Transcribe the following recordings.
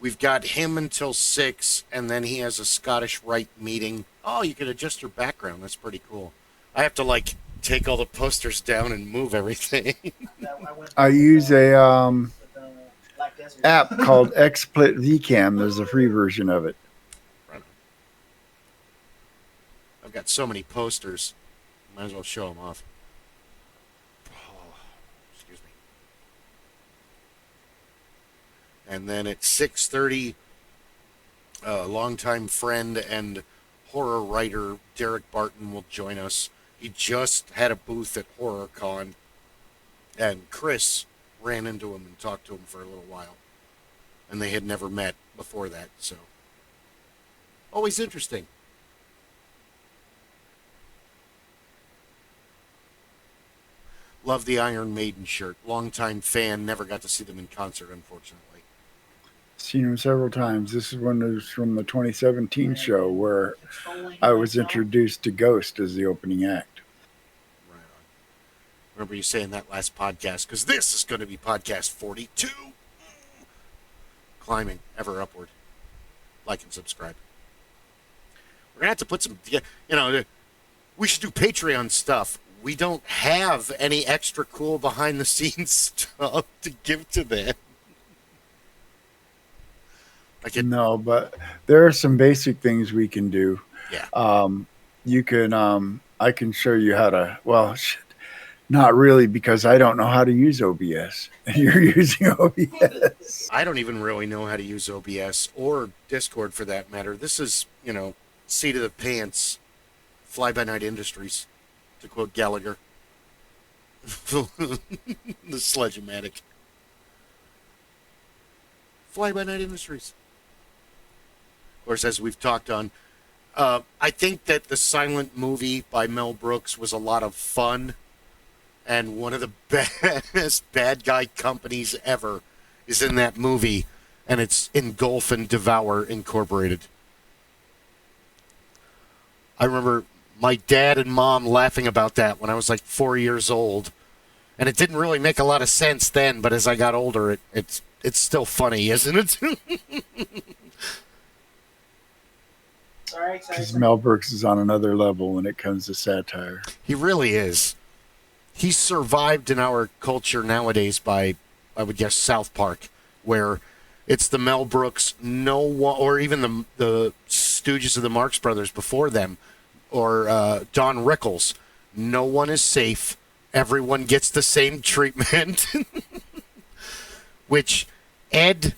We've got him until 6, and then he has a Scottish Rite meeting. Oh, you can adjust your background. That's pretty cool. I have to, like, take all the posters down and move everything. I use a app called XSplit VCam. There's a free version of it. Right. I've got so many posters. Might as well show them off. Oh, excuse me. And then at 6:30, a longtime friend and horror writer Derek Barton will join us. He just had a booth at HorrorCon, and Chris ran into him and talked to him for a little while. And they had never met before that, so always interesting. Love the Iron Maiden shirt. Longtime fan, never got to see them in concert, unfortunately. Seen him several times. This is one that was from the 2017 show where I was introduced to Ghost as the opening act. Right on. Remember you saying that last podcast, because this is going to be podcast 42. Climbing ever upward. Like and subscribe. We're going to have to put some, we should do Patreon stuff. We don't have any extra cool behind the scenes stuff to give to them. No, but there are some basic things we can do. Yeah. You can, I can show you how to, well, not really, because I don't know how to use OBS. You're using OBS. I don't even really know how to use OBS or Discord for that matter. This is, seat of the pants, fly-by-night industries, to quote Gallagher. The Sledge-O-Matic. Fly-by-night industries. Of course, as we've talked on, I think that the silent movie by Mel Brooks was a lot of fun, and one of the best bad guy companies ever is in that movie, and it's Engulf and Devour Incorporated. I remember my dad and mom laughing about that when I was like 4 years old, and it didn't really make a lot of sense then, but as I got older, it's still funny, isn't it? Because Mel Brooks is on another level when it comes to satire. He really is. He's survived in our culture nowadays by, I would guess, South Park, where it's the Mel Brooks, no one, or even the Stooges of the Marx Brothers before them, or Don Rickles. No one is safe. Everyone gets the same treatment. Which Ed,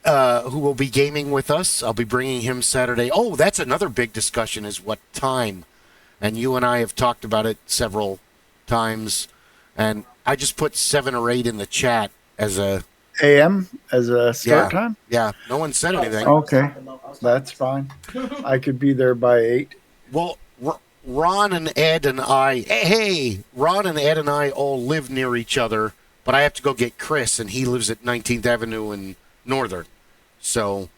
who will be gaming with us, I'll be bringing him Saturday. Oh, that's another big discussion, is what time. And you and I have talked about it several times. And I just put 7 or 8 in the chat as a... AM as a start time? Yeah, no one said anything. Okay, that's fine. I could be there by 8. Well, Ron and Ed and I... Ron and Ed and I all live near each other, but I have to go get Chris, and he lives at 19th Avenue in Northern. So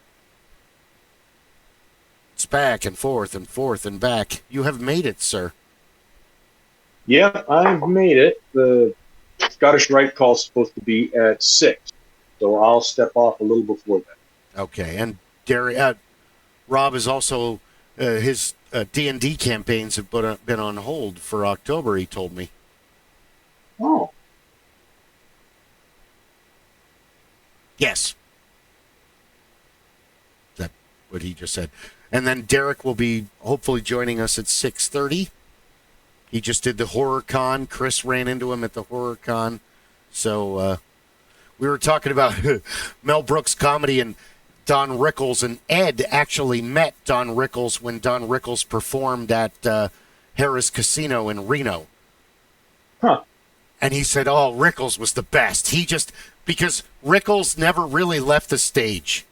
it's back and forth and back. You have made it, sir. Yeah, I've made it. The Scottish Rite call is supposed to be at 6, so I'll step off a little before that. Okay, and Rob is also his D&D campaigns have been on hold for October. He told me. Oh. Yes. That's what he just said. And then Derek will be hopefully joining us at 6:30. He just did the HorrorCon. Chris ran into him at the HorrorCon. So we were talking about Mel Brooks comedy and Don Rickles, and Ed actually met Don Rickles when Don Rickles performed at Harrah's Casino in Reno. Huh. And he said, oh, Rickles was the best. Because Rickles never really left the stage.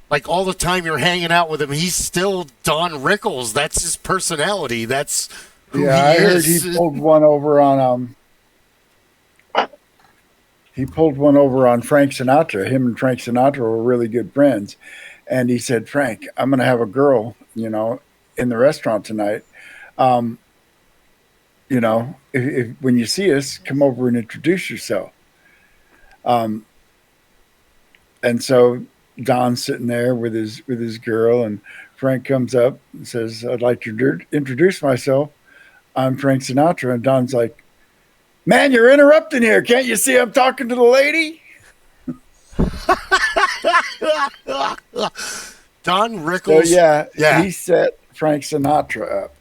Like, all the time you're hanging out with him, he's still Don Rickles. That's his personality. That's who he is. I heard he pulled one over on Frank Sinatra. Him and Frank Sinatra were really good friends. And he said, Frank, I'm going to have a girl, in the restaurant tonight. If when you see us, come over and introduce yourself. And so Don's sitting there with his girl, and Frank comes up and says, "I'd like to introduce myself. I'm Frank Sinatra." And Don's like, "Man, you're interrupting here. Can't you see I'm talking to the lady?" Don So Rickles. he set Frank Sinatra up.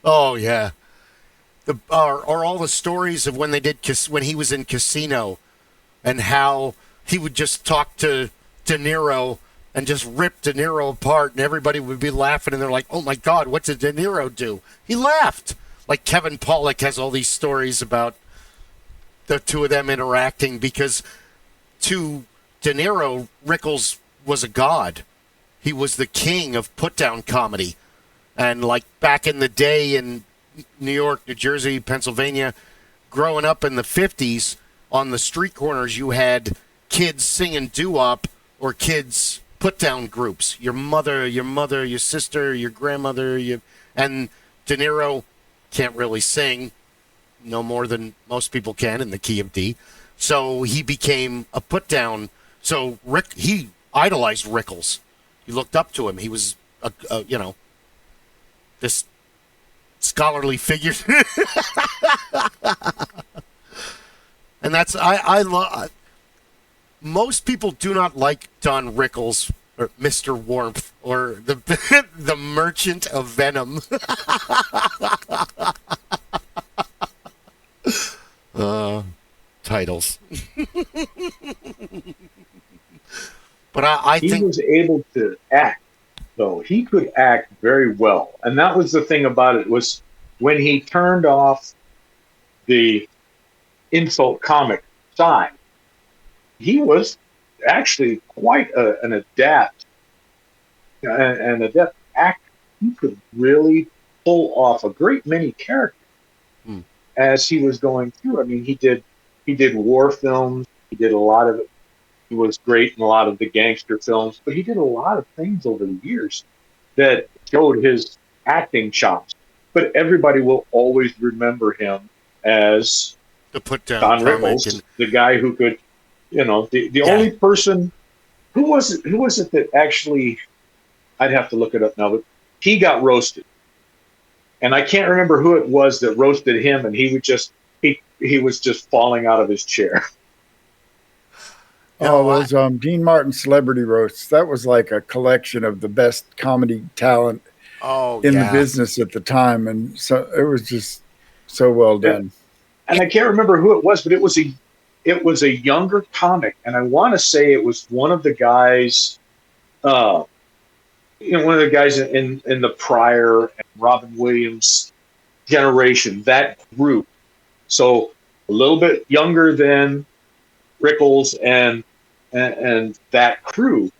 Oh yeah. Or all the stories of when they did when he was in Casino, and how he would just talk to De Niro and just rip De Niro apart, and everybody would be laughing, and they're like, "Oh my God, what did De Niro do?" He laughed. Like Kevin Pollak has all these stories about the two of them interacting, because to De Niro, Rickles was a god. He was the king of put-down comedy. And like back in the day in New York, New Jersey, Pennsylvania, growing up in the 50s, on the street corners, you had kids singing doo-wop or kids put-down groups. Your mother, your sister, your grandmother, and De Niro can't really sing, no more than most people can in the key of D. So he became a put-down. So he idolized Rickles. He looked up to him. He was, this scholarly figure. And that's, I love, most people do not like Don Rickles or Mr. Warmth or the Merchant of Venom. Titles. But I think he was able to act, though. He could act very well. And that was the thing about it, was when he turned off the insult comic side, he was actually quite an adept actor. He could really pull off a great many characters as he was going through. I mean, he did war films. He did a lot of it. He was great in a lot of the gangster films, but he did a lot of things over the years that showed his acting chops. But everybody will always remember him as the put down Don Rickles, the guy who could, the only person. Who was it that actually? I'd have to look it up now, but he got roasted, and I can't remember who it was that roasted him, and he was just falling out of his chair. Oh, it was Dean Martin's Celebrity Roasts. That was like a collection of the best comedy talent in the business at the time, and so it was just so well done. And I can't remember who it was, but it was a younger comic, and I want to say it was one of the guys, one of the guys in the Pryor and Robin Williams generation, that group. So a little bit younger than Rickles and that crew,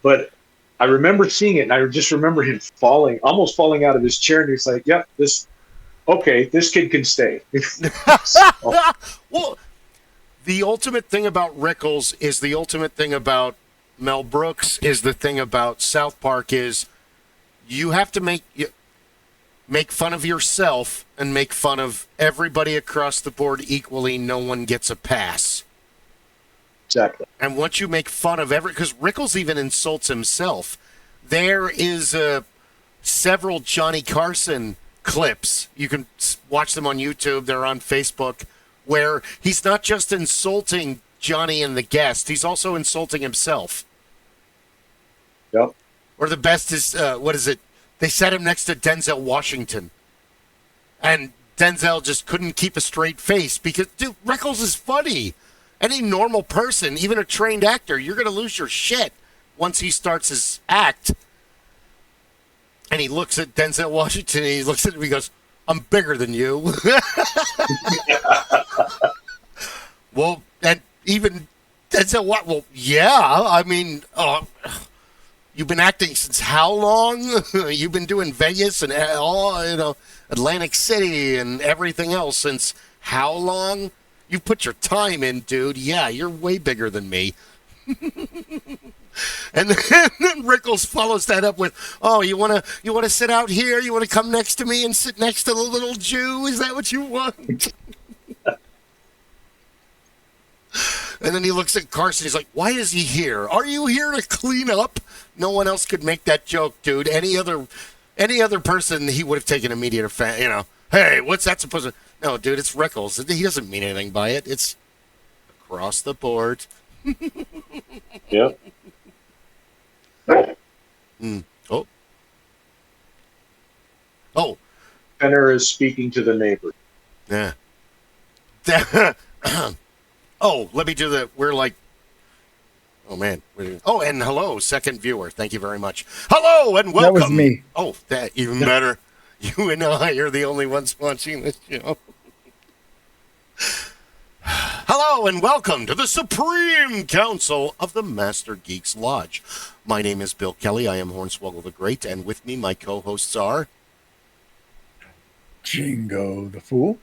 but I remember seeing it, and I just remember him almost falling out of his chair, and he's like, "Yep, this kid can stay." Well, the ultimate thing about Rickles is the ultimate thing about Mel Brooks is the thing about South Park is you have to make fun of yourself and make fun of everybody across the board equally. No one gets a pass. Exactly. And once you make fun of because Rickles even insults himself. There is several Johnny Carson clips. You can watch them on YouTube. They're on Facebook, where he's not just insulting Johnny and the guest, he's also insulting himself. Yep. Or the best is, what is it? They set him next to Denzel Washington. And Denzel just couldn't keep a straight face because, dude, Rickles is funny. Any normal person, even a trained actor, you're going to lose your shit once he starts his act. And he looks at Denzel Washington, and he looks at him, and he goes, "I'm bigger than you." Well, and even Denzel, well, yeah, I mean, you've been acting since how long? You've been doing Vegas and Atlantic City and everything else since how long? You put your time in, dude. Yeah, you're way bigger than me. And then Rickles follows that up with, "Oh, you wanna sit out here? You wanna come next to me and sit next to the little Jew? Is that what you want?" And then he looks at Carson. He's like, why is he here? Are you here to clean up? No one else could make that joke, dude. Any other person, he would have taken immediate offense. Hey, what's that supposed to? No, dude, it's Rickles. He doesn't mean anything by it. It's across the board. Yep. Oh. Oh. Penner is speaking to the neighbor. Yeah. Oh, let me do the. We're like. Oh man. Oh, and hello, second viewer. Thank you very much. Hello and welcome. That was me. Oh, that even better. You and I are the only ones watching this show. Hello and welcome to the Supreme Council of the Master Geeks Lodge. My name is Bill Kelly. I am Hornswoggle the Great, and with me, my co-hosts are Jingo the Fool.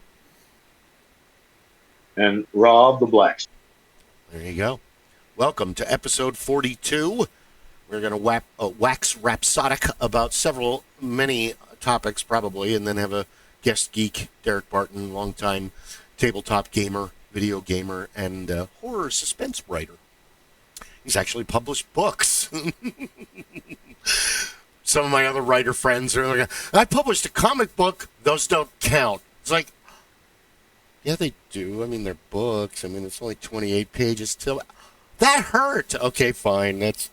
And Rob the Blacksmith. There you go. Welcome to episode 42. We're going to wax rhapsodic about many topics probably, and then have a guest geek, Derek Barton, longtime tabletop gamer, video gamer, and horror suspense writer. He's actually published books. Some of my other writer friends are like, I published a comic book. Those don't count. It's like, yeah, they do. I mean, they're books. I mean, it's only 28 pages till. That hurt. Okay, fine. That's.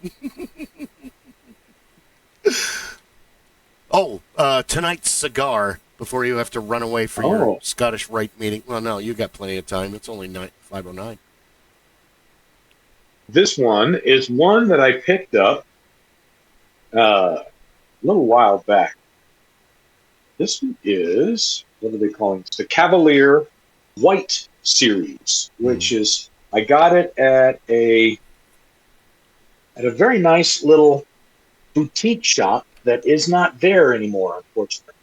Tonight's cigar before you have to run away for your Scottish Rite meeting. Well, no, you got plenty of time. It's only 5:09. This one is one that I picked up a little while back. This one is, what are they calling it? The Cavalier White series, which is, I got it at a very nice little boutique shop that is not there anymore, unfortunately.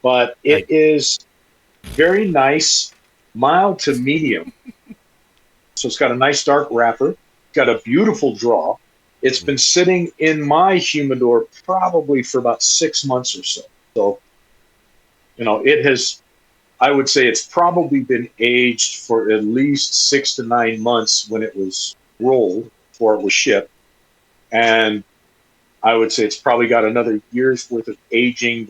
But it is very nice, mild to medium. So it's got a nice dark wrapper, got a beautiful draw. It's been sitting in my humidor probably for about 6 months or so. So, it has, I would say it's probably been aged for at least 6 to 9 months when it was rolled before it was shipped. And I would say it's probably got another year's worth of aging.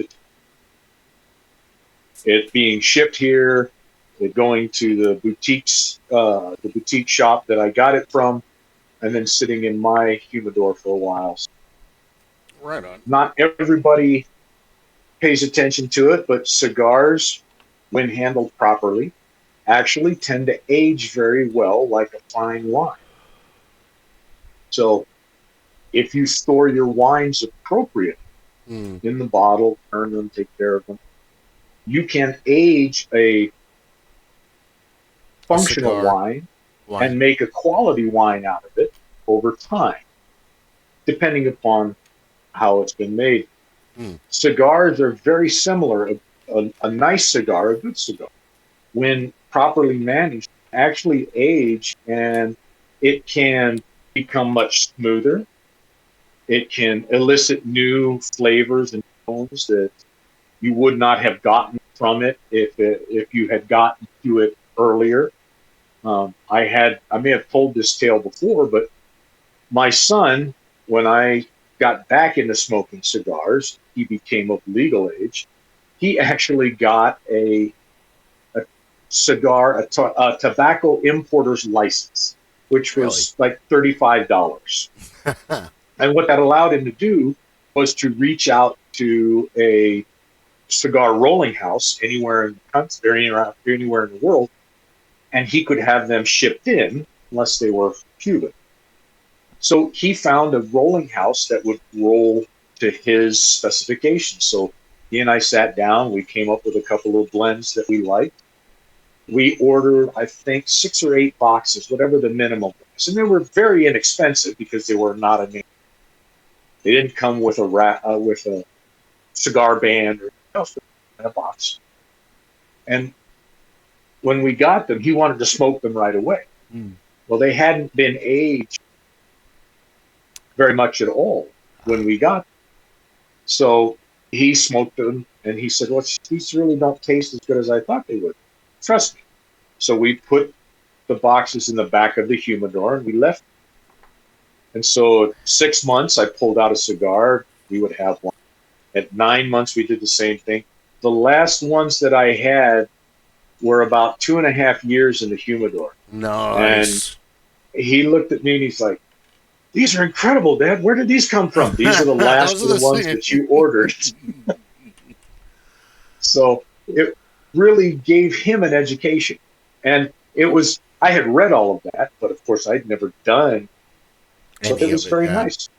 It being shipped here, it going to the boutique shop that I got it from, and then sitting in my humidor for a while. Right on. Not everybody pays attention to it, but cigars, when handled properly, actually tend to age very well like a fine wine. So if you store your wines appropriately in the bottle, turn them, take care of them, you can age a functional wine and make a quality wine out of it over time, depending upon how it's been made. Cigars are very similar. A nice cigar, a good cigar, when properly managed, actually age, and it can become much smoother. It can elicit new flavors and tones that you would not have gotten from it if you had gotten to it earlier. I may have told this tale before, but my son, when I got back into smoking cigars, he became of legal age. He actually got a tobacco importer's license, which was like $35. And what that allowed him to do was to reach out to a cigar rolling house anywhere in the country, or anywhere in the world, and he could have them shipped in unless they were Cuban. So he found a rolling house that would roll to his specifications. So he and I sat down. We came up with a couple of blends that we liked. We ordered, I think, 6 or 8 boxes, whatever the minimum was. And they were very inexpensive because they were not a name. They didn't come with a cigar band or anything else in a box. And when we got them, he wanted to smoke them right away. Well, they hadn't been aged very much at all when we got them. So he smoked them, and he said, well, these really don't taste as good as I thought they would. Trust me. So we put the boxes in the back of the humidor, and we left. And so 6 months, I pulled out a cigar. We would have one. At 9 months, we did the same thing. The last ones that I had were about 2.5 years in the humidor. And Nice. he looked at me and he's like, "These are incredible, Dad. Where did these come from? These are the last Those of are the ones the that you ordered." So it really gave him an education. And I had read all of that, but of course I'd never done. So any it of was it. very Yeah. nice.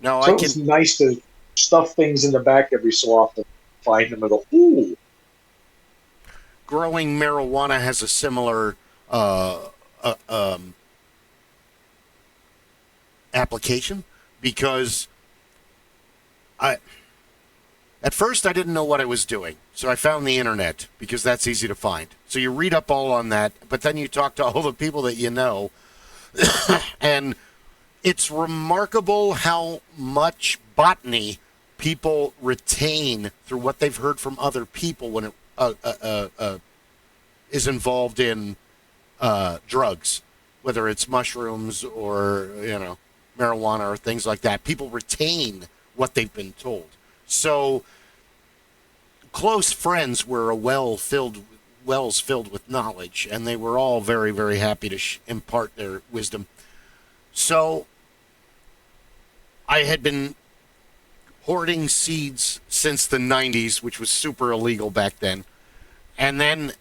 No, I So it can. was nice to stuff things in the back every so often, find them and go, "Ooh." Growing marijuana has a similar uh, uh, um, application because I at first I didn't know what I was doing, so I found the internet because that's easy to find. So you read up all on that, but then you talk to all the people that you know, and it's remarkable how much botany people retain through what they've heard from other people when it is involved in drugs, whether it's mushrooms or marijuana or things like that. People retain what they've been told. So close friends were wells filled with knowledge, and they were all very, very happy to impart their wisdom. So I had been hoarding seeds since the 90s, which was super illegal back then. And then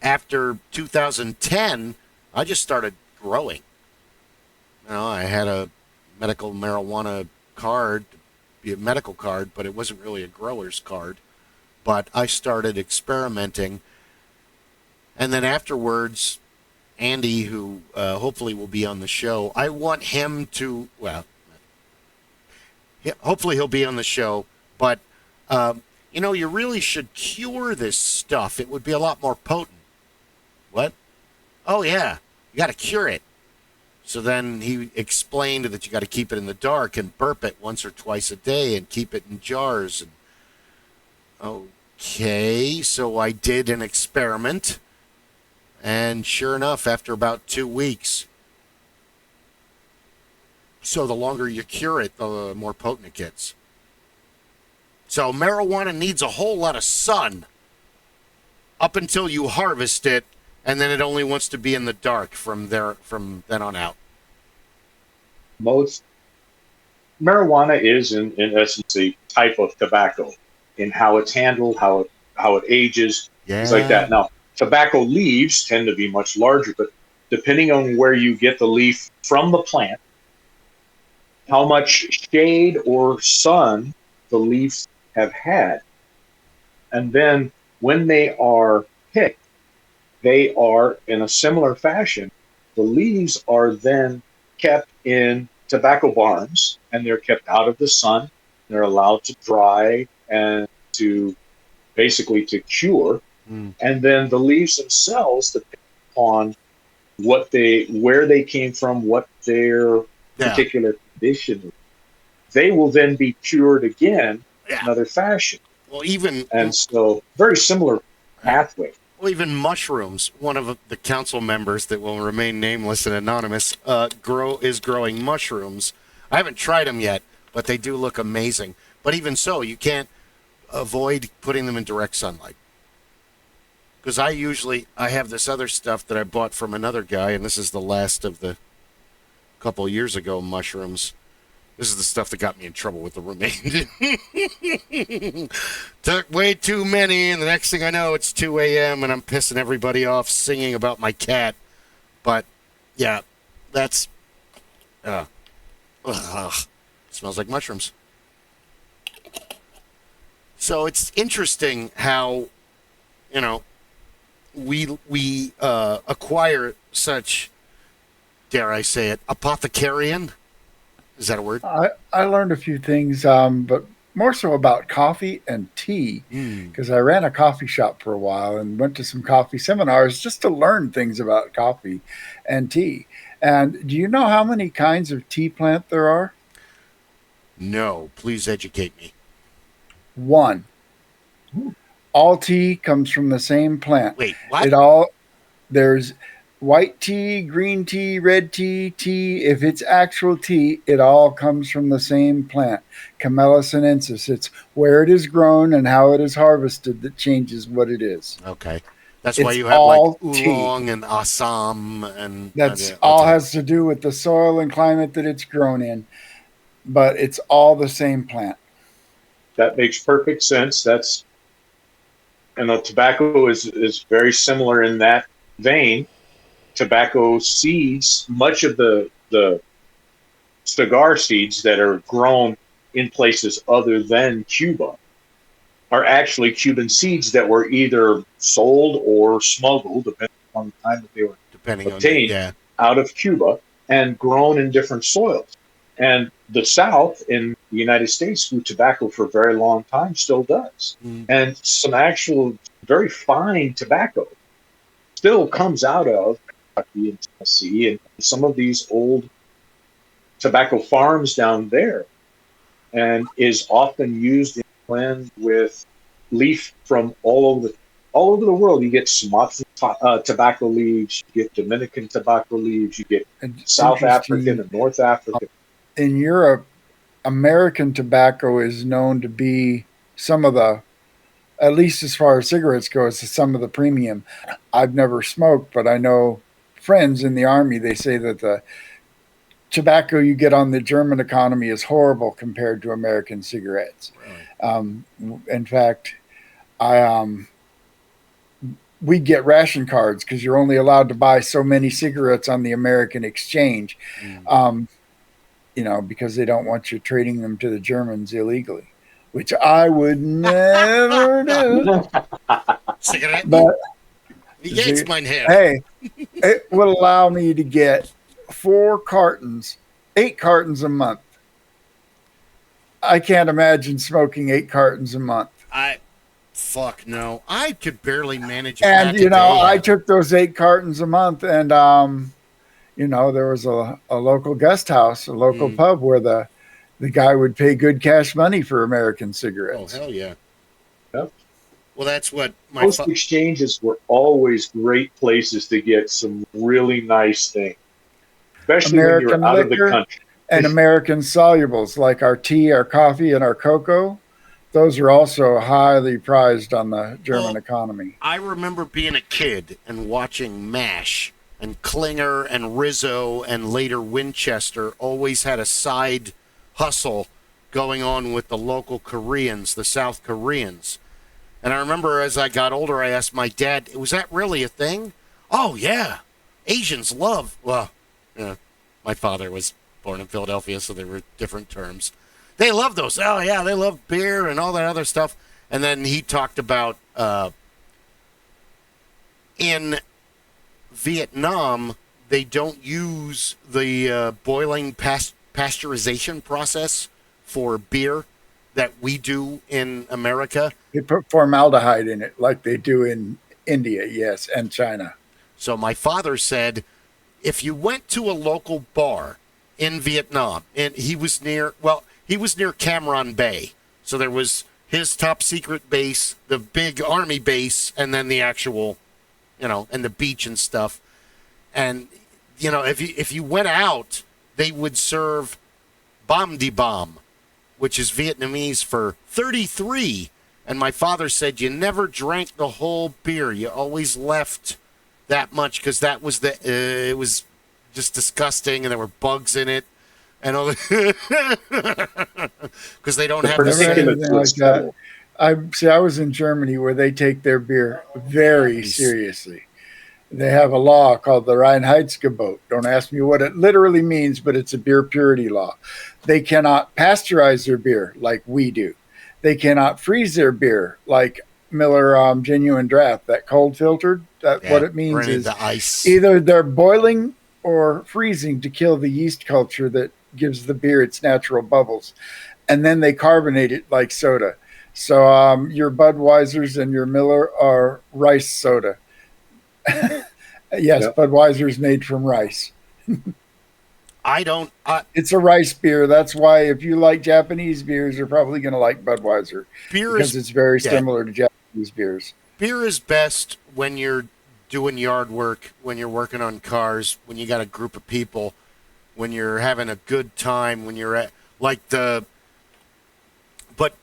after 2010, I just started growing. I had a medical marijuana card, be a medical card, but it wasn't really a grower's card. But I started experimenting. And then afterwards, Andy, who hopefully will be on the show, I want him to, hopefully he'll be on the show, but, you really should cure this stuff. It would be a lot more potent. What? Oh, yeah, you got to cure it. So then he explained that you got to keep it in the dark and burp it once or twice a day and keep it in jars. And okay, so I did an experiment, and sure enough, after about 2 weeks, so the longer you cure it, the more potent it gets. So marijuana needs a whole lot of sun up until you harvest it, and then it only wants to be in the dark from then on out. Most marijuana is, in essence, a type of tobacco in how it's handled, how it ages, things like Yeah. that. Now, tobacco leaves tend to be much larger, but depending on where you get the leaf from the plant, how much shade or sun the leaves have had, and then when they are picked, they are in a similar fashion. The leaves are then kept in tobacco barns, and they're kept out of the sun. They're allowed to dry and to basically to cure. Mm. And then the leaves themselves, depending on where they came from, what their Yeah. particular condition is, they will then be cured again in Yeah. another fashion. Well, even And so very similar pathway. Well, even mushrooms. One of the council members that will remain nameless and anonymous is growing mushrooms. I haven't tried them yet, but they do look amazing. But even so, you can't avoid putting them in direct sunlight. Because I have this other stuff that I bought from another guy, and this is the last of the couple years ago mushrooms. This is the stuff that got me in trouble with the roommate. Took way too many, and the next thing I know, it's 2 a.m., and I'm pissing everybody off singing about my cat. But, yeah, that's... smells like mushrooms. So it's interesting how, we acquire such, dare I say it, apothecarian. Is that a word? I learned a few things, but more so about coffee and tea, because I ran a coffee shop for a while and went to some coffee seminars just to learn things about coffee and tea. And do you know how many kinds of tea plant there are? No, please educate me. One. All tea comes from the same plant. Wait, what? There's white tea, green tea, red tea, tea. If it's actual tea, it all comes from the same plant, Camellia sinensis. It's where it is grown and how it is harvested that changes what it is. Okay. That's why It's you have like all oolong tea. and assam and That's yeah, all okay. has to do with the soil and climate that it's grown in, but it's all the same plant. That makes perfect sense. That's, and the tobacco is very similar in that vein. Tobacco seeds, much of the cigar seeds that are grown in places other than Cuba are actually Cuban seeds that were either sold or smuggled, depending on the time that they were Depending on the obtained, yeah. out of Cuba and grown in different soils. And the South in the United States grew tobacco for a very long time, still does. And some actual very fine tobacco still comes out of Kentucky and Tennessee and some of these old tobacco farms down there, and is often used in blend with leaf from all over the world. You get Sumatran tobacco leaves, you get Dominican tobacco leaves, you get South African Interesting. and North African. In Europe, American tobacco is known to be some of the, at least as far as cigarettes go, it's some of the premium. I've never smoked, but I know friends in the army, they say that the tobacco you get on the German economy is horrible compared to American cigarettes. Really? In fact, I we get ration cards because you're only allowed to buy so many cigarettes on the American exchange, because they don't want you trading them to the Germans illegally, which I would never do. Cigarette? But Wie geht's, mein Herr? hey, it would allow me to get 8 cartons a month. I can't imagine smoking 8 cartons a month. Fuck no. I could barely manage a And, pack a day. I took those 8 cartons a month and, there was a local guest house, a local pub where the guy would pay good cash money for American cigarettes. Oh, hell yeah. Yep. Well, that's what my Post exchanges were always great places to get some really nice things, especially American when you're out of the liquor country. and American solubles like our tea, our coffee, and our cocoa. Those are also highly prized on the German economy. I remember being a kid and watching MASH, and Klinger and Rizzo and later Winchester always had a side hustle going on with the local Koreans, the South Koreans. And I remember as I got older, I asked my dad, was that really a thing? Oh, yeah. Asians love, my father was born in Philadelphia, so there were different terms. They love those. Oh, yeah, they love beer and all that other stuff. And then he talked about in Vietnam, they don't use the boiling pasteurization process for beer that we do in America. They put formaldehyde in it like they do in India, yes, and China. So my father said, if you went to a local bar in Vietnam, and he was near Cam Ranh Bay. So there was his top secret base, the big army base, and then the actual, and the beach and stuff. And, if you went out, they would serve bom de bom, which is Vietnamese for 33. And my father said you never drank the whole beer. You always left that much because that was it was just disgusting and there were bugs in it. And all because they don't have the same like that. I was in Germany where they take their beer very seriously. They have a law called the Reinheitsgebot. Don't ask me what it literally means, but it's a beer purity law. They cannot pasteurize their beer like we do. They cannot freeze their beer like Miller Genuine Draft, that cold filtered. What it means is the ice. Either they're boiling or freezing to kill the yeast culture that gives the beer its natural bubbles. And then they carbonate it like soda. So your Budweisers and your Miller are rice soda. Yes, yep. Budweiser is made from rice. It's a rice beer. That's why if you like Japanese beers, you're probably going to like Budweiser. Because it's very similar to Japanese beers. Beer is best when you're doing yard work, when you're working on cars, when you got a group of people, when you're having a good time, when you're at like the. But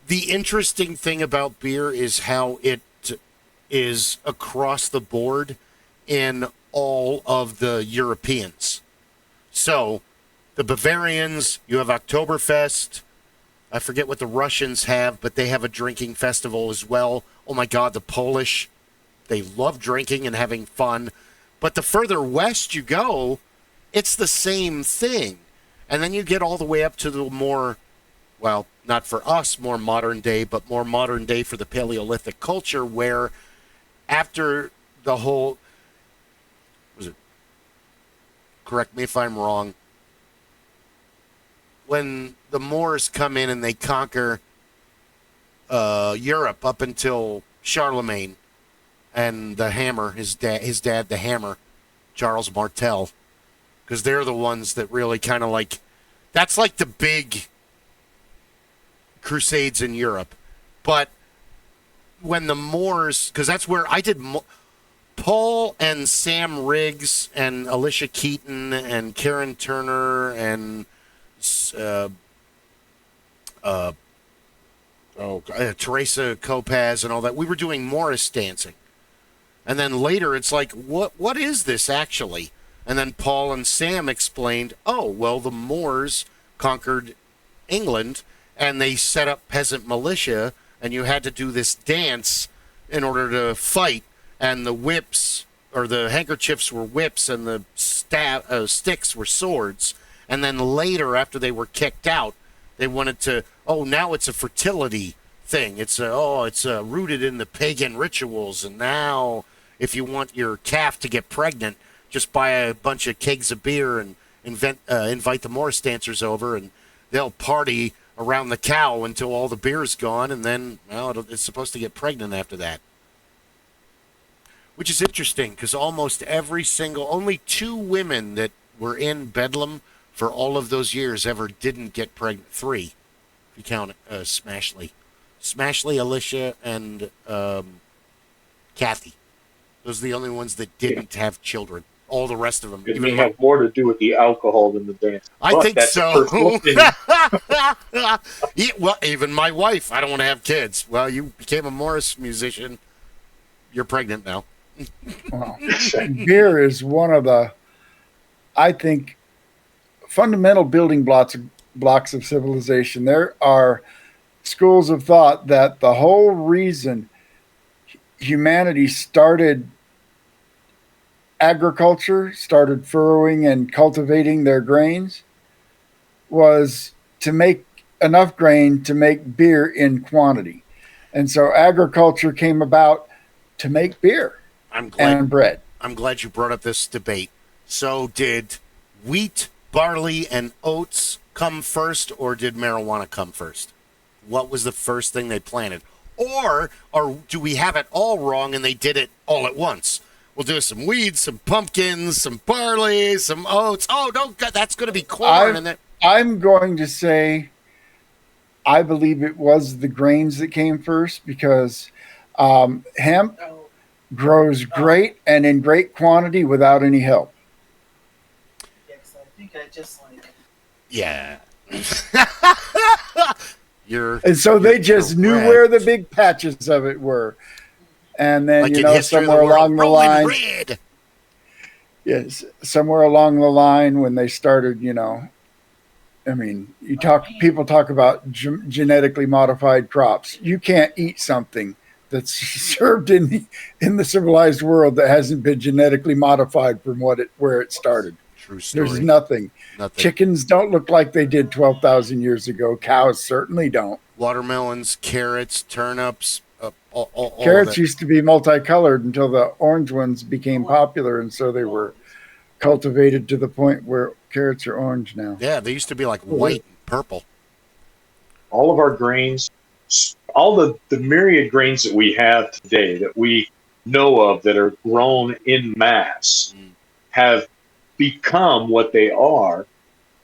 the interesting thing about beer is how it is across the board in all of the Europeans. So the Bavarians, you have Oktoberfest. I forget what the Russians have, but they have a drinking festival as well. Oh my God, the Polish, they love drinking and having fun. But the further west you go, it's the same thing. And then you get all the way up to the more, well, not for us, more modern day, but more modern day for the Paleolithic culture, where after the whole, was it, correct me if I'm wrong, when the Moors come in and they conquer Europe up until Charlemagne and the Hammer, his dad, the Hammer, Charles Martel, because they're the ones that really kind of like, that's like the big crusades in Europe. But when the Moors, because that's where I did Paul and Sam Riggs and Alicia Keaton and Karen Turner and Teresa Copaz and all that. We were doing Morris dancing. And then later it's like, what is this actually? And then Paul and Sam explained, oh, well, the Moors conquered England and they set up peasant militia and you had to do this dance in order to fight. And the whips, or the handkerchiefs were whips and the sticks were swords. And then later, after they were kicked out, they wanted to, oh, now it's a fertility thing. It's rooted in the pagan rituals. And now if you want your calf to get pregnant, just buy a bunch of kegs of beer and invite the Morris dancers over, and they'll party around the cow until all the beer's gone. And then, well, it's supposed to get pregnant after that. Which is interesting because almost only 2 women that were in Bedlam for all of those years ever didn't get pregnant. 3, if you count Smashley. Smashley, Alicia, and Kathy. Those are the only ones that didn't have children. All the rest of them. It may have more to do with the alcohol than the dance. I think so. Yeah, well, even my wife, I don't want to have kids. Well, you became a Morris musician. You're pregnant now. Well, beer is one of the, I think, fundamental building blocks of civilization. There are schools of thought that the whole reason humanity started agriculture, started furrowing and cultivating their grains, was to make enough grain to make beer in quantity. And so agriculture came about to make beer and bread. I'm glad you brought up this debate. So did wheat, barley, and oats come first, or did marijuana come first? What was the first thing they planted? Or do we have it all wrong and they did it all at once? We'll do some weeds, some pumpkins, some barley, some oats. Oh, no, that's going to be corn. I'm going to say I believe it was the grains that came first, because hemp grows great and in great quantity without any help. Yes, I think I just like it. Yeah. And so they just knew where the big patches of it were. And then, like somewhere along the line. Yes, somewhere along the line when they started, people talk about genetically modified crops. You can't eat something that's served in the civilized world that hasn't been genetically modified from where it started. True story. There's nothing. Chickens don't look like they did 12,000 years ago. Cows certainly don't. Watermelons, carrots, turnips. Carrots used to be multicolored until the orange ones became popular, and so they were cultivated to the point where carrots are orange now. Yeah, they used to be like white and purple. All of our grains, all the myriad grains that we have today that we know of that are grown in mass have become what they are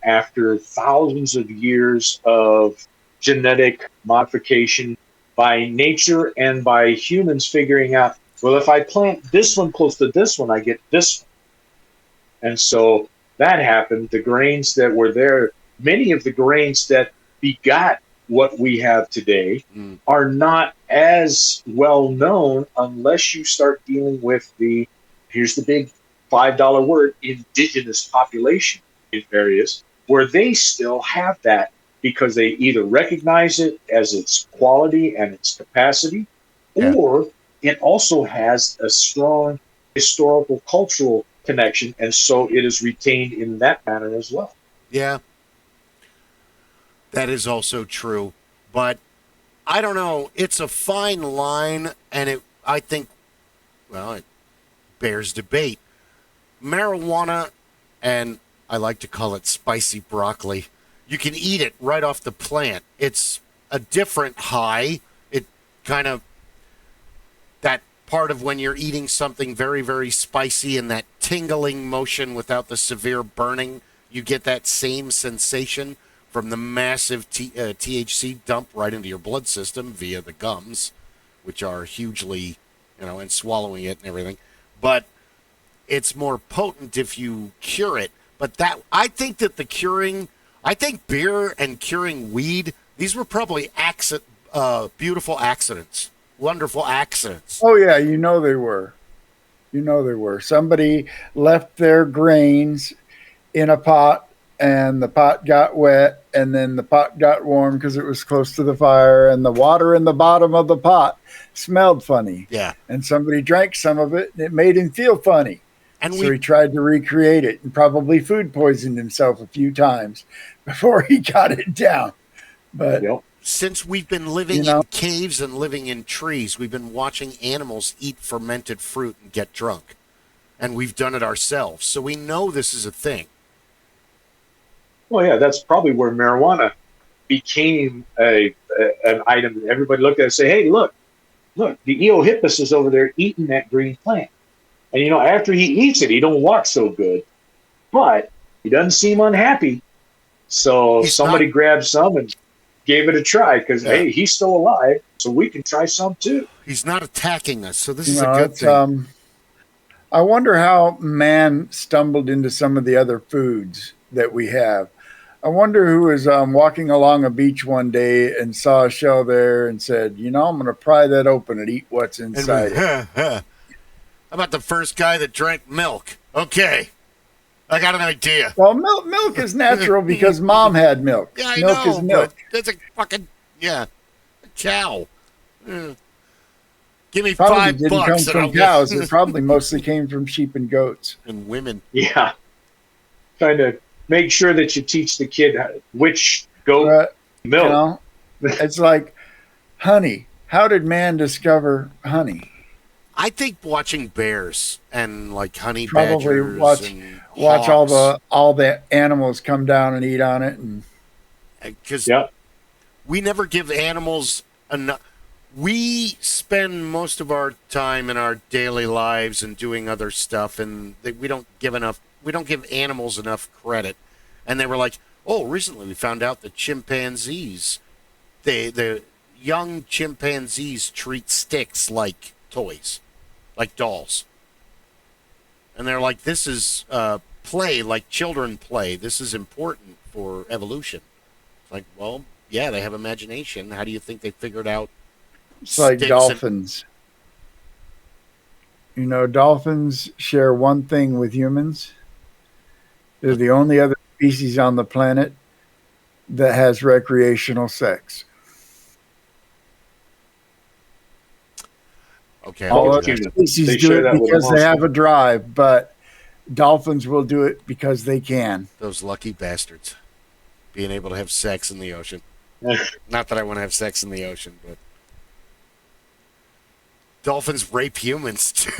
after thousands of years of genetic modification by nature and by humans figuring out, Well, if I plant this one close to this one, I get this one. And so that happened. The grains that were there, many of the grains that begot what we have today Mm. are not as well known unless you start dealing with here's the big $5 word, indigenous population in areas where they still have that because they either recognize it as its quality and its capacity, Yeah. or it also has a strong historical cultural connection, and so it is retained in that manner as well. Yeah. That is also true. But I don't know. It's a fine line, and I think, well, it bears debate. Marijuana, and I like to call it spicy broccoli, you can eat it right off the plant. It's a different high. It kind of, that part of when you're eating something very, very spicy and that tingling motion without the severe burning, you get that same sensation from the massive THC dump right into your blood system via the gums, which are hugely, and swallowing it and everything. But it's more potent if you cure it. But I think that I think beer and curing weed, these were probably beautiful accidents, wonderful accidents. Oh yeah, you know they were. You know they were. Somebody left their grains in a pot, and the pot got wet, and then the pot got warm because it was close to the fire, and the water in the bottom of the pot smelled funny. Yeah. And somebody drank some of it, and it made him feel funny. And so he tried to recreate it and probably food poisoned himself a few times before he got it down. But since we've been living in caves and living in trees, we've been watching animals eat fermented fruit and get drunk. And we've done it ourselves. So we know this is a thing. Well, yeah, that's probably where marijuana became an item that everybody looked at and say, hey, look, the Eohippus is over there eating that green plant. And, after he eats it, he don't walk so good. But he doesn't seem unhappy. So somebody grabbed some and gave it a try because, hey, he's still alive, so we can try some too. He's not attacking us, so this is a good thing. I wonder how man stumbled into some of the other foods that we have. I wonder who was walking along a beach one day and saw a shell there and said, I'm going to pry that open and eat what's inside it. How about the first guy that drank milk? Okay, I got an idea. Well, milk is natural because mom had milk. Yeah, I milk know, is milk. But it's a fucking, a cow. Give me probably $5 didn't come from cows. It probably mostly came from sheep and goats. And women. Yeah. Trying to make sure that you teach the kid which goat milk. It's like honey. How did man discover honey? I think watching bears and like honey probably badgers watch all the animals come down and eat on it, and because we never give animals enough. We spend most of our time in our daily lives and doing other stuff, and we don't give animals enough credit. And they were like, oh, recently we found out that chimpanzees, the young chimpanzees treat sticks like toys, like dolls. And they're like, this is play, like children play. This is important for evolution. It's like, well, yeah, they have imagination. How do you think they figured out? It's like dolphins. Dolphins share one thing with humans. They're the only other species on the planet that has recreational sex. Okay. All other species do it because they have a drive, but dolphins will do it because they can. Those lucky bastards. Being able to have sex in the ocean. Not that I want to have sex in the ocean, but dolphins rape humans too.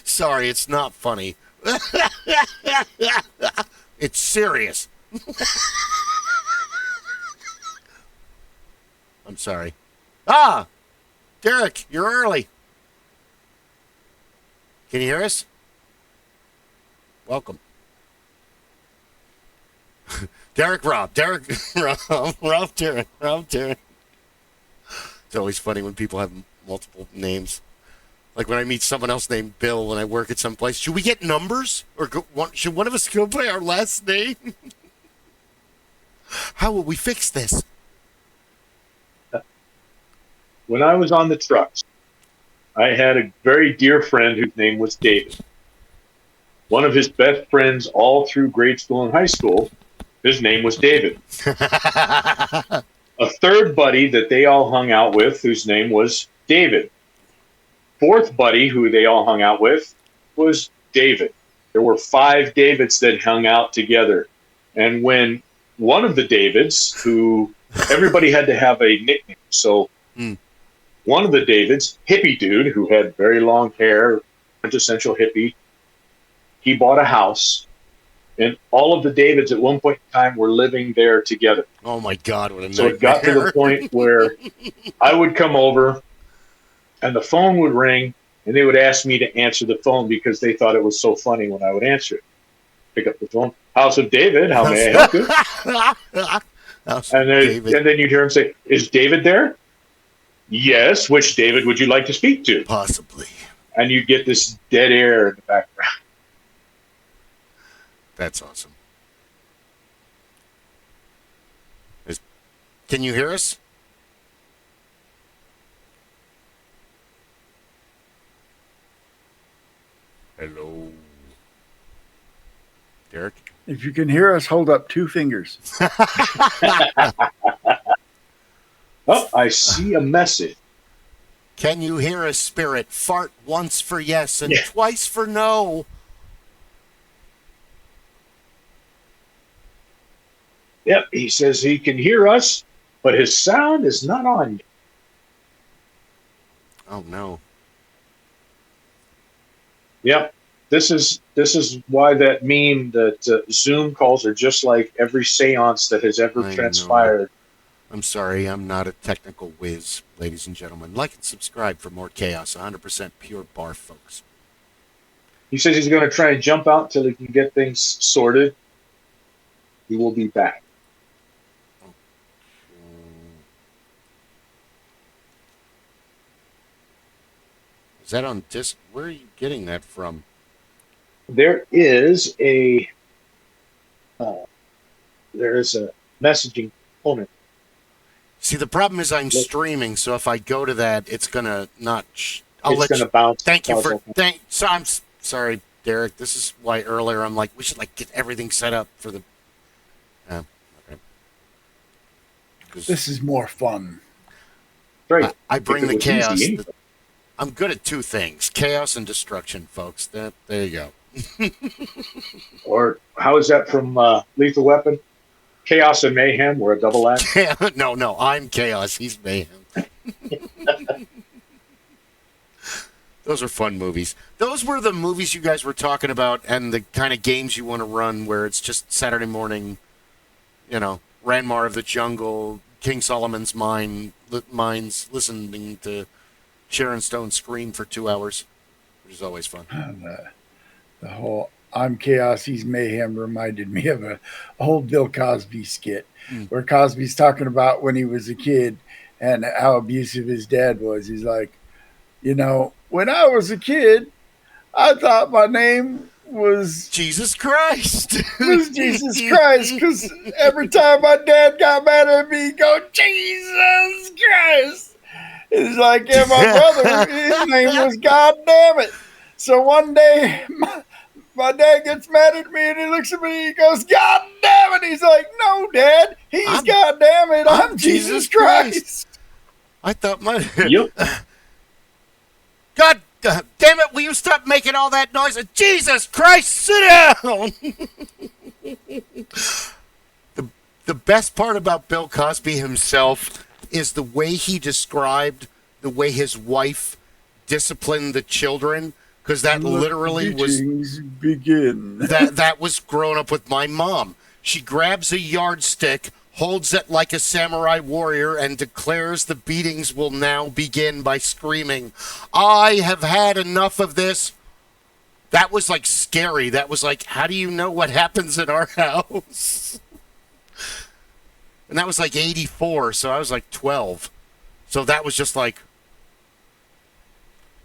Sorry, it's not funny. It's serious. I'm sorry. Derek, you're early. Can you hear us? Welcome. Rob, Derek. It's always funny when people have multiple names. Like when I meet someone else named Bill when I work at some place, should we get numbers? Or should one of us go by our last name? How will we fix this? When I was on the trucks, I had a very dear friend whose name was David. One of his best friends all through grade school and high school, his name was David. A third buddy that they all hung out with, whose name was David. Fourth buddy who they all hung out with was David. There were 5 Davids that hung out together. And when one of the Davids, who everybody had to have a nickname, so one of the Davids, hippie dude, who had very long hair, quintessential hippie, he bought a house. And all of the Davids at one point in time were living there together. Oh my God, what a So nightmare. it got to the point where I would come over and the phone would ring and they would ask me to answer the phone because they thought it was so funny when I would answer it. Pick up the phone. House of David, how may I help you? And then you'd hear him say, is David there? Yes. Which David would you like to speak to? Possibly. And you'd get this dead air in the background. That's awesome. Can you hear us? Hello. Derek? If you can hear us, hold up 2 fingers. Oh, I see a message. Can you hear us, spirit? Fart once for yes and twice for no. Yep, he says he can hear us, but his sound is not on yet. Oh no. Yep. This is why that meme that Zoom calls are just like every seance that has ever transpired. I'm sorry, I'm not a technical whiz, ladies and gentlemen. Like and subscribe for more chaos. 100% pure bar, folks. He says he's going to try and jump out until he can get things sorted. He will be back. Is that on disc? Where are you getting that from? There is a messaging component. See, the problem is I'm streaming, so if I go to that, it's gonna not. It's going to bounce. Thank you for. So I'm sorry, Derek. This is why earlier I'm like, we should like get everything set up for the. Okay. This is more fun. Right. I bring the It was chaos. easy. I'm good at 2 things: chaos and destruction, folks. There you go. Or how is that from Lethal Weapon? Chaos and mayhem were a double act. No, I'm chaos. He's mayhem. Those are fun movies. Those were the movies you guys were talking about, and the kind of games you want to run, where it's just Saturday morning. Ranmar of the Jungle, King Solomon's Mines, listening to Sharon Stone scream for 2 hours, which is always fun. The whole I'm chaos, he's mayhem reminded me of a old Bill Cosby skit where Cosby's talking about when he was a kid and how abusive his dad was. He's like, when I was a kid, I thought my name was Jesus Christ. Jesus Christ, because every time my dad got mad at me, he'd go, Jesus Christ. It's like, yeah, my brother, his name was God damn it. So one day, my dad gets mad at me and he looks at me and he goes, God damn it. He's like, no, Dad, God damn it. I'm Jesus Christ. I thought my... Yep. God damn it, will you stop making all that noise? Jesus Christ, sit down! The best part about Bill Cosby himself is the way he described the way his wife disciplined the children, because that literally was... begin. That was growing up with my mom. She grabs a yardstick, holds it like a samurai warrior, and declares the beatings will now begin by screaming, I have had enough of this. That was like scary. That was like, how do you know what happens in our house? And that was like 84, so I was like 12. So that was just like,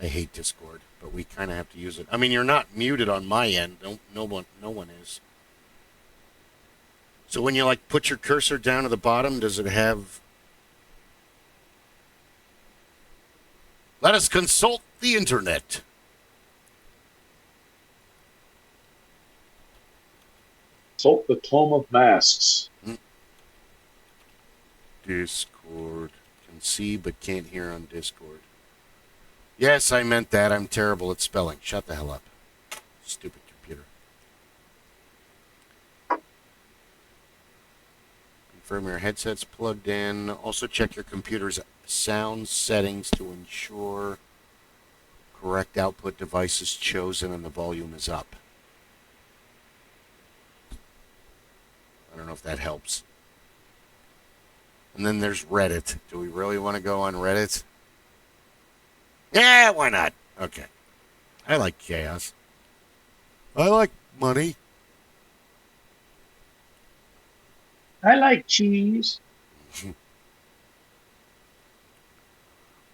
I hate Discord, but we kind of have to use it. I mean, you're not muted on my end. No one is. So when you like put your cursor down to the bottom, does it have? Let us consult the internet. Consult the Tome of Masks. Discord. Can see but can't hear on Discord. Yes, I meant that. I'm terrible at spelling. Shut the hell up. Stupid computer. Confirm your headset's plugged in. Also check your computer's sound settings to ensure correct output device is chosen and the volume is up. I don't know if that helps. And then there's Reddit. Do we really want to go on Reddit? Yeah, why not? Okay. I like chaos. I like money. I like cheese.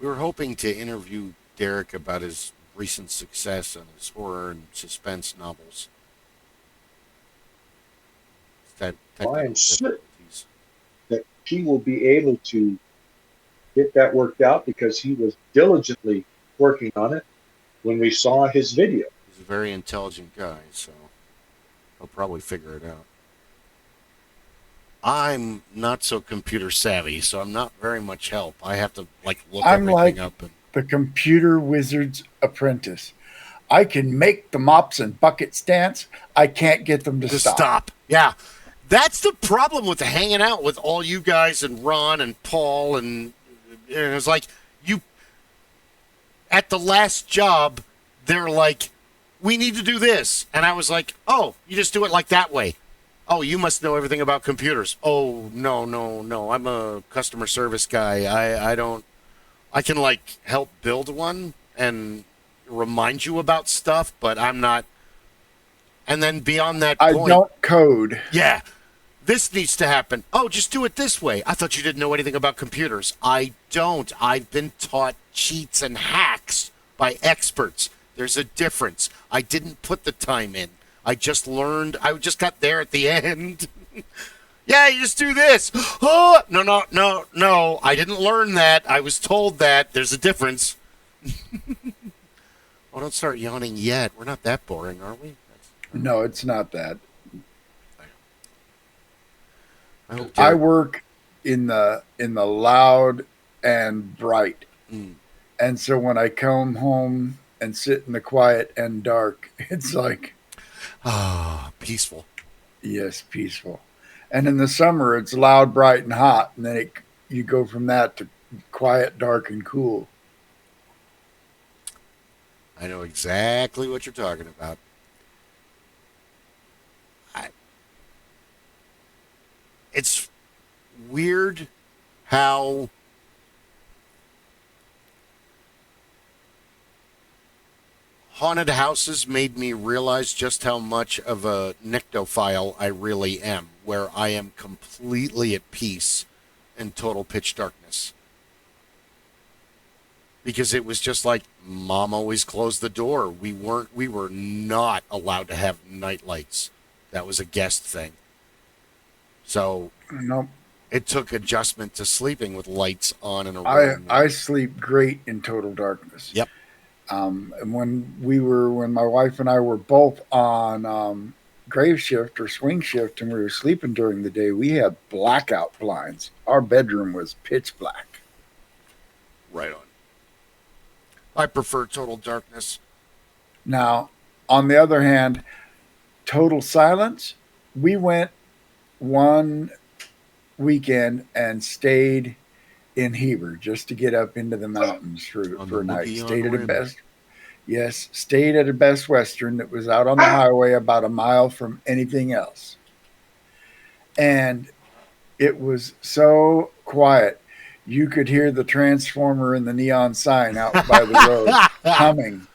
We were hoping to interview Derek about his recent success on his horror and suspense novels. That I am technical certain difficulties. that he will be able to get that worked out because he was diligently working on it when we saw his video. He's a very intelligent guy, so he'll probably figure it out. I'm not so computer savvy, so I'm not very much help. I have to look I'm everything like up and the computer wizard's apprentice. I can make the mops and buckets dance. I can't get them to stop. Yeah. That's the problem with hanging out with all you guys and Ron and Paul and it's like you at the last job they're like, we need to do this, and I was like, oh, you just do it like that way. Oh, you must know everything about computers. Oh, no. I'm a customer service guy. I can help build one and remind you about stuff, but I'm not. And then beyond that I point, don't code. yeah, this needs to happen. Oh, just do it this way. I thought you didn't know anything about computers. I don't. I've been taught cheats and hacks by experts. There's a difference. I didn't put the time in. I just learned. I just got there at the end. Yeah, you just do this. Oh, no. I didn't learn that. I was told that. There's a difference. Oh, don't start yawning yet. We're not that boring, are we? No, it's not that. I I work in the loud and bright. And so when I come home and sit in the quiet and dark, it's like, peaceful. yes, peaceful. And in the summer, it's loud, bright, and hot. And then you go from that to quiet, dark, and cool. I know exactly what you're talking about. It's weird how haunted houses made me realize just how much of a nyctophile I really am, where I am completely at peace in total pitch darkness. Because it was just like Mom always closed the door. We were not allowed to have night lights. That was a guest thing. So Nope. it took adjustment to sleeping with lights on in a room. I sleep great in total darkness. Yep. And when my wife and I were both on grave shift or swing shift and we were sleeping during the day, we had blackout blinds. Our bedroom was pitch black. Right on. I prefer total darkness. Now, on the other hand, total silence, we went one weekend and stayed in Heber just to get up into the mountains for a night. Stayed at a Best Western that was out on the highway about a mile from anything else. And it was so quiet. You could hear the transformer and the neon sign out by the road humming.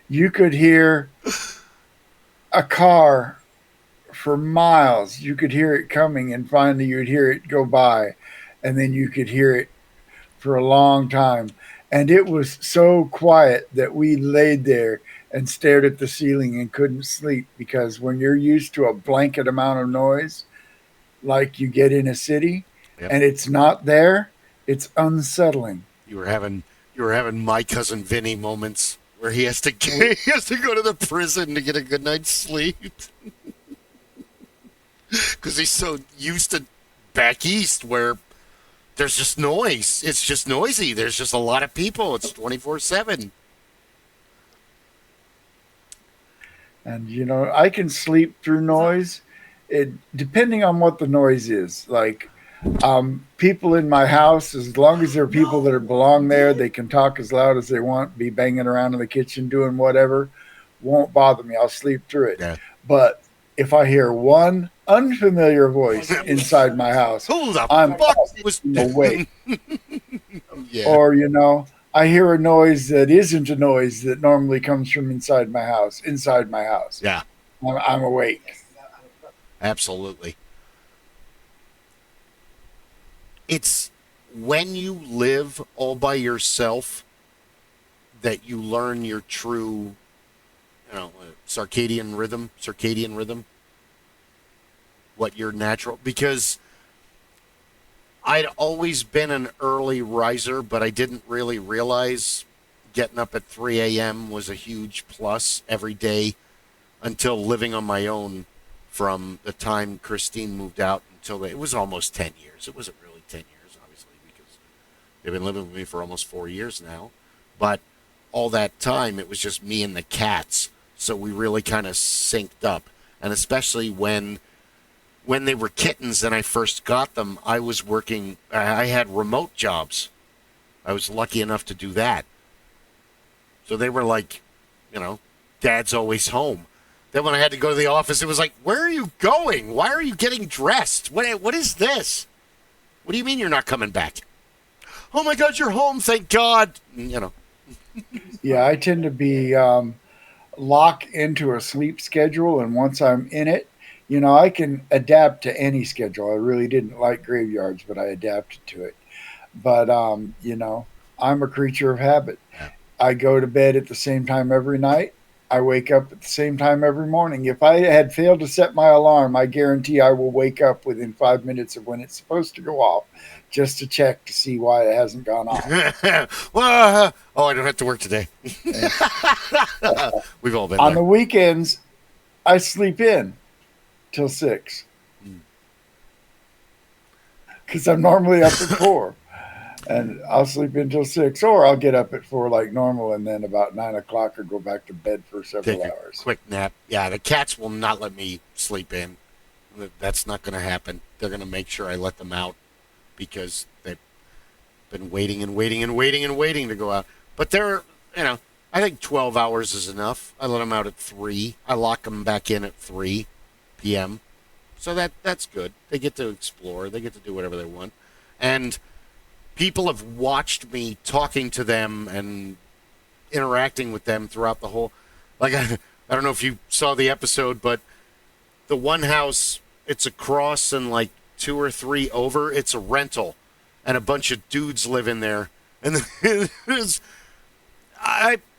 You could hear a car for miles. You could hear it coming, and finally you'd hear it go by, and then you could hear it for a long time. And it was so quiet that we laid there and stared at the ceiling and couldn't sleep, because when you're used to a blanket amount of noise like you get in a city, Yep. and it's not there, it's unsettling. You were having my cousin Vinny moments where he has to go to the prison to get a good night's sleep because he's so used to back east where there's just noise. It's just noisy. There's just a lot of people. It's 24/7. And I can sleep through noise, depending on what the noise is. Like, people in my house, as long as there are people that belong there, they can talk as loud as they want, be banging around in the kitchen, doing whatever, won't bother me. I'll sleep through it. Yeah. But if I hear one unfamiliar voice inside my house, Who the I'm fuck was awake. Yeah. Or, I hear a noise that isn't a noise that normally comes from inside my house. Yeah, I'm awake. absolutely. It's when you live all by yourself that you learn your true, circadian rhythm, what your natural, because I'd always been an early riser, but I didn't really realize getting up at 3 a.m. was a huge plus every day until living on my own from the time Christine moved out until it was almost 10 years. It wasn't really 10 years, obviously, because they've been living with me for almost 4 years now. But all that time, it was just me and the cats. So we really kind of synced up. And especially when they were kittens and I first got them, I was working, I had remote jobs. I was lucky enough to do that. So they were like, Dad's always home. Then when I had to go to the office, it was like, where are you going? Why are you getting dressed? What is this? What do you mean you're not coming back? Oh my God, you're home, thank God. Yeah, I tend to be locked into a sleep schedule, and once I'm in it, I can adapt to any schedule. I really didn't like graveyards, but I adapted to it. But I'm a creature of habit. Yeah. I go to bed at the same time every night. I wake up at the same time every morning. If I had failed to set my alarm, I guarantee I will wake up within 5 minutes of when it's supposed to go off, just to check to see why it hasn't gone off. Well, I don't have to work today. We've all been On there. the weekends, I sleep in till 6 because I'm normally up at 4. And I'll sleep until 6, or I'll get up at 4 like normal, and then about 9 o'clock or go back to bed for several Take a hours. quick nap. Yeah, the cats will not let me sleep in. That's not going to happen. They're going to make sure I let them out because they've been waiting to go out. But they're, I think 12 hours is enough. I let them out at 3. I lock them back in at 3 p.m. So that's good. They get to explore. They get to do whatever they want. And people have watched me talking to them and interacting with them throughout the whole. Like, I don't know if you saw the episode, but the one house, it's across and like 2 or 3 over, it's a rental, and a bunch of dudes live in there. And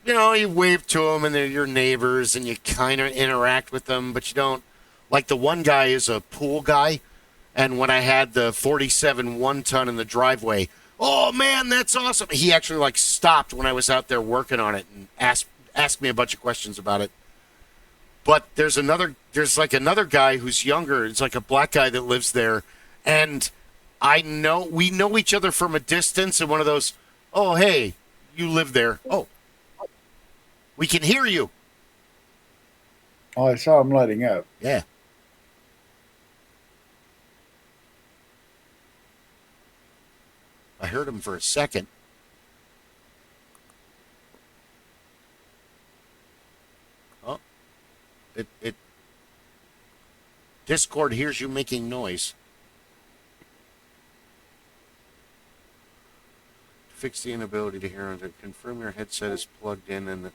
you wave to them, and they're your neighbors, and you kind of interact with them, but you don't. Like, the one guy is a pool guy, and when I had the 47 1-ton in the driveway, oh man, that's awesome. He actually stopped when I was out there working on it and asked me a bunch of questions about it. But there's another guy who's younger. It's like a black guy that lives there, and we know each other from a distance. And one of those, oh hey, you live there. Oh, we can hear you. Oh, I saw him lighting up. Yeah. I heard him for a second. Oh, it Discord hears you making noise. Fix the inability to hear. To confirm your headset is plugged in and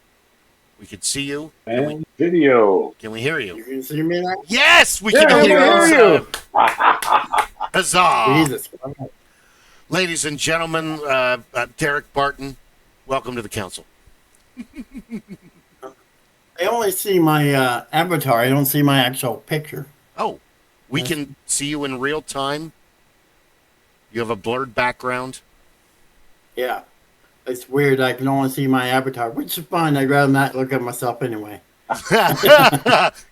we can see you. And video. Can we hear you? You can see me now? Yes, we Yeah, can we hear hear you. you. Huzzah! Jesus. Ladies and gentlemen, Derek Barton, Welcome to the council. I only see my avatar. I don't see my actual picture. Oh, we Yes. can see you in real time. You have a blurred background. Yeah. It's weird. I can only see my avatar, which is fine. I'd rather not look at myself anyway.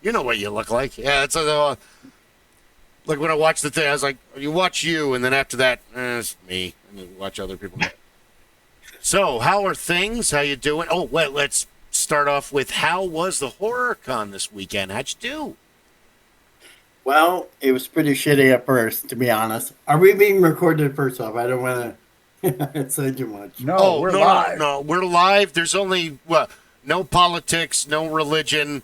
You know what you look like. Yeah, it's like when I watched the thing, I was like, you watch you, and then after that, it's me, and then watch other people. So, how are things? How you doing? Oh, well, let's start off with how was the horror con this weekend? How'd you do? Well, it was pretty shitty at first, to be honest. Are we being recorded first off? I don't want to say too much. No, we're live. No, we're live. There's only no politics, no religion,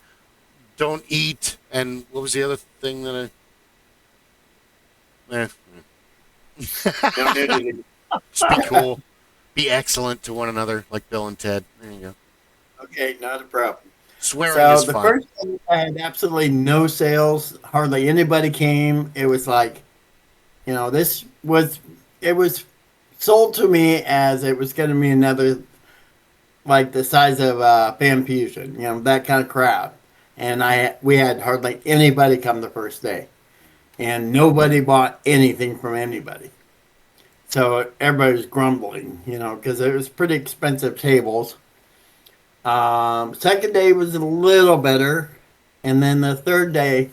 don't eat, and what was the other thing that Don't do anything. just be cool, be excellent to one another, like Bill and Ted. There you go. Okay, not a problem. Swearing So is the fine. first day I had absolutely no sales. Hardly anybody came. It was like, it was sold to me as it was going to be another, like the size of Fan Fusion, that kind of crowd. And we had hardly anybody come the first day, and nobody bought anything from anybody. So everybody was grumbling, because it was pretty expensive tables. Second day was a little better, and then the third day,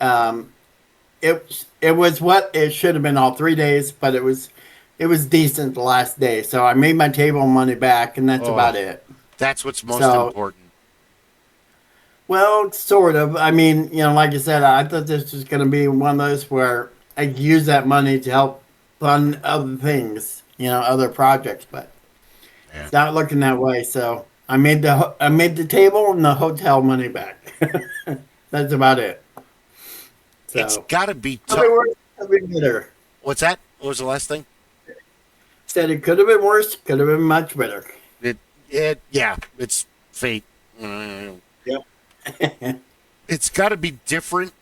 it was what it should have been all 3 days, but it was decent the last day. So I made my table money back, and that's about it. That's what's most So- important. Well, sort of. I mean, like I said, I thought this was going to be one of those where I could use that money to help fund other things, other projects, but it's not looking that way. So I made the table and the hotel money back. That's about it. So It's got to be could tough. be worse, could be better. What's that? What was the last thing? Said it could have been worse, could have been much better. Yeah, it's fate. Yep. It's got to be different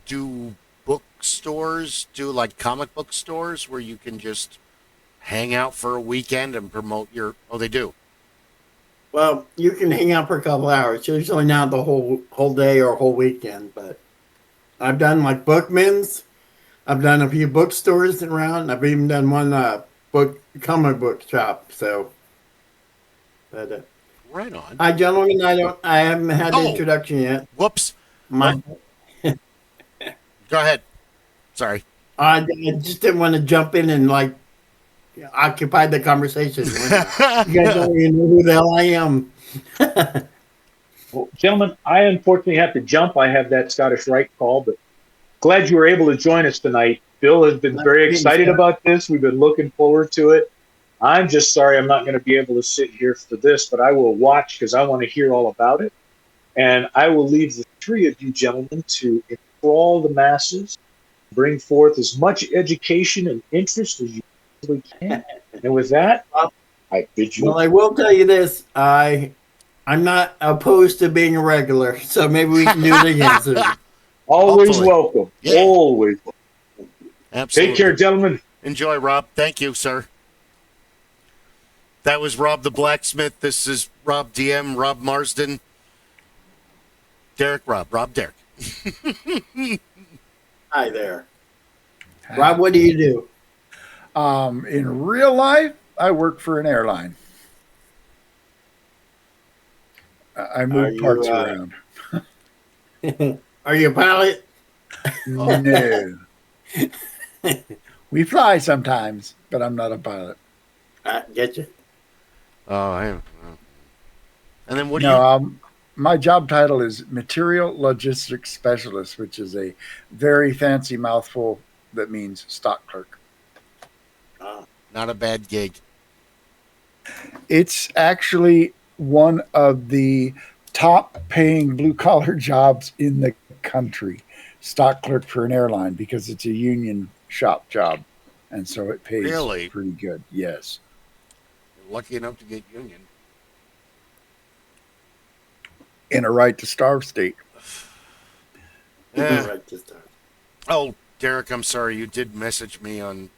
do bookstores do like comic book stores where you can just hang out for a weekend and promote they do? Well, you can hang out for a couple hours. Usually not the whole day or whole weekend, but I've done like Bookman's. I've done a few bookstores around. I've even done one comic book shop. So, but Right on. hi, gentlemen. I haven't had the introduction yet. Whoops. My, Go ahead. Sorry. I just didn't want to jump in and like occupy the conversation. You guys don't even know who the hell I am. Well, gentlemen, I unfortunately have to jump. I have that Scottish Rite call, but glad you were able to join us tonight. Bill has been very excited about this. We've been looking forward to it. I'm just sorry I'm not going to be able to sit here for this, but I will watch because I want to hear all about it. And I will leave the three of you gentlemen to enthrall the masses, bring forth as much education and interest as you possibly can. And with that, I bid you. Well, I will tell you this. I'm not opposed to being a regular, so maybe we can do it again soon. Always Hopefully. welcome. Yeah. Always welcome. Absolutely. Take care, gentlemen. Enjoy, Rob. Thank you, sir. That was Rob the Blacksmith. This is Rob DM, Rob Marsden. Derek, Rob, Derek. Hi there. Rob, what do you do? In real life, I work for an airline. I move you, parts around. Are you a pilot? No. We fly sometimes, but I'm not a pilot. Get you. Oh, I am. And then what do No, my job title is Material Logistics Specialist, which is a very fancy mouthful that means stock clerk. Not a bad gig. It's actually one of the top paying blue collar jobs in the country, stock clerk for an airline, because it's a union shop job. And so it pays Really? pretty good. Yes. You're lucky enough to get union. In a right to starve state. Yeah. Right this time. Oh, Derek, I'm sorry. You did message me on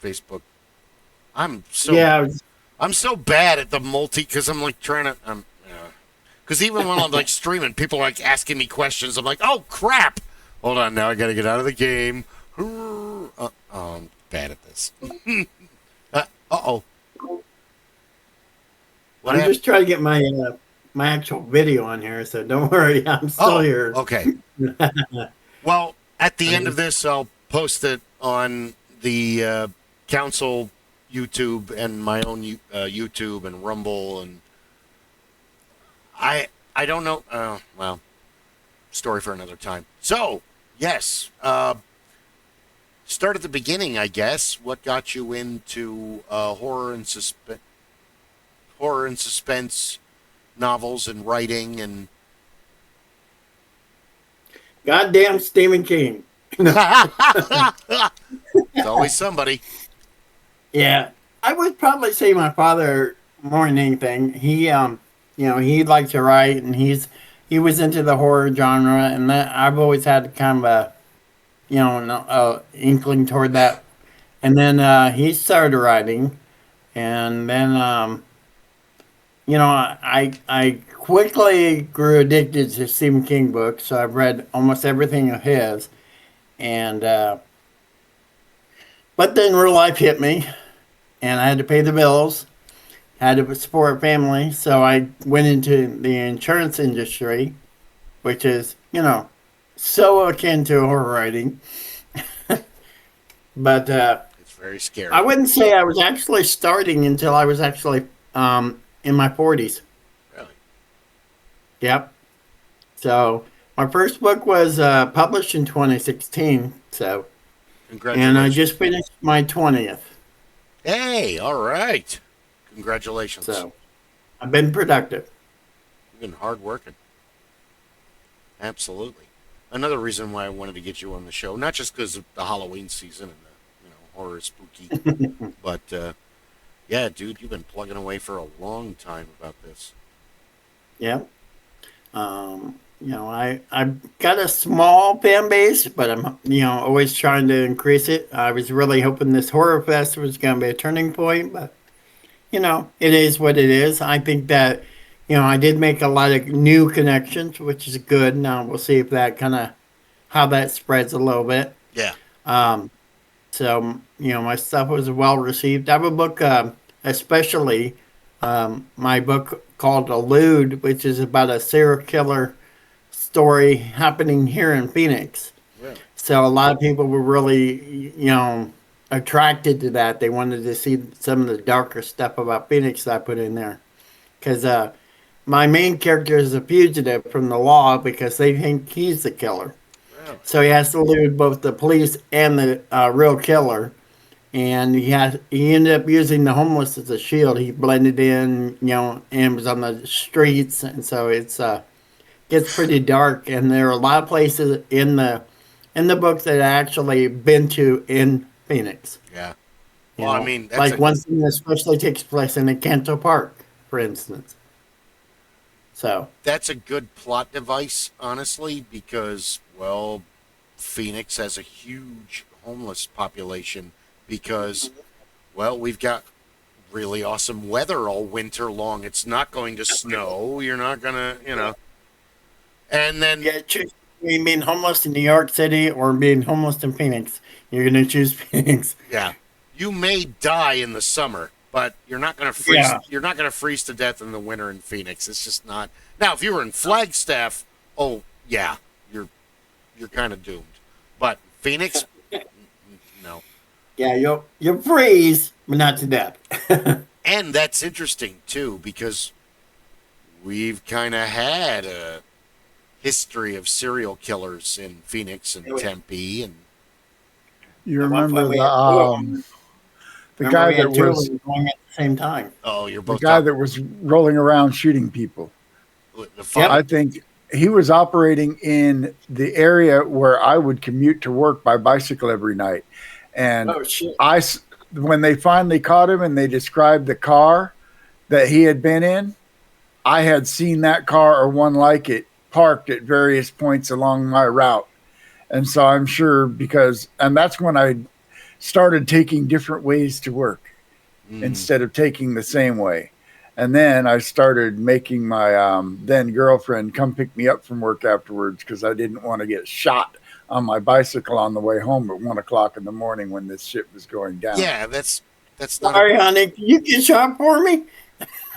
Facebook. I'm so bad at the multi because I'm like trying to. Because even when I'm like streaming, people are like asking me questions. I'm like, oh crap! Hold on, now I got to get out of the game. I'm bad at this. Uh-oh. I'm just trying to get my actual video on here, so don't worry, I'm still here. Okay. Well, at the end of this, I'll post it on the council YouTube and my own YouTube and Rumble, and I don't know. Well, story for another time. So, yes, start at the beginning, I guess. What got you into horror and suspense novels and writing and goddamn Stephen King. It's always somebody. Yeah, I would probably say my father more than anything. He he liked to write, and he was into the horror genre, and that I've always had kind of a inkling toward that. And then he started writing, and then I quickly grew addicted to Stephen King books, so I've read almost everything of his. And but then real life hit me, and I had to pay the bills, had to support a family, so I went into the insurance industry, which is, so akin to horror writing. But it's very scary. I wouldn't say I was actually starting until I was actually in my 40s. Really? Yep. So my first book was published in 2016. So, Congratulations. and I just finished my 20th. Hey, all right. Congratulations. So I've been productive. You've been hard working. Absolutely. Another reason why I wanted to get you on the show, not just because of the Halloween season and the horror spooky, but yeah, dude, you've been plugging away for a long time about this. Yeah. I've got a small fan base, but I'm, always trying to increase it. I was really hoping this horror fest was going to be a turning point, but, it is what it is. I think that, I did make a lot of new connections, which is good. Now we'll see if that how that spreads a little bit. Yeah. So, my stuff was well received. I have a book, especially my book called Elude, which is about a serial killer story happening here in Phoenix. Yeah. So a lot of people were really, attracted to that. They wanted to see some of the darker stuff about Phoenix that I put in there. Because my main character is a fugitive from the law because they think he's the killer. Wow. So he has to elude both the police and the real killer. And he ended up using the homeless as a shield. He blended in, and was on the streets. And so it's gets pretty dark. And there are a lot of places in the book that I actually been to in Phoenix. Yeah. Well, I mean, like one thing that especially takes place in the Canto Park, for instance. So that's a good plot device, honestly, because, well, Phoenix has a huge homeless population because, well, we've got really awesome weather all winter long. It's not going to snow. You're not going to, And then... Yeah, choose between being homeless in New York City or being homeless in Phoenix. You're going to choose Phoenix. Yeah. You may die in the summer, but you're not going to freeze. Yeah. You're not going to freeze to death in the winter in Phoenix. It's just not. Now, if you were in Flagstaff, oh yeah, you're kind of doomed. But Phoenix, no. Yeah, you'll freeze, but not to death. And that's interesting too because we've kind of had a history of serial killers in Phoenix and Tempe, and you remember the guy that was going at the same time. Oh, you're both the guy that was rolling around shooting people. I think he was operating in the area where I would commute to work by bicycle every night. And when they finally caught him and they described the car that he had been in, I had seen that car or one like it parked at various points along my route. And so I'm sure and that's when I started taking different ways to work instead of taking the same way. And then I started making my then girlfriend come pick me up from work afterwards because I didn't want to get shot on my bicycle on the way home at 1 o'clock in the morning when this shit was going down. Yeah, that's not. Sorry, honey. Can you get shot for me?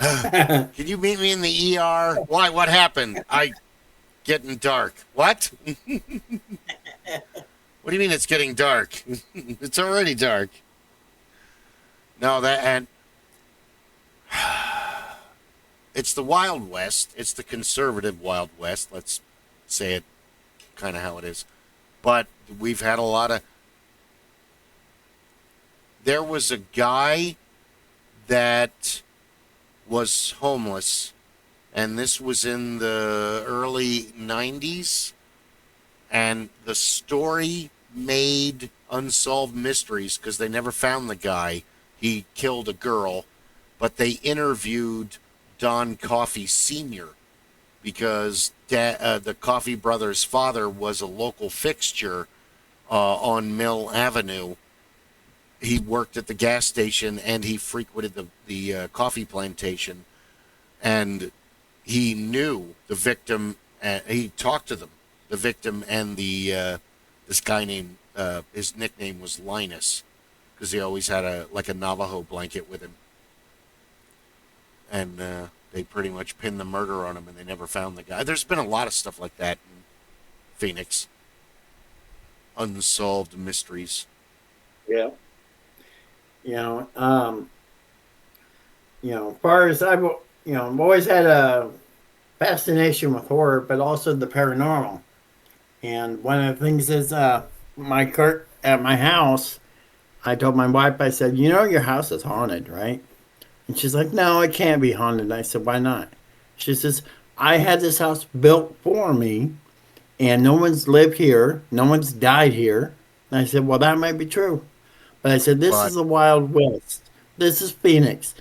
Can you meet me in the ER? Why? What happened? Getting dark. What? What do you mean it's getting dark? It's already dark. No, it's the Wild West. It's the conservative Wild West. Let's say it kind of how it is. But we've had a lot of... There was a guy that was homeless, and this was in the early 90s, and the story made Unsolved Mysteries because they never found the guy. He killed a girl, but they interviewed Don Coffey Sr. because the Coffey brothers' father was a local fixture on Mill Avenue. He worked at the gas station and he frequented the coffee plantation, and he knew the victim. He talked to them, the victim, and this guy named his nickname was Linus because he always had a Navajo blanket with him, and they pretty much pinned the murder on him, and they never found the guy. There's been a lot of stuff like that in Phoenix. Unsolved mysteries. Yeah. As far as I've always had a fascination with horror, but also the paranormal. And one of the things is, at my house, I told my wife, I said, your house is haunted, right? And she's like, no, it can't be haunted. I said, why not? She says, I had this house built for me, and no one's lived here. No one's died here. And I said, well, that might be true. But I said, this is the Wild West. This is Phoenix.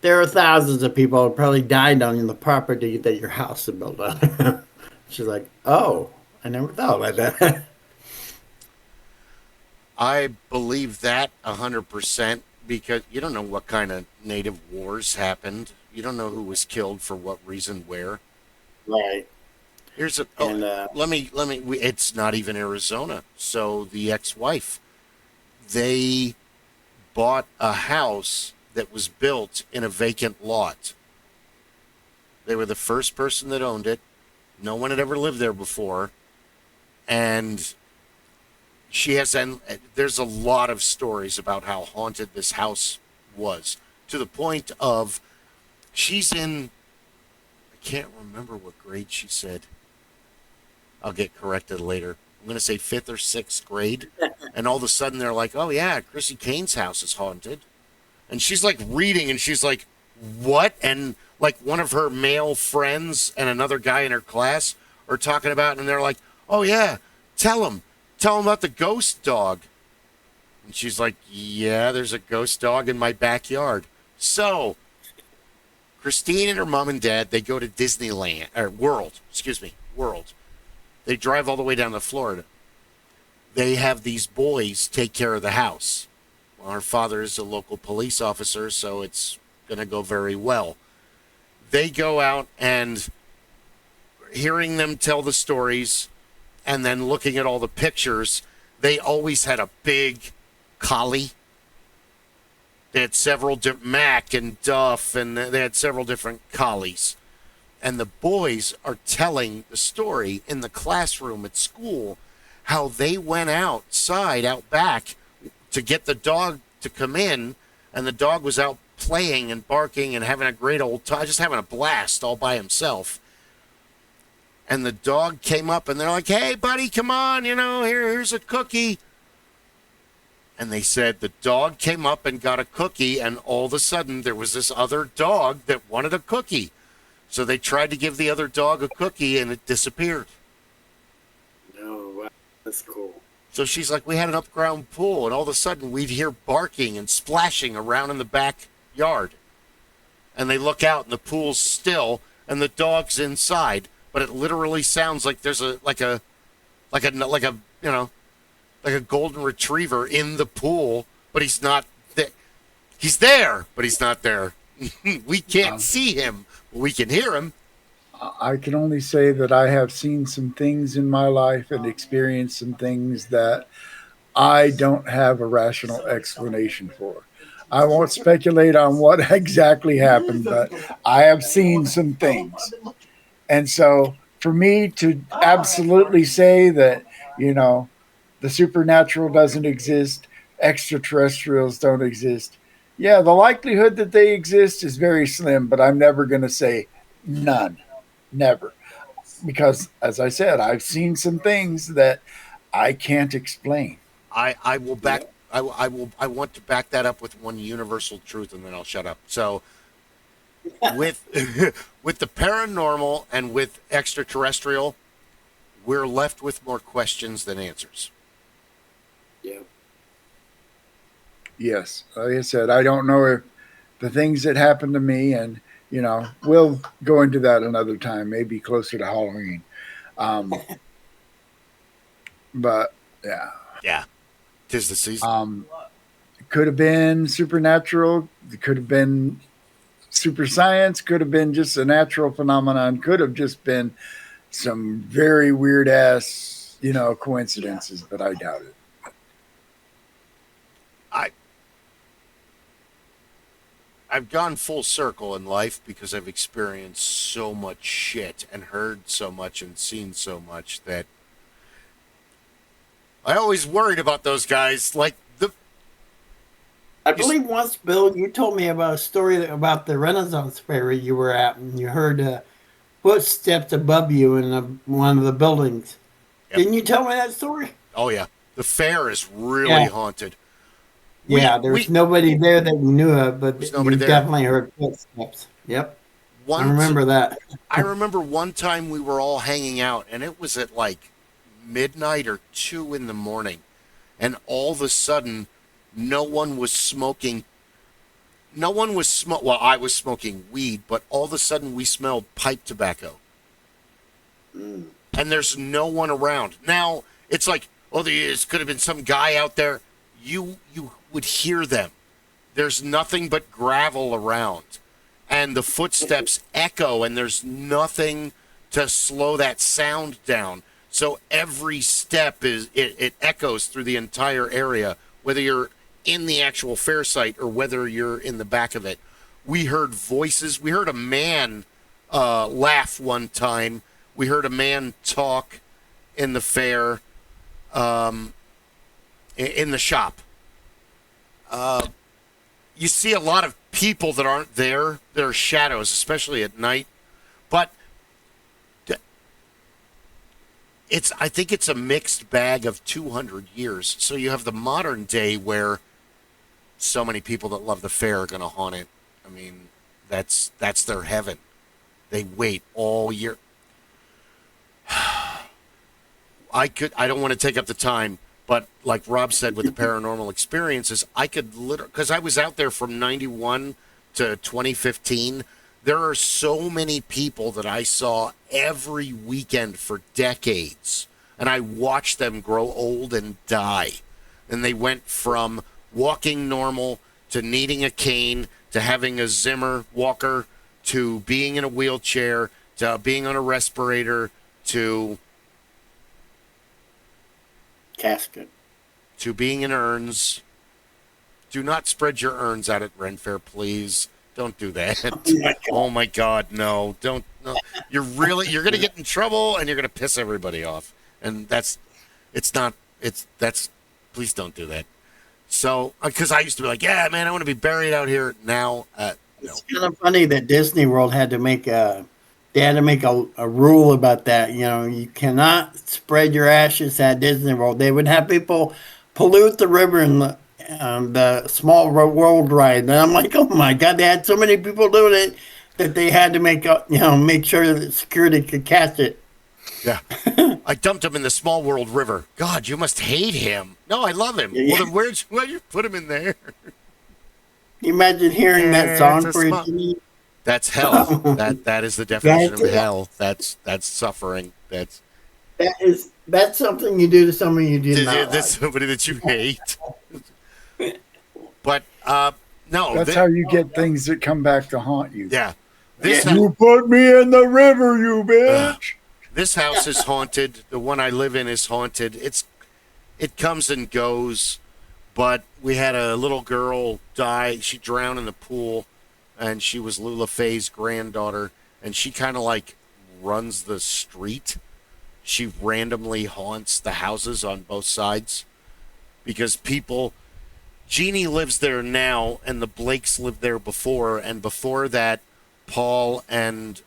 There are thousands of people who probably died on the property that your house is built on. She's like, oh, I never thought about that. I believe that 100% because you don't know what kind of native wars happened. You don't know who was killed for what reason, where. Right. Here's a. And, let me. It's not even Arizona. So the ex-wife, they bought a house that was built in a vacant lot. They were the first person that owned it. No one had ever lived there before, and she has. And there's a lot of stories about how haunted this house was, to the point of she's in. I can't remember what grade she said. I'll get corrected later. I'm going to say 5th or 6th grade. And all of a sudden they're like, oh, yeah, Chrissy Kane's house is haunted. And she's like reading and she's like, what? And like one of her male friends and another guy in her class are talking about it. And they're like, oh, yeah, tell him about the ghost dog. And she's like, yeah, there's a ghost dog in my backyard. So Christine and her mom and dad, they go to Disneyland, or World. They drive all the way down to Florida. They have these boys take care of the house. Well, her father is a local police officer, so it's going to go very well. They go out and hearing them tell the stories and then looking at all the pictures, they always had a big collie. They had several Mac and Duff, and they had several different collies. And the boys are telling the story in the classroom at school how they went outside, out back, to get the dog to come in, and the dog was out playing and barking and having a great old time, just having a blast all by himself. And the dog came up, and they're like, hey, buddy, come on, here's a cookie. And they said the dog came up and got a cookie, and all of a sudden there was this other dog that wanted a cookie. So they tried to give the other dog a cookie, and it disappeared. Oh, wow. That's cool. So she's like, we had an up-ground pool, and all of a sudden we'd hear barking and splashing around in the backyard. And they look out, and the pool's still, and the dog's inside. But it literally sounds like there's a like a golden retriever in the pool, but he's not there. He's there, but he's not there. We can't see him, but we can hear him. I can only say that I have seen some things in my life and experienced some things that I don't have a rational explanation for. I won't speculate on what exactly happened, but I have seen some things. And so for me to absolutely say that, the supernatural doesn't exist, extraterrestrials don't exist, yeah, the likelihood that they exist is very slim, but I'm never going to say none. Never. Because, as I said, I've seen some things that I can't explain. I will back. I want to back that up with one universal truth, and then I'll shut up. So, with with the paranormal and with extraterrestrial, we're left with more questions than answers. Yeah. Yes. Like I said, I don't know if the things that happened to me, and, we'll go into that another time, maybe closer to Halloween. But, yeah. Yeah, 'tis the season. It could have been supernatural. It could have been super science. Could have been just a natural phenomenon. Could have just been some very weird ass, coincidences, but I doubt it. I've gone full circle in life because I've experienced so much shit and heard so much and seen so much that I always worried about those guys. I believe once, Bill, you told me about a story about the Renaissance fair you were at, and you heard footsteps above you in one of the buildings. Yep. Didn't you tell me that story? Oh, yeah. The fair is really haunted. There was nobody there that you knew of, but you definitely heard footsteps. Yep. I remember that. I remember one time we were all hanging out, and it was at like midnight or 2 in the morning, and all of a sudden, no one was smoking. Well, I was smoking weed, but all of a sudden we smelled pipe tobacco. And there's no one around. Now, it's like, this could have been some guy out there. You would hear them. There's nothing but gravel around. And the footsteps echo, and there's nothing to slow that sound down. So every step it echoes through the entire area, whether you're in the actual fair site or whether you're in the back of it. We heard voices. We heard a man laugh one time. We heard a man talk in the fair, in the shop. You see a lot of people that aren't there. There are shadows, especially at night. But I think it's a mixed bag of 200 years. So you have the modern day where so many people that love the fair are going to haunt it. I mean, that's their heaven. They wait all year. I don't want to take up the time, but like Rob said with the paranormal experiences, I could literally, because I was out there from 91 to 2015. There are so many people that I saw every weekend for decades, and I watched them grow old and die. And they went from walking normal to needing a cane to having a Zimmer walker to being in a wheelchair to being on a respirator to casket to being in urns. Do not spread your urns out at Ren Fair, please. Don't do that. Oh my God, no! Don't. No. You're going to get in trouble, and you're going to piss everybody off. And please don't do that. So, because I used to be like, yeah, man, I want to be buried out here. Now, no. It's kind of funny that Disney World had to make a rule about that. You cannot spread your ashes at Disney World. They would have people pollute the river and the Small World ride. And I'm like, oh my God, they had so many people doing it that they had to make sure that security could catch it. Yeah. I dumped him in the Small World River. God, you must hate him. No, I love him. Yeah. Well, then why'd you put him in there? Can you imagine hearing that song for you? That's hell. That is the definition of hell. That's suffering. That That's something you do to someone you do not like. That's somebody that you hate. But no, That's how you get things that come back to haunt you. yeah. This You put me in the river, you bitch. this house is haunted. The one I live in is haunted. It comes and goes, but we had a little girl die. She drowned in the pool, and she was Lula Faye's granddaughter, and she kind of like runs the street. She randomly haunts the houses on both sides because people. Jeannie lives there now, and the Blakes lived there before, and before that, Paul and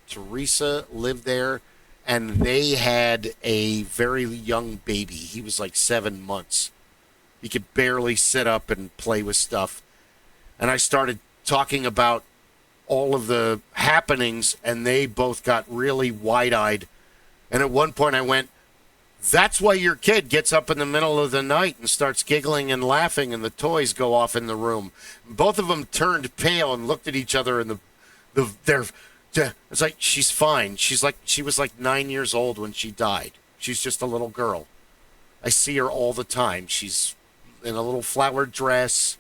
Teresa lived there, and they had a very young baby. He was like 7 months. He could barely sit up and play with stuff. And I started talking about all of the happenings, and they both got really wide-eyed. And at one point I went, that's why your kid gets up in the middle of the night and starts giggling and laughing, and the toys go off in the room. Both of them turned pale and looked at each other, and it's like, she's fine. She was like 9 years old when she died. She's just a little girl. I see her all the time. She's in a little flowered dress.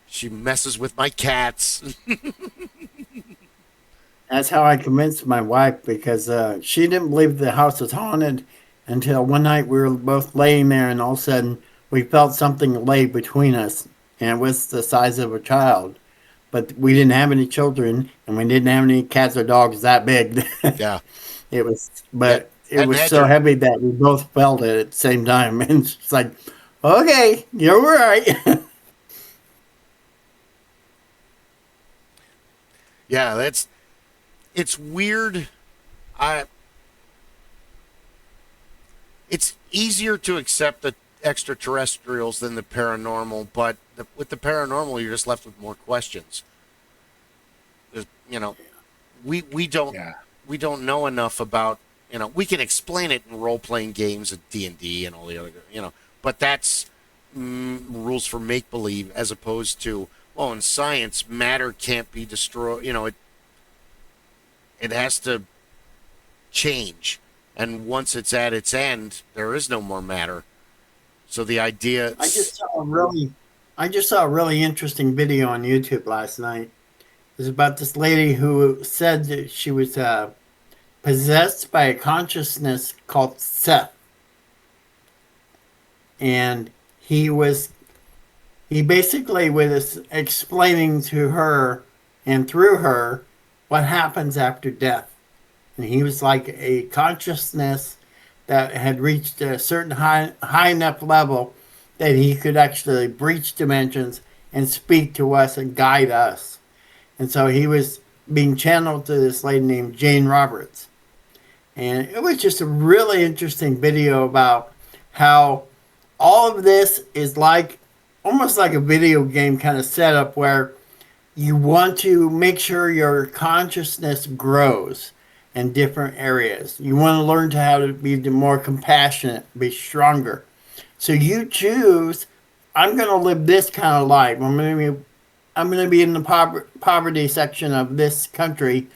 She messes with my cats. That's how I convinced my wife, because she didn't believe the house was haunted until one night we were both laying there, and all of a sudden we felt something lay between us, and it was the size of a child. But we didn't have any children, and we didn't have any cats or dogs that big. Yeah. It was, but Yeah, it was and so heavy that we both felt it at the same time. And it's like, okay, you're right. Yeah, it's weird. It's easier to accept the extraterrestrials than the paranormal, but with the paranormal, you're just left with more questions. You know, we don't we don't know enough about. We can explain it in role playing games and D&D and all the other. But that's rules for make believe, as opposed to, well, in science, matter can't be destroyed. It has to change, and once it's at its end, there is no more matter. So the idea. I just saw a really interesting video on YouTube last night. It was about this lady who said that she was possessed by a consciousness called Seth, and he basically was explaining to her and through her what happens after death. And he was like a consciousness that had reached a certain high enough level that he could actually breach dimensions and speak to us and guide us. And so he was being channeled to this lady named Jane Roberts. And it was just a really interesting video about how all of this is like almost like a video game kind of setup, where you want to make sure your consciousness grows in different areas. You want to learn how to be more compassionate, be stronger. So you choose, I'm going to live this kind of life. I'm going to be in the poverty section of this country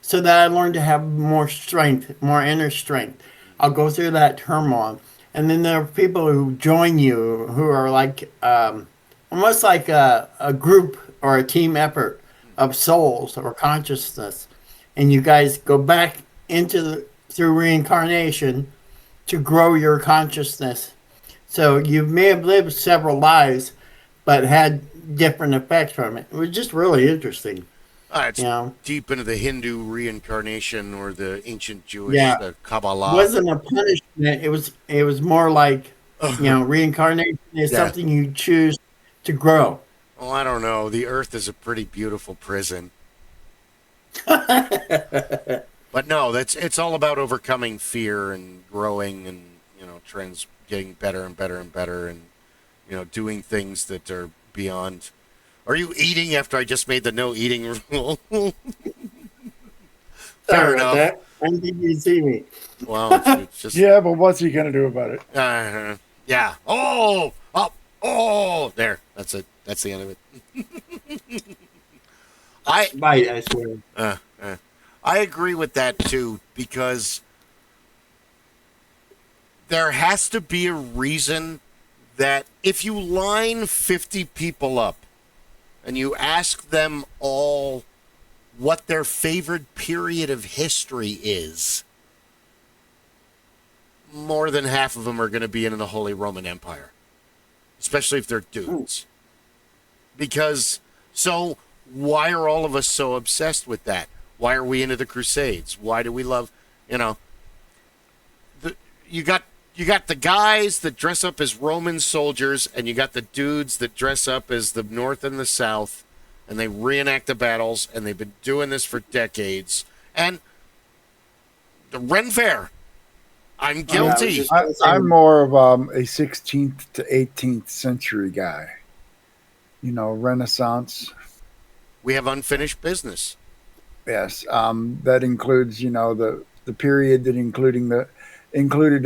so that I learn to have more strength, more inner strength. I'll go through that turmoil. And then there are people who join you who are like almost like a group or a team effort of souls or consciousness. And you guys go back through reincarnation to grow your consciousness. So you may have lived several lives, but had different effects from it. It was just really interesting. It's deep into the Hindu reincarnation or the ancient Jewish, the Kabbalah. It wasn't a punishment. It was more like, reincarnation is something you choose to grow. Well, I don't know. The Earth is a pretty beautiful prison. But no, it's all about overcoming fear and growing and getting better and better and better, and doing things that are beyond. Are you eating after I just made the no eating rule? Fair enough. I think you see me. Well, it's just Yeah, but what's he going to do about it? yeah. Oh, there. That's it. That's the end of it. I swear. I agree with that too, because there has to be a reason that if you line 50 people up and you ask them all what their favorite period of history is, more than half of them are going to be in the Holy Roman Empire, especially if they're dudes. Because, so why are all of us so obsessed with that? Why are we into the Crusades? Why do we love, you got the guys that dress up as Roman soldiers, and you got the dudes that dress up as the North and the South, and they reenact the battles, and they've been doing this for decades. And the Ren Fair, I'm guilty. I'm more of a 16th to 18th century guy. Renaissance. We have unfinished business. Yes, that includes the period that included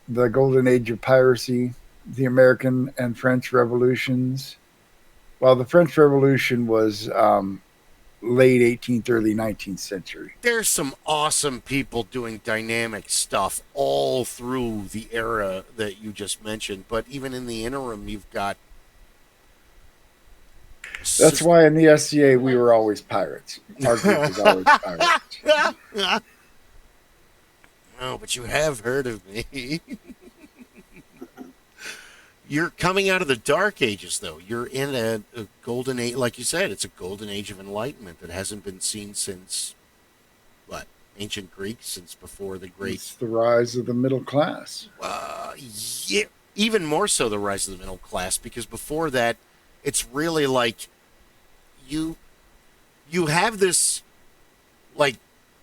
the golden age of piracy, the American and French revolutions. Well, the French Revolution was late 18th, early 19th century. There's some awesome people doing dynamic stuff all through the era that you just mentioned, but even in the interim, you've got. That's why in the SCA we were always pirates. Our group was always pirates. No, but you have heard of me. You're coming out of the Dark Ages, though. You're in a golden age, like you said. It's a golden age of enlightenment that hasn't been seen since what? Ancient Greek, since before the great. It's the rise of the middle class. Yeah, even more so the rise of the middle class, because before that, it's really like you have this like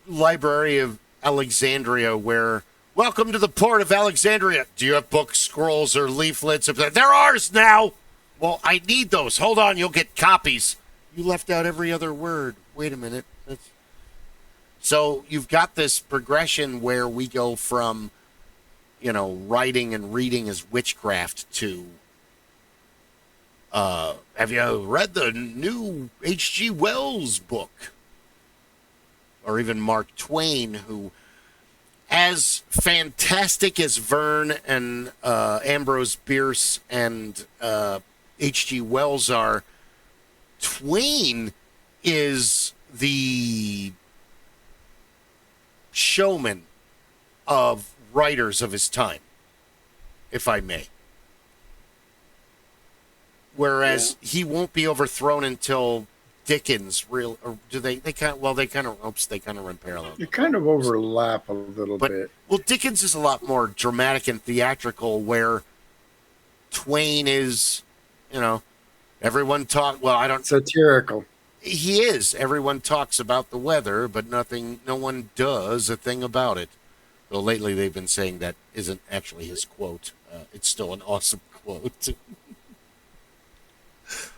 library of Alexandria where, welcome to the port of Alexandria. Do you have books, scrolls, or leaflets? They're ours now. Well, I need those. Hold on, you'll get copies. You left out every other word. Wait a minute. So you've got this progression where we go from, writing and reading as witchcraft to, have you read the new H.G. Wells book? Or even Mark Twain, who, as fantastic as Verne and Ambrose Bierce and H.G. Wells are, Twain is the showman of writers of his time, if I may. Whereas he won't be overthrown until Dickens, or do they kind of run parallel. You kind of overlap a little bit. Well, Dickens is a lot more dramatic and theatrical, where Twain is, everyone satirical. He is. Everyone talks about the weather, but no one does a thing about it. Though lately they've been saying that isn't actually his quote. It's still an awesome quote.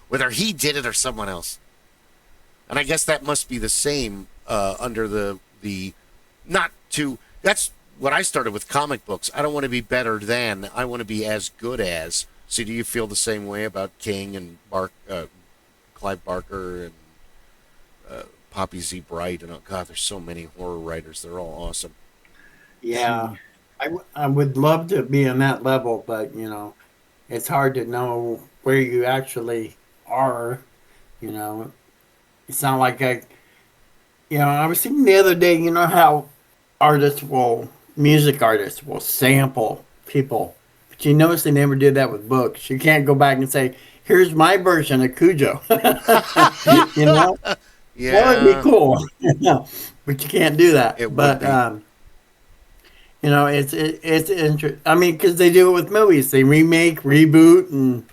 Whether he did it or someone else. And I guess that must be the same under the that's what I started with comic books. I don't want to be better than, I want to be as good as. So do you feel the same way about King and Clive Barker and Poppy Z. Bright? And God, there's so many horror writers. They're all awesome. Yeah. I would love to be on that level, but, it's hard to know where you actually are, It's not like I was thinking the other day, how music artists will sample people. But you notice they never did that with books. You can't go back and say, here's my version of Cujo. Yeah. That would be cool. But you can't do that. It's interesting. I mean, because they do it with movies. They remake, reboot, and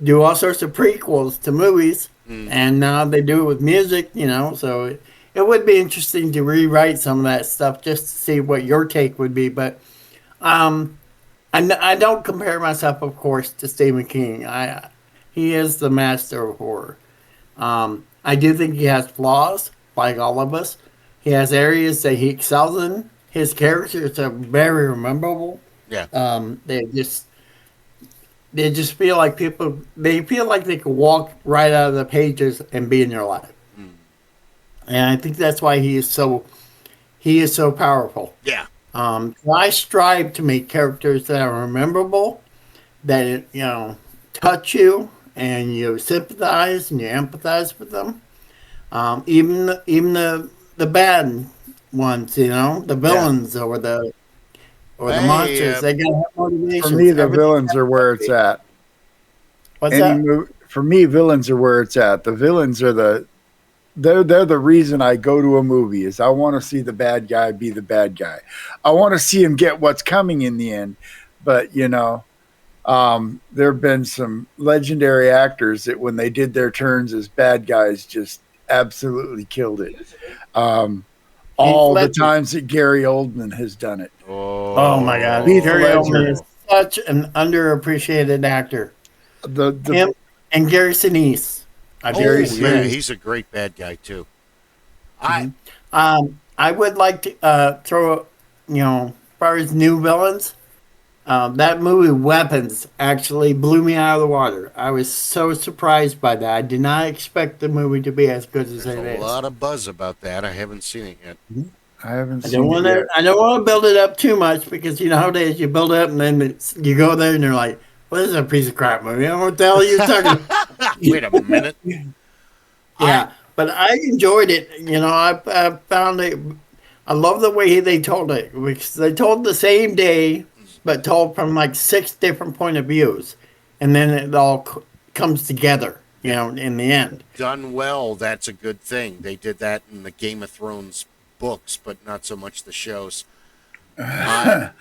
do all sorts of prequels to movies. And now they do it with music, so it would be interesting to rewrite some of that stuff just to see what your take would be. But I don't compare myself, of course, to Stephen King. He is the master of horror. I do think he has flaws, like all of us. He has areas that he excels in. His characters are very memorable. Yeah. They just feel like they feel like they could walk right out of the pages and be in your life. And I think that's why he is so powerful. Yeah. I strive to make characters that are memorable, that touch you and you sympathize and you empathize with them. Even the bad ones, the villains or the Hey, monsters, they gotta have For motivations. me, the Everything villains are where it's at. What's that? For me, villains are where it's at. The villains are they're the reason I go to a movie. Is I want to see the bad guy be the bad guy. I want to see him get what's coming in the end. But there have been some legendary actors that when they did their turns as bad guys, just absolutely killed it. All the times that Gary Oldman has done it. Oh my God, Heath Gary Ledger. Oldman is such an underappreciated actor. Him and Gary Sinise. He's a great bad guy too. I would like to throw, as far as new villains, that movie Weapons actually blew me out of the water. I was so surprised by that. I did not expect the movie to be as good as it There's is. a lot of buzz about that. I haven't seen it yet. I haven't I seen don't it yet. I don't want to build it up too much because you know how it is. You build it up and then you go there and you're like, "Well, this is a piece of crap movie. I don't know what the hell you're talking about." Wait a minute. Yeah, but I enjoyed it. I found it. I love the way they told it because they told the same day, but told from like 6 different point of views, and then it all comes together. In the end. Done well. That's a good thing. They did that in the Game of Thrones books, but not so much the shows. Yeah.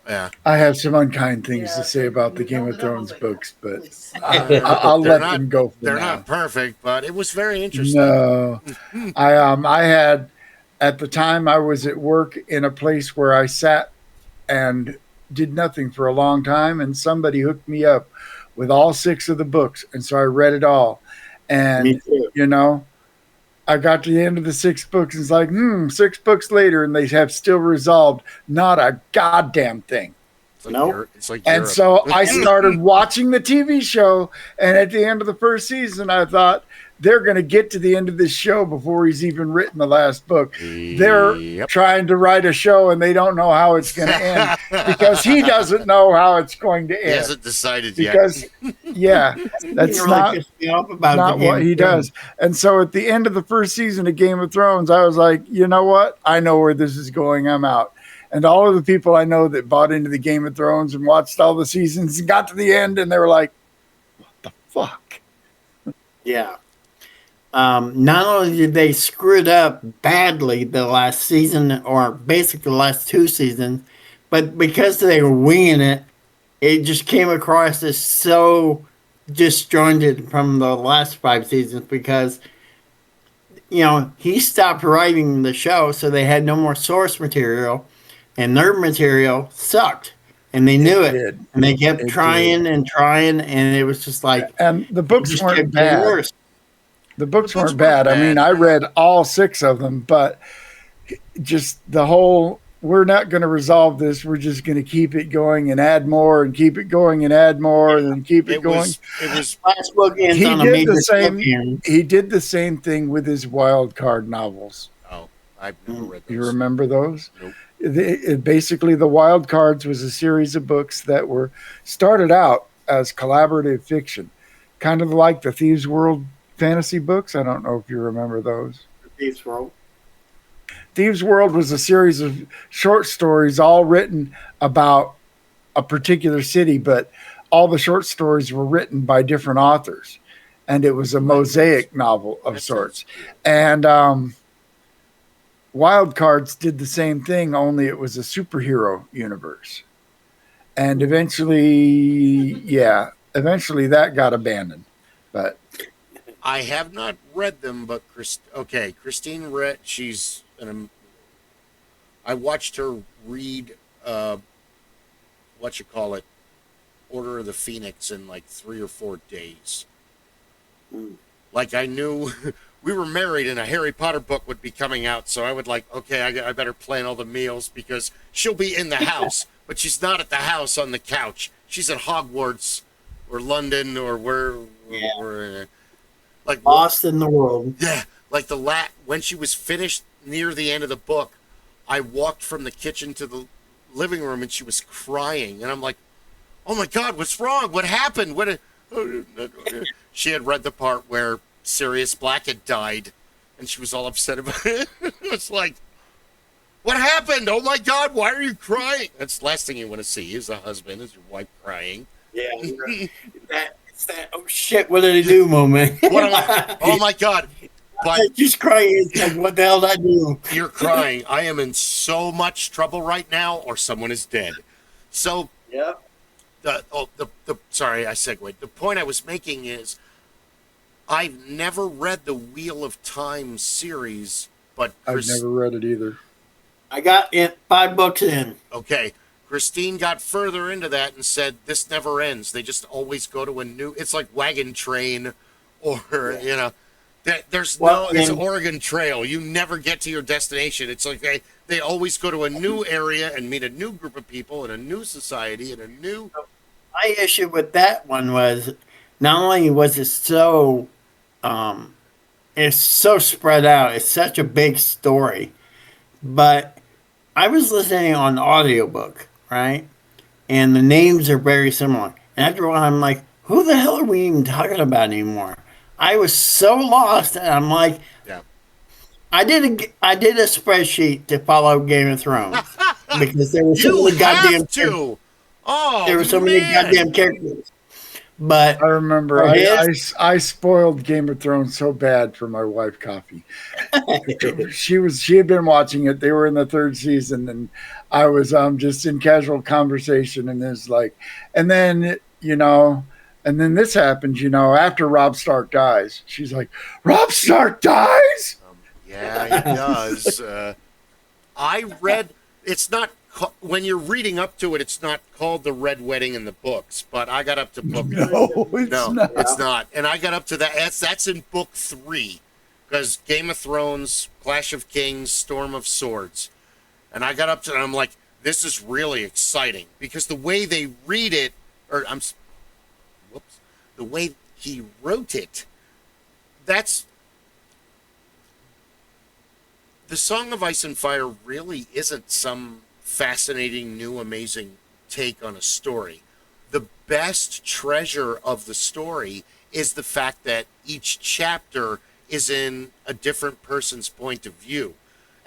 I have some unkind things to say about the Game of Thrones books, but I'll let them go for They're now. not perfect, but it was very interesting. No, I had at the time I was at work in a place where I sat and did nothing for a long time, and somebody hooked me up with all 6 of the books, and so I read it all. And Me too. I got to the end of the 6 books, and it's like, 6 books later, and they have still resolved not a goddamn thing. It's like and Europe. so I started watching the TV show, and at the end of the first season, I thought they're going to get to the end of this show before he's even written the last book. They're trying to write a show, and they don't know how it's going to end because he doesn't know how it's going to end. He hasn't decided because, yet. That's not what he does. And so at the end of the first season of Game of Thrones, I was like, you know what? I know where this is going. I'm out. And all of the people I know that bought into the Game of Thrones and watched all the seasons and got to the end, and they were like, what the fuck? Yeah. Not only did they screw it up badly the last season, or basically the last 2 seasons, but because they were winging it, it just came across as so disjointed from the last 5 seasons because, he stopped writing the show, so they had no more source material, and their material sucked. And they knew it. And they kept trying and trying, and it was just like... And the books weren't bad. Worse. The books weren't bad. I mean, I read all 6 of them, but just the whole, we're not going to resolve this. We're just going to keep it going and add more and keep it going and add more and keep it going. It was last book ends on a major cliffhanger. He did the same thing with his wild card novels. Oh, I've never read those. You remember those? Nope. Basically, the Wild Cards was a series of books that were started out as collaborative fiction, kind of like the Thieves' World fantasy books. I don't know if you remember those. Thieves' World. Thieves' World was a series of short stories all written about a particular city, but all the short stories were written by different authors, and it was a mosaic novel of sorts. And Wild Cards did the same thing, only it was a superhero universe. And eventually that got abandoned. But I have not read them, but Christine read. I watched her read Order of the Phoenix in like 3 or 4 days. Like I knew we were married and a Harry Potter book would be coming out, so I would I better plan all the meals because she'll be in the house, but she's not at the house on the couch. She's at Hogwarts or London or where. Like lost in the world. Yeah, like when she was finished near the end of the book, I walked from the kitchen to the living room and she was crying. And I'm like, oh my God, what's wrong? What happened? She had read the part where Sirius Black had died and she was all upset about it. It's like, what happened? Oh my God, why are you crying? That's the last thing you want to see is a husband, is your wife crying. Yeah, it's that oh shit, what did I do moment. Oh my God. But just crying. It's like, what the hell did I do? You're crying. I am in so much trouble right now, or someone is dead. So, Yeah. Sorry, I segued. The point I was making is, I've never read the Wheel of Time series, but I've never read it either. I got it 5 books in. Okay, Christine got further into that and said this never ends. They just always go to a new. It's like Wagon Train, or there's it's an Oregon Trail. You never get to your destination. It's like they always go to a new area and meet a new group of people and a new society and a new. My issue with that one was not only was it so, it's so spread out. It's such a big story, but I was listening on audiobook, right? And the names are very similar. And after a while, I'm like, who the hell are we even talking about anymore? I was so lost, and I'm like, yeah. I did a spreadsheet to follow Game of Thrones because there were so many goddamn there were so many goddamn characters. But I remember I spoiled Game of Thrones so bad for my wife, Coffee. She had been watching it. They were in the 3rd season, and I was just in casual conversation, and it's like, and then and then this happens, after Robb Stark dies. She's like, Robb Stark dies? Yeah, he does. I read, it's not, when you're reading up to it, it's not called The Red Wedding in the books, but I got up to book. No, it's not. And I got up to that. That's in book 3, because Game of Thrones, Clash of Kings, Storm of Swords. And I got up to it, and I'm like, this is really exciting, because the way they read it, the way he wrote it, that's the Song of Ice and Fire really isn't some fascinating, new, amazing take on a story. The best treasure of the story is the fact that each chapter is in a different person's point of view.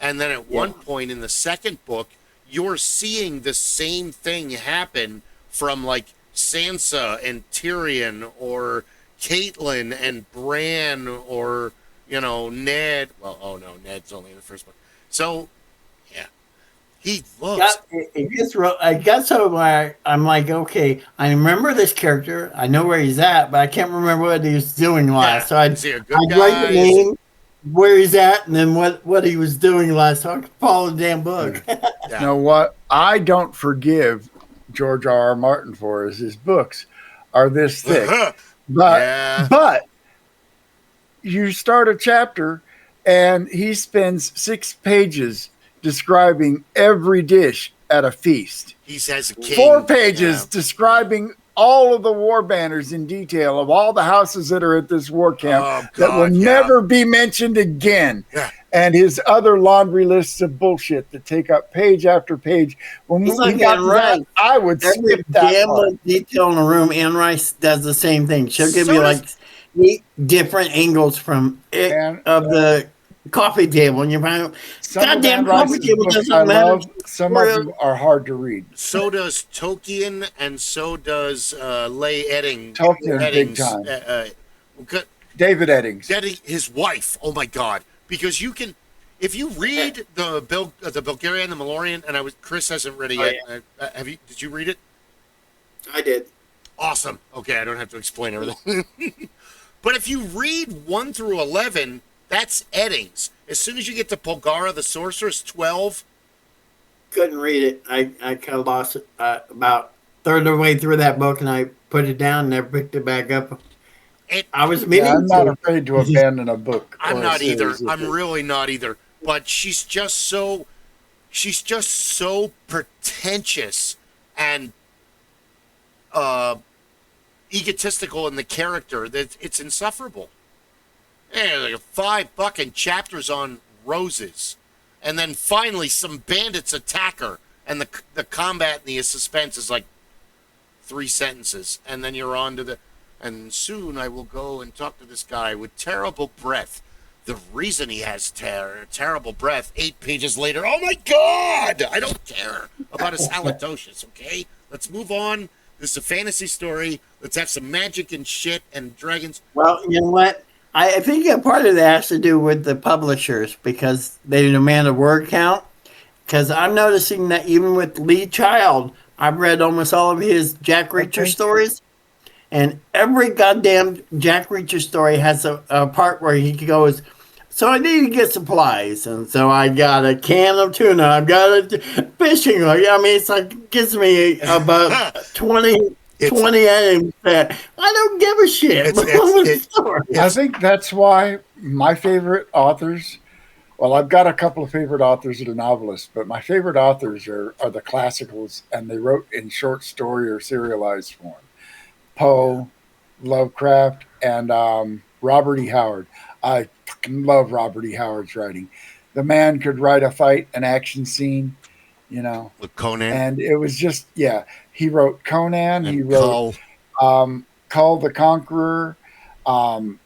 And then at one point in the second book, you're seeing the same thing happen from like Sansa and Tyrion, or Caitlyn and Bran, or Ned. Well, Ned's only in the first book. So yeah, he looks. I got so where I'm like, okay, I remember this character. I know where he's at, but I can't remember what he was doing last. So I'd write the name, where he's at, and then what he was doing last, so I could follow the damn book. You know what? I don't forgive George R.R. Martin for his books are this thick. But you start a chapter and he spends 6 pages describing every dish at a feast. He says 4 pages describing all of the war banners in detail of all the houses that are at this war camp that will never be mentioned again. Yeah. And his other laundry lists of bullshit that take up page after page. When we got to that, I would skip that damn detail in the room. Anne Rice does the same thing. She'll give me like 8 different angles from of the coffee table, and you're probably goddamn coffee table doesn't matter. Some of them are hard to read. So does Tolkien, and so does Leigh Eddings. Tolkien, big time. David Eddings. His wife. Oh my God! Because you can, if you read the Bulgarian, the Malorian, and Chris hasn't read it yet. Have you? Did you read it? I did. Awesome. Okay, I don't have to explain everything. But if you read 1 through 11, that's Eddings. As soon as you get to Polgara the Sorceress, 12. Couldn't read it. I kind of lost it about third of the way through that book, and I put it down and never picked it back up. I was I'm not afraid to abandon a book. I'm not either. I'm really not either. But she's just so pretentious and egotistical in the character that it's insufferable. And like 5 fucking chapters on roses. and then finally some bandits attack her, and the combat and the suspense is like 3 sentences, and then you're on to the, and soon I will go and talk to this guy with terrible breath. The reason he has terrible breath, 8 pages later, oh my God! I don't care about his halitosis, okay? Let's move on. This is a fantasy story. Let's have some magic and shit and dragons. Well, you know what? I think a part of that has to do with the publishers because they demand a word count. Because I'm noticing that even with Lee Child, I've read almost all of his Jack Reacher stories. And every goddamn Jack Reacher story has a part where he goes, so I need to get supplies. And so I got a can of tuna. I've got a fishing hook. I mean, it's like, gives me about 20 items that I don't give a shit. I think that's why my favorite authors, well, I've got a couple of favorite authors that are novelists, but my favorite authors are the classicals, and they wrote in short story or serialized form. Poe, Lovecraft, and Robert E. Howard. I fucking love Robert E. Howard's writing. The man could write a fight, an action scene, you know. With Conan. And it was just, yeah. He wrote Conan. And he wrote Cull the Conqueror. I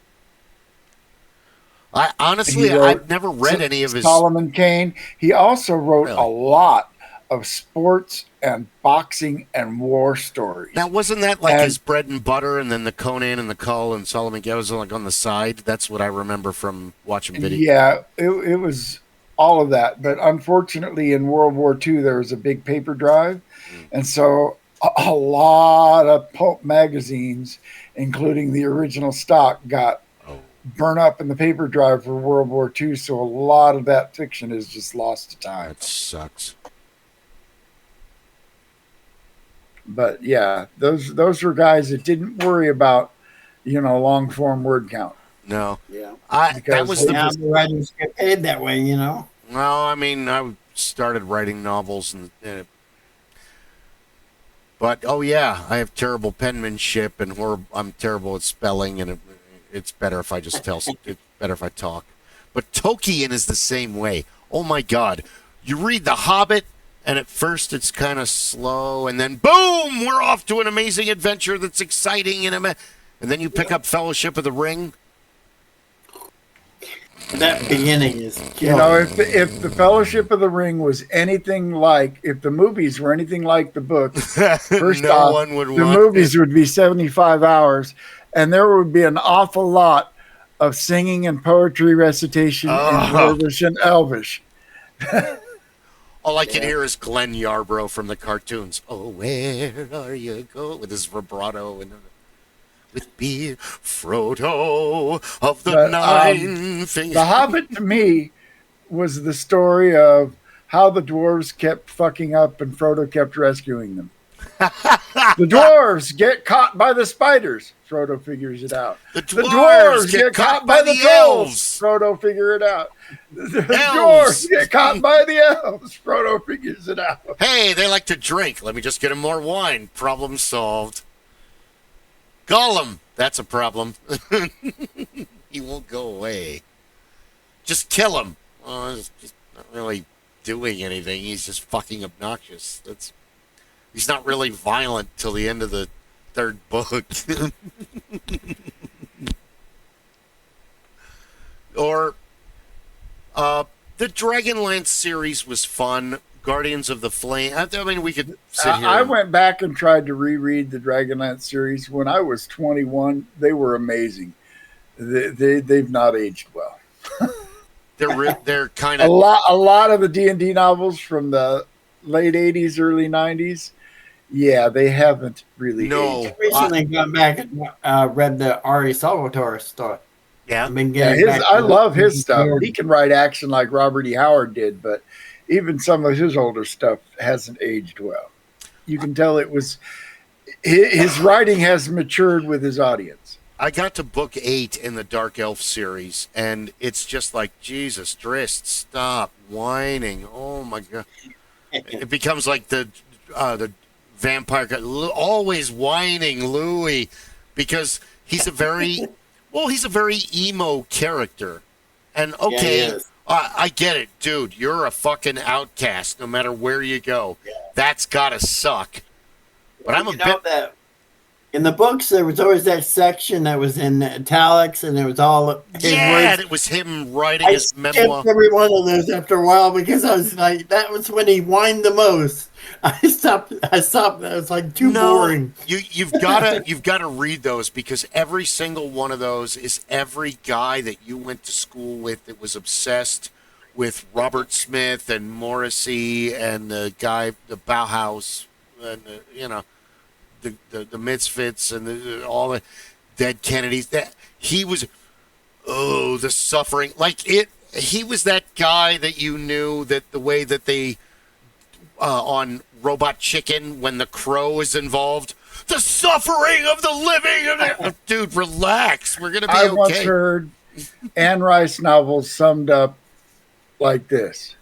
honestly, I've never read any of his. Solomon Kane. He also wrote a lot of sports and boxing and war stories. Now, wasn't that like his bread and butter, and then the Conan and the Cull and Solomon Kane was like on the side? That's what I remember from watching videos. Yeah, it was all of that. But unfortunately, in World War II, there was a big paper drive. And so a lot of pulp magazines, including the original stock, got burnt up in the paper drive for World War II. So a lot of that fiction is just lost to time. That sucks. But yeah, those were guys that didn't worry about, long form word count. No. Yeah. That was the writers get paid that way, Well, I mean, I started writing novels but I have terrible penmanship and I'm terrible at spelling, and it's better if I just it's better if I talk. But Tolkien is the same way. Oh my God. You read The Hobbit, and at first it's kind of slow, and then boom, we're off to an amazing adventure that's exciting, and then you pick up Fellowship of the Ring. That beginning is if the Fellowship of the Ring was anything like, if the movies were anything like the books, first off, the movies would be 75 hours, and there would be an awful lot of singing and poetry recitation in Nordish and Elvish. All I can hear is Glenn Yarbrough from the cartoons. Oh, where are you going? With his vibrato and with beer, Frodo of the Nine Fingers. The Hobbit, to me, was the story of how the dwarves kept fucking up and Frodo kept rescuing them. The dwarves get caught by the spiders. Frodo figures it out. The dwarves get caught by the elves. Frodo figure it out. The dwarves get caught by the elves. Frodo figures it out. Hey, they like to drink. Let me just get them more wine. Problem solved. Gollum, that's a problem. He won't go away. Just kill him. He's just not really doing anything. He's just fucking obnoxious. He's not really violent till the end of the 3rd book. Or the Dragonlance series was fun. Guardians of the Flame. I mean, we could sit here. I went back and tried to reread the Dragonlance series. When I was 21, they were amazing. They've not aged well. They're kind of a lot of the D&D novels from the late 80s, early 90s. Yeah, they haven't really aged. I recently got back and read the Ari Salvatore story. Yeah. I love his stuff. He can write action like Robert E. Howard did, but even some of his older stuff hasn't aged well. You can tell his writing has matured with his audience. I got to book 8 in the Dark Elf series, and it's just like, Jesus, Drist, stop whining. Oh my God. It becomes like the vampire guy, always whining Louis, because he's a very emo character. And okay, I get it, dude. You're a fucking outcast no matter where you go. That's gotta suck. But I'm a You know bit. that in the books there was always that section that was in italics, and it was all his Yeah, words. it was him writing I his skipped memoir. every one of those after a while because I was like, that was when he whined the most. I stopped. That was like too boring. You've gotta read those because every single one of those is every guy that you went to school with that was obsessed with Robert Smith and Morrissey and the guy, the Bauhaus, and the Misfits and all the dead Kennedys. That he was, the suffering. Like it, he was that guy that you knew that the way that they on Robot Chicken when the crow is involved. The suffering of the living. Dude, relax. We're gonna be I okay. once heard Anne Rice novels summed up like this: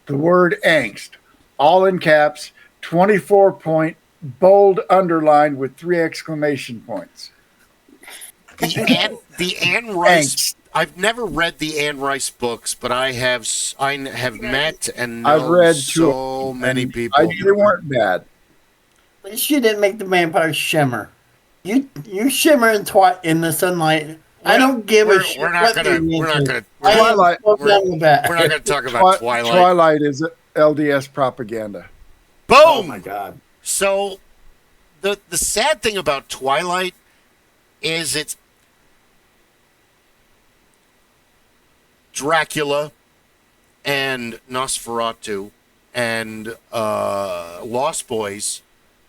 the word angst, all in caps, 24-point, bold underlined with 3 exclamation points. The Anne Rice. Angst. I've never read the Anne Rice books, but I have met and know I've read so many and people. they weren't bad. At least you didn't make the vampire shimmer. You shimmer in the sunlight. I don't give a shit. We're not gonna Twilight. talk about Twilight. Twilight is LDS propaganda. Boom! Oh my god. So the sad thing about Twilight is it's Dracula and Nosferatu and Lost Boys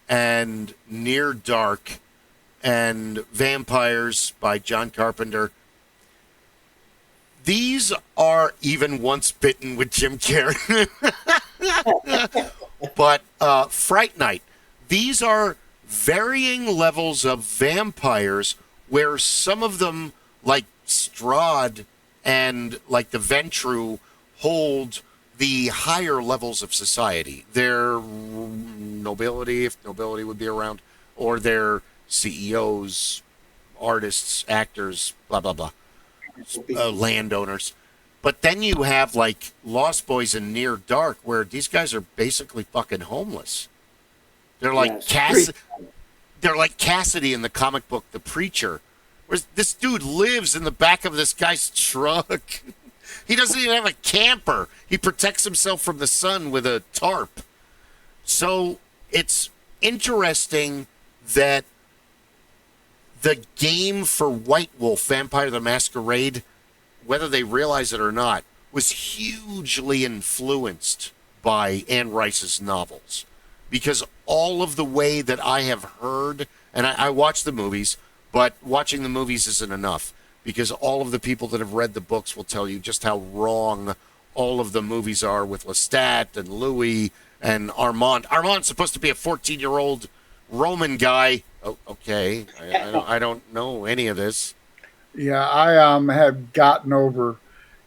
and Near Dark and Vampires by John Carpenter. These are even Once Bitten with Jim Carrey. But Fright Night. These are varying levels of vampires where some of them, like Strahd and like the Ventru, hold the higher levels of society. Their nobility, if nobility would be around, or their CEOs, artists, actors, blah, blah, blah, landowners. But then you have like Lost Boys and Near Dark, where these guys are basically fucking homeless. They're like they're like Cassidy in the comic book The Preacher. Whereas this dude lives in the back of this guy's truck. He doesn't even have a camper. He protects himself from the sun with a tarp. So it's interesting that the game for White Wolf, Vampire the Masquerade, whether they realize it or not, was hugely influenced by Anne Rice's novels. Because all of the way that I have heard, and I watched the movies, but watching the movies isn't enough. Because all of the people that have read the books will tell you just how wrong all of the movies are with Lestat and Louis and Armand. Armand's supposed to be a 14-year-old Roman guy. Oh, okay, I don't know any of this. Yeah, I have gotten over,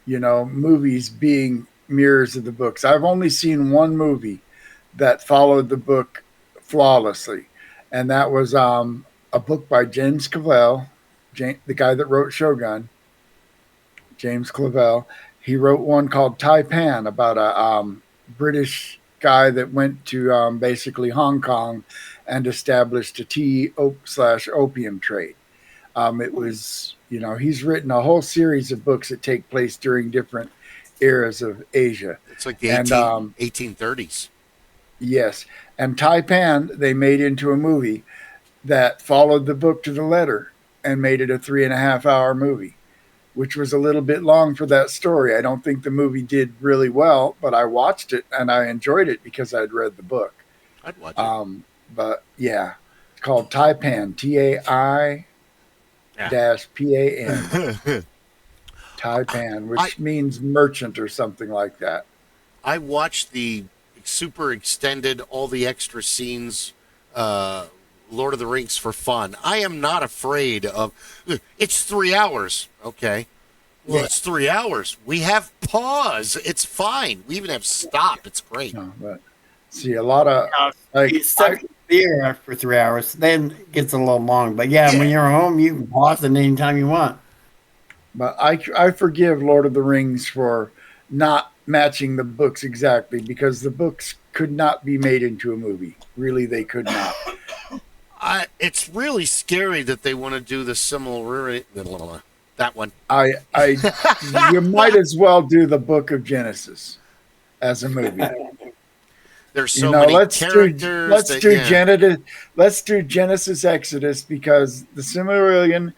movies being mirrors of the books. I've only seen one movie that followed the book flawlessly, and that was a book by James Clavell, the guy that wrote Shogun. James Clavell. He wrote one called Taipan about a British guy that went to basically Hong Kong and established a tea/opium trade. It was, he's written a whole series of books that take place during different eras of Asia. It's like the 1830s. Yes. And Taipan, they made into a movie that followed the book to the letter and made it a 3.5-hour movie, which was a little bit long for that story. I don't think the movie did really well, but I watched it and I enjoyed it because I'd read the book. I'd watch it. But yeah, it's called Taipan, TAI-PAN. Taipan, which means merchant or something like that. I watched the super extended, all the extra scenes, Lord of the Rings for fun. I am not afraid of. It's 3 hours. Okay. Well, yeah. It's 3 hours. We have pause. It's fine. We even have stop. It's great. No, but see, a lot of beer for 3 hours, then it gets a little long. But yeah, when you're home, you can pause it anytime you want. But I forgive Lord of the Rings for not matching the books exactly, because the books could not be made into a movie. Really, they could not. It's really scary that they want to do the similar. That one. You might as well do the Book of Genesis as a movie. There's so many let's characters. Let's do Genesis Exodus, because the Silmarillion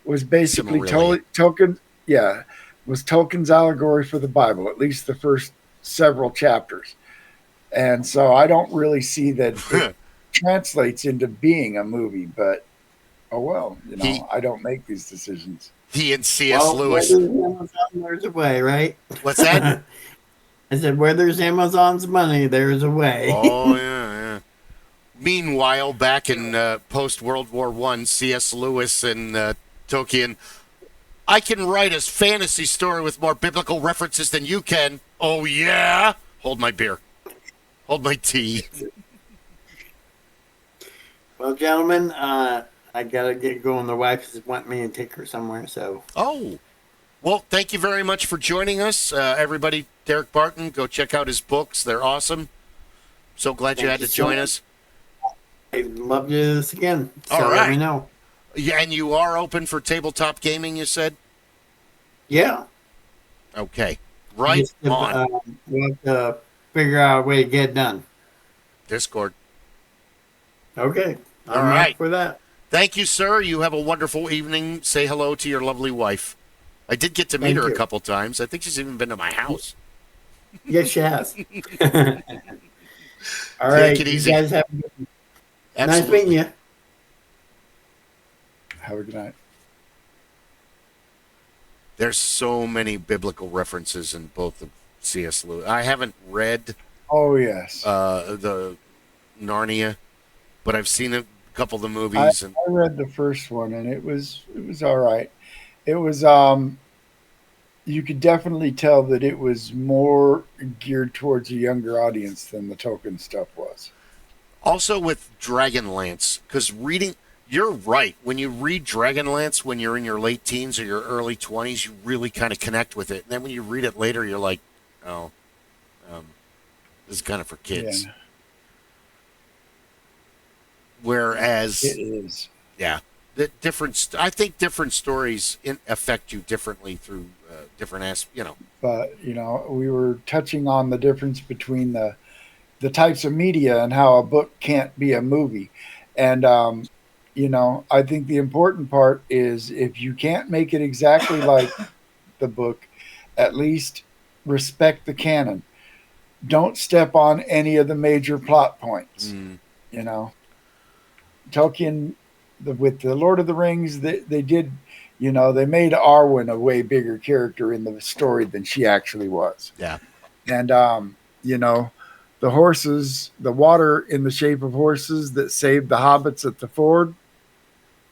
was basically Tolkien. Yeah, was Tolkien's allegory for the Bible, at least the first several chapters. And so I don't really see that it translates into being a movie, but oh well, I don't make these decisions. He and C.S. Lewis. There's a way, right? What's that? I said, where there's Amazon's money, there's a way. Oh, yeah. Meanwhile, back in post-World War I, C.S. Lewis and Tolkien, I can write a fantasy story with more biblical references than you can. Oh, yeah? Hold my beer. Hold my tea. Well, gentlemen, I got to get going. The wife is wanting me to take her somewhere, so. Oh. Well, thank you very much for joining us. Everybody, Derek Barton, go check out his books. They're awesome. So glad you had to join us. I'd love to do this again. So all right. Let me know. Yeah, and you are open for tabletop gaming, you said? Yeah. Okay. Right on. We'll have to figure out a way to get it done. Discord. Okay. All right. For that. Thank you, sir. You have a wonderful evening. Say hello to your lovely wife. I did get to meet her a couple times. I think she's even been to my house. Yes, she has. All right. Take it easy. You guys have a good Nice meeting you. Have a good night. There's so many biblical references in both of C.S. Lewis. I haven't read the Narnia, but I've seen a couple of the movies. I read the first one, and it was all right. It was you could definitely tell that it was more geared towards a younger audience than the Tolkien stuff was. Also with Dragonlance, because you're right. When you read Dragonlance when you're in your late teens or your early 20s, you really kind of connect with it. And then when you read it later, you're like, oh, this is kind of for kids. Yeah. Whereas it is. Yeah. I think different stories affect you differently through different aspects, But, we were touching on the difference between the types of media and how a book can't be a movie. And, I think the important part is if you can't make it exactly like the book, at least respect the canon. Don't step on any of the major plot points. Tolkien, with the Lord of the Rings, they did, they made Arwen a way bigger character in the story than she actually was. Yeah. And, the horses, the water in the shape of horses that saved the hobbits at the ford,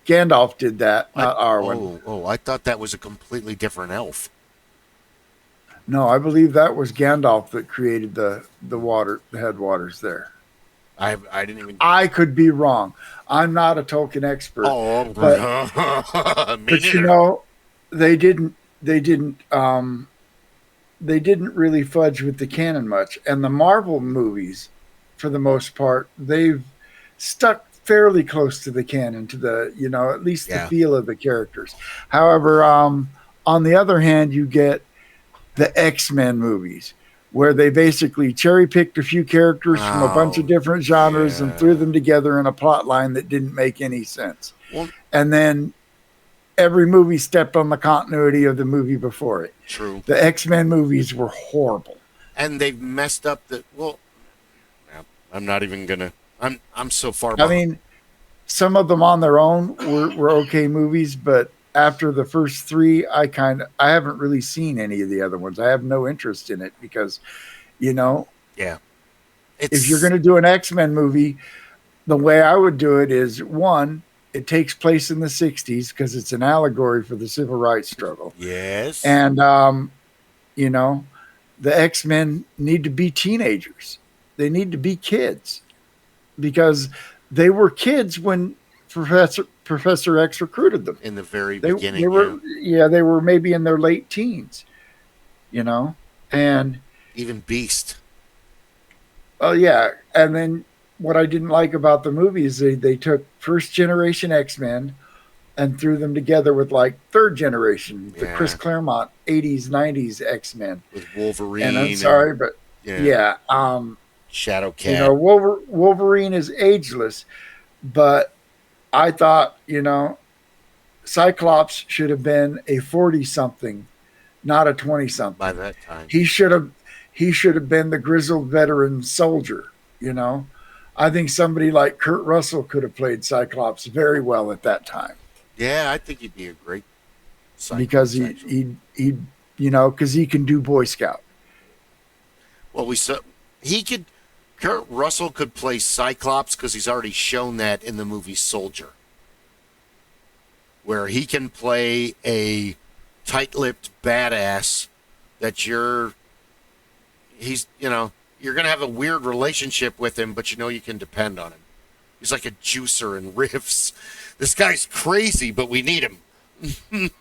Gandalf did that, not Arwen. Oh, I thought that was a completely different elf. No, I believe that was Gandalf that created the headwaters there. I didn't even. I could be wrong. I'm not a Tolkien expert. Oh, but neither. They didn't really fudge with the canon much. And the Marvel movies, for the most part, they've stuck fairly close to the canon, to the at least the feel of the characters. However, on the other hand, you get the X-Men movies, where they basically cherry-picked a few characters from a bunch of different genres and threw them together in a plot line that didn't make any sense. Well, and then every movie stepped on the continuity of the movie before it. True. The X-Men movies were horrible. And they've messed up I'm not even going to... I'm so far behind. I mean, some of them on their own were okay movies, but after the first three, I haven't really seen any of the other ones. I have no interest in it because, Yeah. If you're going to do an X-Men movie, the way I would do it is, one, it takes place in the 60s because it's an allegory for the civil rights struggle. Yes. And, the X-Men need to be teenagers. They need to be kids because they were kids when Professor X recruited them. In the very beginning. They were maybe in their late teens, And Even Beast. oh yeah, and then what I didn't like about the movie is they took first generation X-Men and threw them together with like third generation, the Chris Yeah. Claremont 80s 90s X-Men. With And I'm Wolverine sorry, and but yeah, yeah, Shadowcat. Wolverine is ageless, but I thought, Cyclops should have been a 40 something, not a 20 By something. that time. He should have been the grizzled veteran soldier, you know. I think somebody like Kurt Russell could have played Cyclops very well at that time Yeah, I think he'd be a great because Cyclops, he actually. he because he can do Boy Scout. Well, we saw he could. Kurt Russell could play Cyclops because he's already shown that in the movie Soldier, where he can play a tight-lipped badass that you're gonna have a weird relationship with him, but you can depend on him. He's like a juicer in riffs. This guy's crazy, but we need him.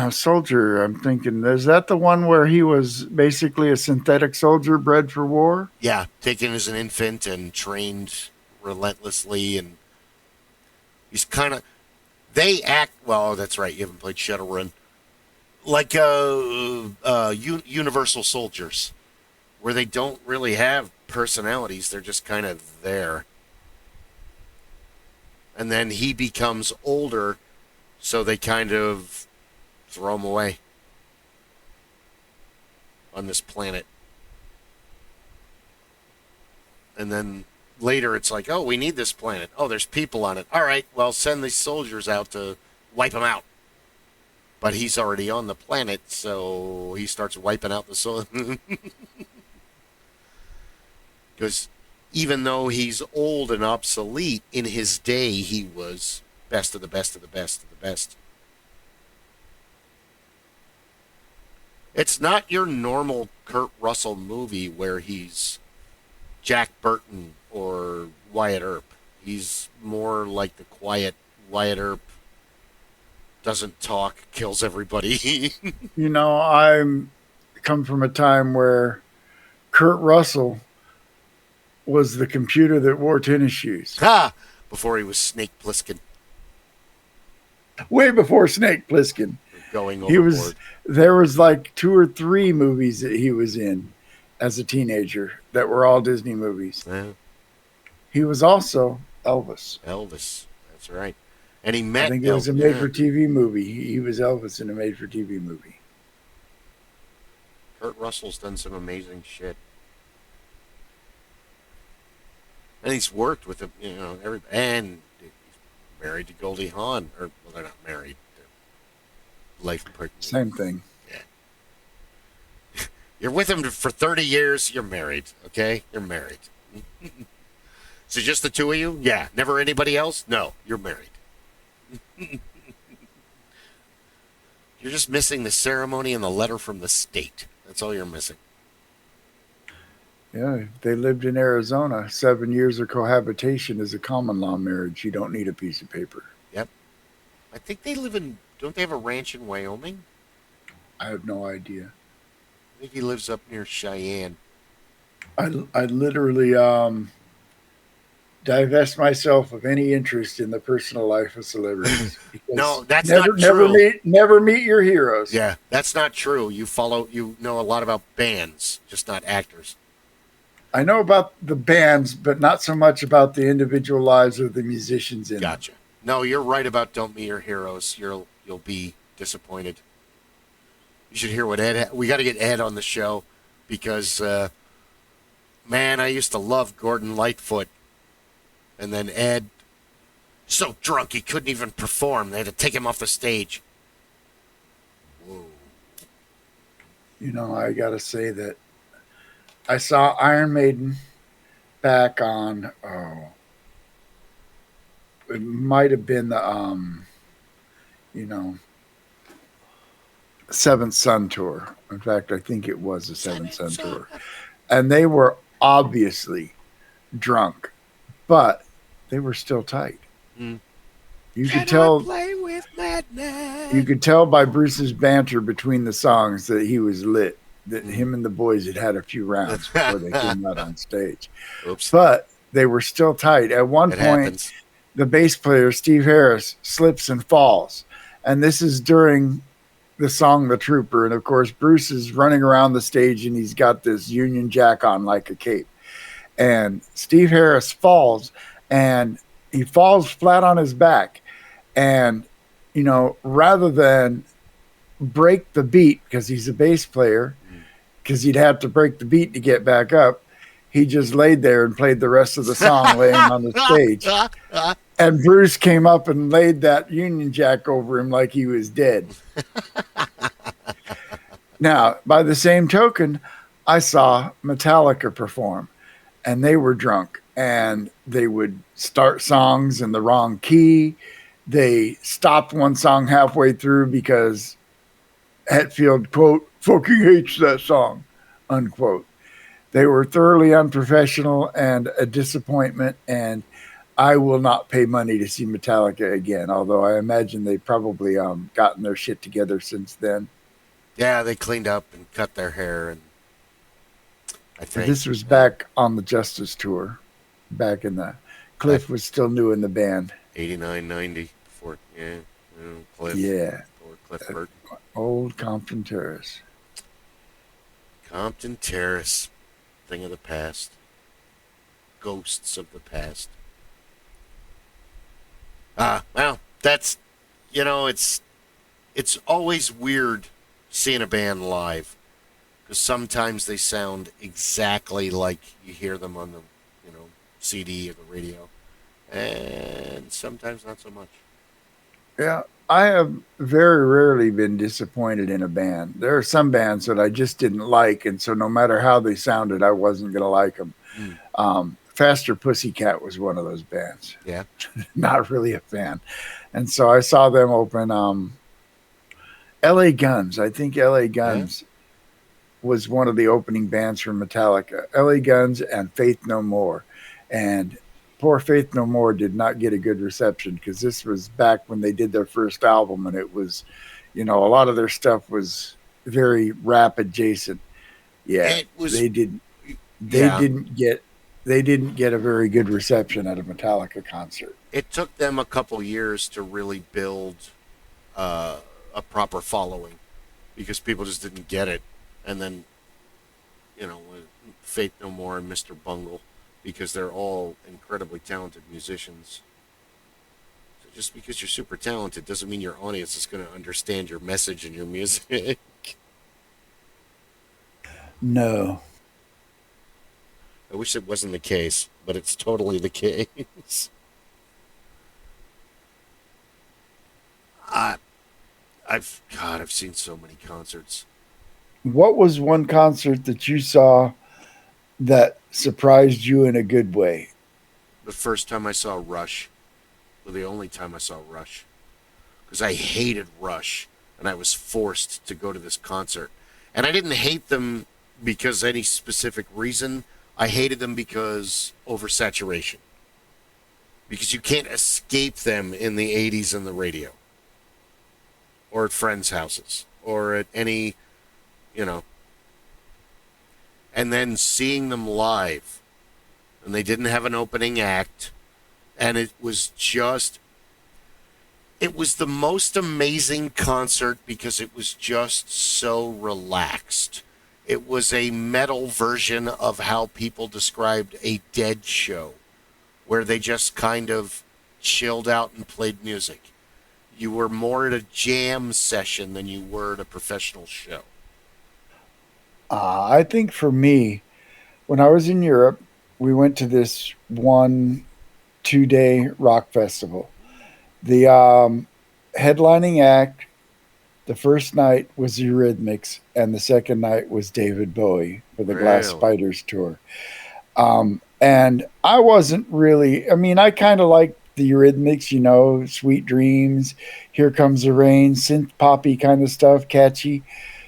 Soldier, I'm thinking, is that the one where he was basically a synthetic soldier bred for war? Yeah, taken as an infant and trained relentlessly, and he's kind of. They act well. That's right. You haven't played Shadowrun, like Universal Soldiers, where they don't really have personalities. They're just kind of there. And then he becomes older, so they kind of throw him away on this planet. And then later it's like, oh, we need this planet. Oh, there's people on it. All right, well, send these soldiers out to wipe them out. But he's already on the planet, so he starts wiping out the soldiers. Because even though he's old and obsolete, in his day he was best of the best of the best of the best. It's not your normal Kurt Russell movie where he's Jack Burton or Wyatt Earp. He's more like the quiet Wyatt Earp, doesn't talk, kills everybody. I'm come from a time where Kurt Russell was the computer that wore tennis shoes. Ha! Before he was Snake Plissken. Way before Snake Plissken. Going He overboard. there was like 2 or 3 movies that he was in as a teenager that were all Disney movies. Yeah, He was also Elvis. Elvis. That's right. And he met I think it was a Yeah. made-for-TV movie. He was Elvis in a made-for-TV movie. Kurt Russell's done some amazing shit. And he's worked with him, and he's married to Goldie Hawn. Or, well, they're not married. They're life partner. Same thing. You're with him for 30 years, you're married, okay? You're married. So just the two of you? Yeah. Never anybody else? No, you're married. You're just missing the ceremony and the letter from the state. That's all you're missing. Yeah, they lived in Arizona. 7 years of cohabitation is a common law marriage. You don't need a piece of paper. Yep. I think they live in... Don't they have a ranch in Wyoming? I have no idea. I think he lives up near Cheyenne. I literally divest myself of any interest in the personal life of celebrities. No, that's never, not true. Never meet your heroes. Yeah, that's not true. You know a lot about bands, just not actors. I know about the bands, but not so much about the individual lives of the musicians in them. Gotcha. No, you're right about don't meet your heroes. You'll be disappointed. You should hear what Ed. We got to get Ed on the show because, man, I used to love Gordon Lightfoot, and then Ed, so drunk he couldn't even perform. They had to take him off the stage. Whoa. I got to say that I saw Iron Maiden back on, it might have been the, Seventh Sun tour. In fact, I think it was the Seventh Sun tour. And they were obviously drunk, but they were still tight. Mm. You Can could tell. I play with madness? You could tell by Bruce's banter between the songs that he was lit. That him and the boys had a few rounds before they came out on stage. Oops. But they were still tight. At one It point, happens. the bass player, Steve Harris, slips and falls. And this is during the song The Trooper. And of course, Bruce is running around the stage and he's got this Union Jack on like a cape. And Steve Harris falls and he falls flat on his back. And, you know, rather than break the beat, because he's a bass player, because he'd have to break the beat to get back up, he just laid there and played the rest of the song laying on the stage. And Bruce came up and laid that Union Jack over him like he was dead. Now, by the same token, I saw Metallica perform, and they were drunk, and they would start songs in the wrong key. They stopped one song halfway through because Hetfield, quote, fucking hates that song, unquote. They were thoroughly unprofessional and a disappointment, and I will not pay money to see Metallica again, although I imagine they've probably gotten their shit together since then. Yeah, they cleaned up and cut their hair, and I think This was back on the Justice Tour, back in the... Cliff was still new in the band. 89, 90, before, Cliff. Yeah. Before Cliff Burton. Old Compton Terrace. Compton Terrace. Thing of the past. Ghosts of the past. Well, that's, it's always weird seeing a band live, because sometimes they sound exactly like you hear them on the, CD or the radio, and sometimes not so much. Yeah, I have very rarely been disappointed in a band. There are some bands that I just didn't like, and so no matter how they sounded, I wasn't going to like them. Faster Pussycat was one of those bands. Yeah. Not really a fan. And so I saw them open LA Guns. I think LA Guns was one of the opening bands for Metallica. LA Guns and Faith No More. And poor Faith No More did not get a good reception, because this was back when they did their first album, and it was, a lot of their stuff was very rap adjacent. Yeah, It was, they didn't get a very good reception at a Metallica concert. It took them a couple years to really build a proper following, because people just didn't get it. And then, with Faith No More and Mr. Bungle, because they're all incredibly talented musicians. So just because you're super talented doesn't mean your audience is going to understand your message and your music. No. I wish it wasn't the case, but it's totally the case. I've seen so many concerts. What was one concert that you saw that surprised you in a good way? The first time I saw Rush, or the only time I saw Rush, because I hated Rush, and I was forced to go to this concert. And I didn't hate them because any specific reason. I hated them because oversaturation. Because you can't escape them in the 80s and the radio. Or at friends' houses. Or at any, And then seeing them live. And they didn't have an opening act. And it was the most amazing concert because it was just so relaxed. It was a metal version of how people described a Dead show, where they just kind of chilled out and played music. You were more at a jam session than you were at a professional show. I think for me, when I was in Europe, we went to this 1-2 day rock festival. The headlining act, the first night was the Eurythmics, and the second night was David Bowie for the Glass Spiders tour. And I wasn't really, I kind of liked the Eurythmics, Sweet Dreams, Here Comes the Rain, synth poppy kind of stuff, catchy.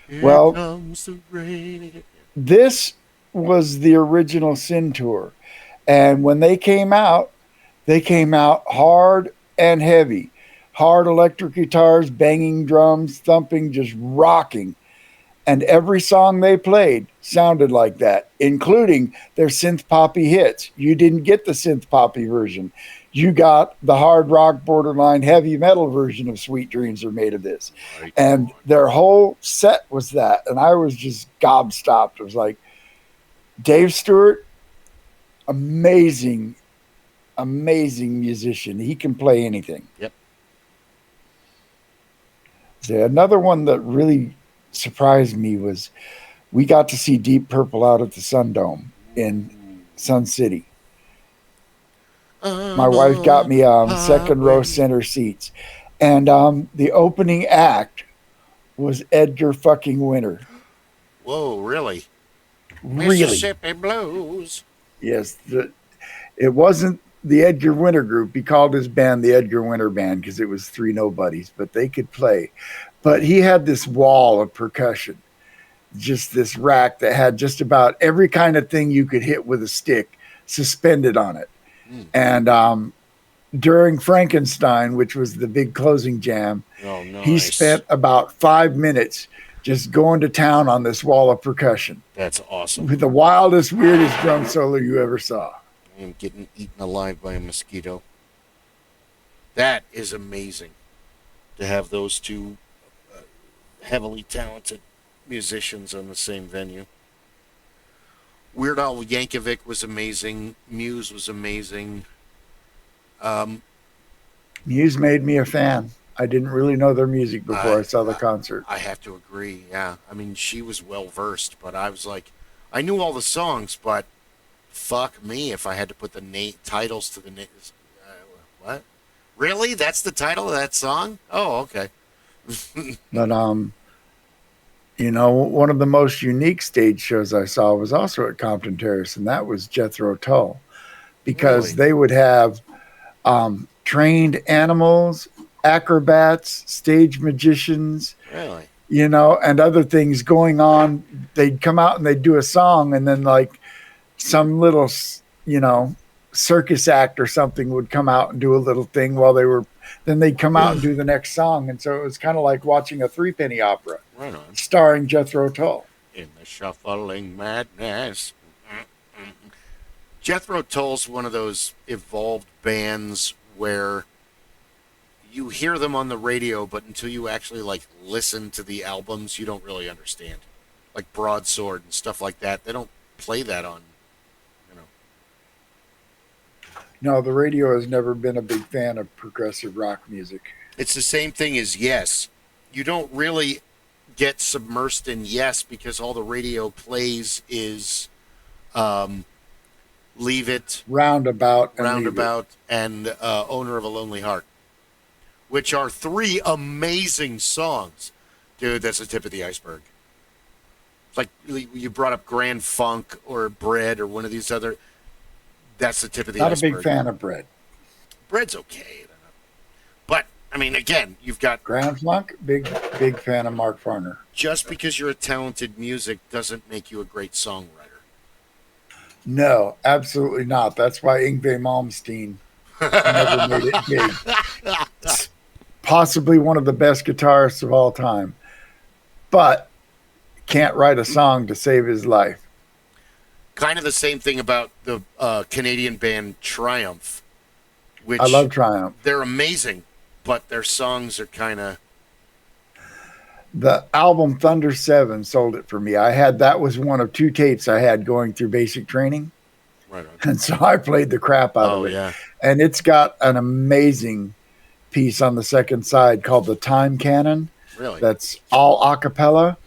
Here well, comes the rain. This was the original Sin tour. And when they came out hard and heavy. hard electric guitars, banging drums, thumping, just rocking. And every song they played sounded like that, including their synth poppy hits. You didn't get the synth poppy version. You got the hard rock, borderline heavy metal version of Sweet Dreams Are Made of This. Right And on. their whole set was that. And I was just gobstopped. It was like, Dave Stewart, amazing, amazing musician. He can play anything. Yep. So another one that really surprised me was we got to see Deep Purple out at the Sun Dome in Sun City. My wife got me second row center seats. And the opening act was Edgar fucking Winter. Whoa, really? Really? Mississippi Blues. Yes. It wasn't the Edgar Winter group. He called his band the Edgar Winter Band because it was three nobodies, but they could play. But he had this wall of percussion, just this rack that had just about every kind of thing you could hit with a stick suspended on it. And during Frankenstein, which was the big closing jam, he spent about 5 minutes just going to town on this wall of percussion. That's awesome. With the wildest, weirdest drum solo you ever saw. I am getting eaten alive by a mosquito. That is amazing to have those two heavily talented musicians on the same venue. Weird Al Yankovic was amazing. Muse was amazing. Muse made me a fan. I didn't really know their music before I saw the concert. I have to agree, yeah. I mean, she was well-versed, but I was like, I knew all the songs, but fuck me if I had to put the titles to the names. What? Really? That's the title of that song? Oh, okay. But you know, one of the most unique stage shows I saw was also at Compton Terrace, and that was Jethro Tull, because they would have trained animals, acrobats, stage magicians, Really? you know, and other things going on. They'd come out and they'd do a song, and then like some little, you know, circus act or something would come out and do a little thing while they were, then they'd come out and do the next song. And so it was kind of like watching a threepenny opera. Right on. Starring Jethro Tull. In the shuffling madness. Jethro Tull's one of those evolved bands where you hear them on the radio, but until you actually like listen to the albums, you don't really understand. Like Broadsword and stuff like that. They don't play that on, you know. No, the radio has never been a big fan of progressive rock music. It's the same thing as Yes. You don't really get submersed in Yes because all the radio plays is Leave It, Roundabout, and Owner of a Lonely Heart, which are three amazing songs. Dude, that's the tip of the iceberg. Like you brought up Grand Funk or Bread or one of these other. That's the tip of the iceberg. Not a big fan of Bread. Bread's okay. But, I mean, again, you've got... Grand Funk, big fan of Mark Farner. Just because you're a talented music doesn't make you a great songwriter. No, absolutely not. That's why Yngwie Malmsteen never made it big. Possibly one of the best guitarists of all time. But can't write a song to save his life. Kind of the same thing about the Canadian band Triumph. Which I love Triumph. They're amazing, but their songs are kind of... The album Thunder 7 sold it for me. That was one of two tapes I had going through basic training. Right on. And so I played the crap out of it. Yeah. And it's got an amazing piece on the second side called The Time Canon. Really? That's all a cappella.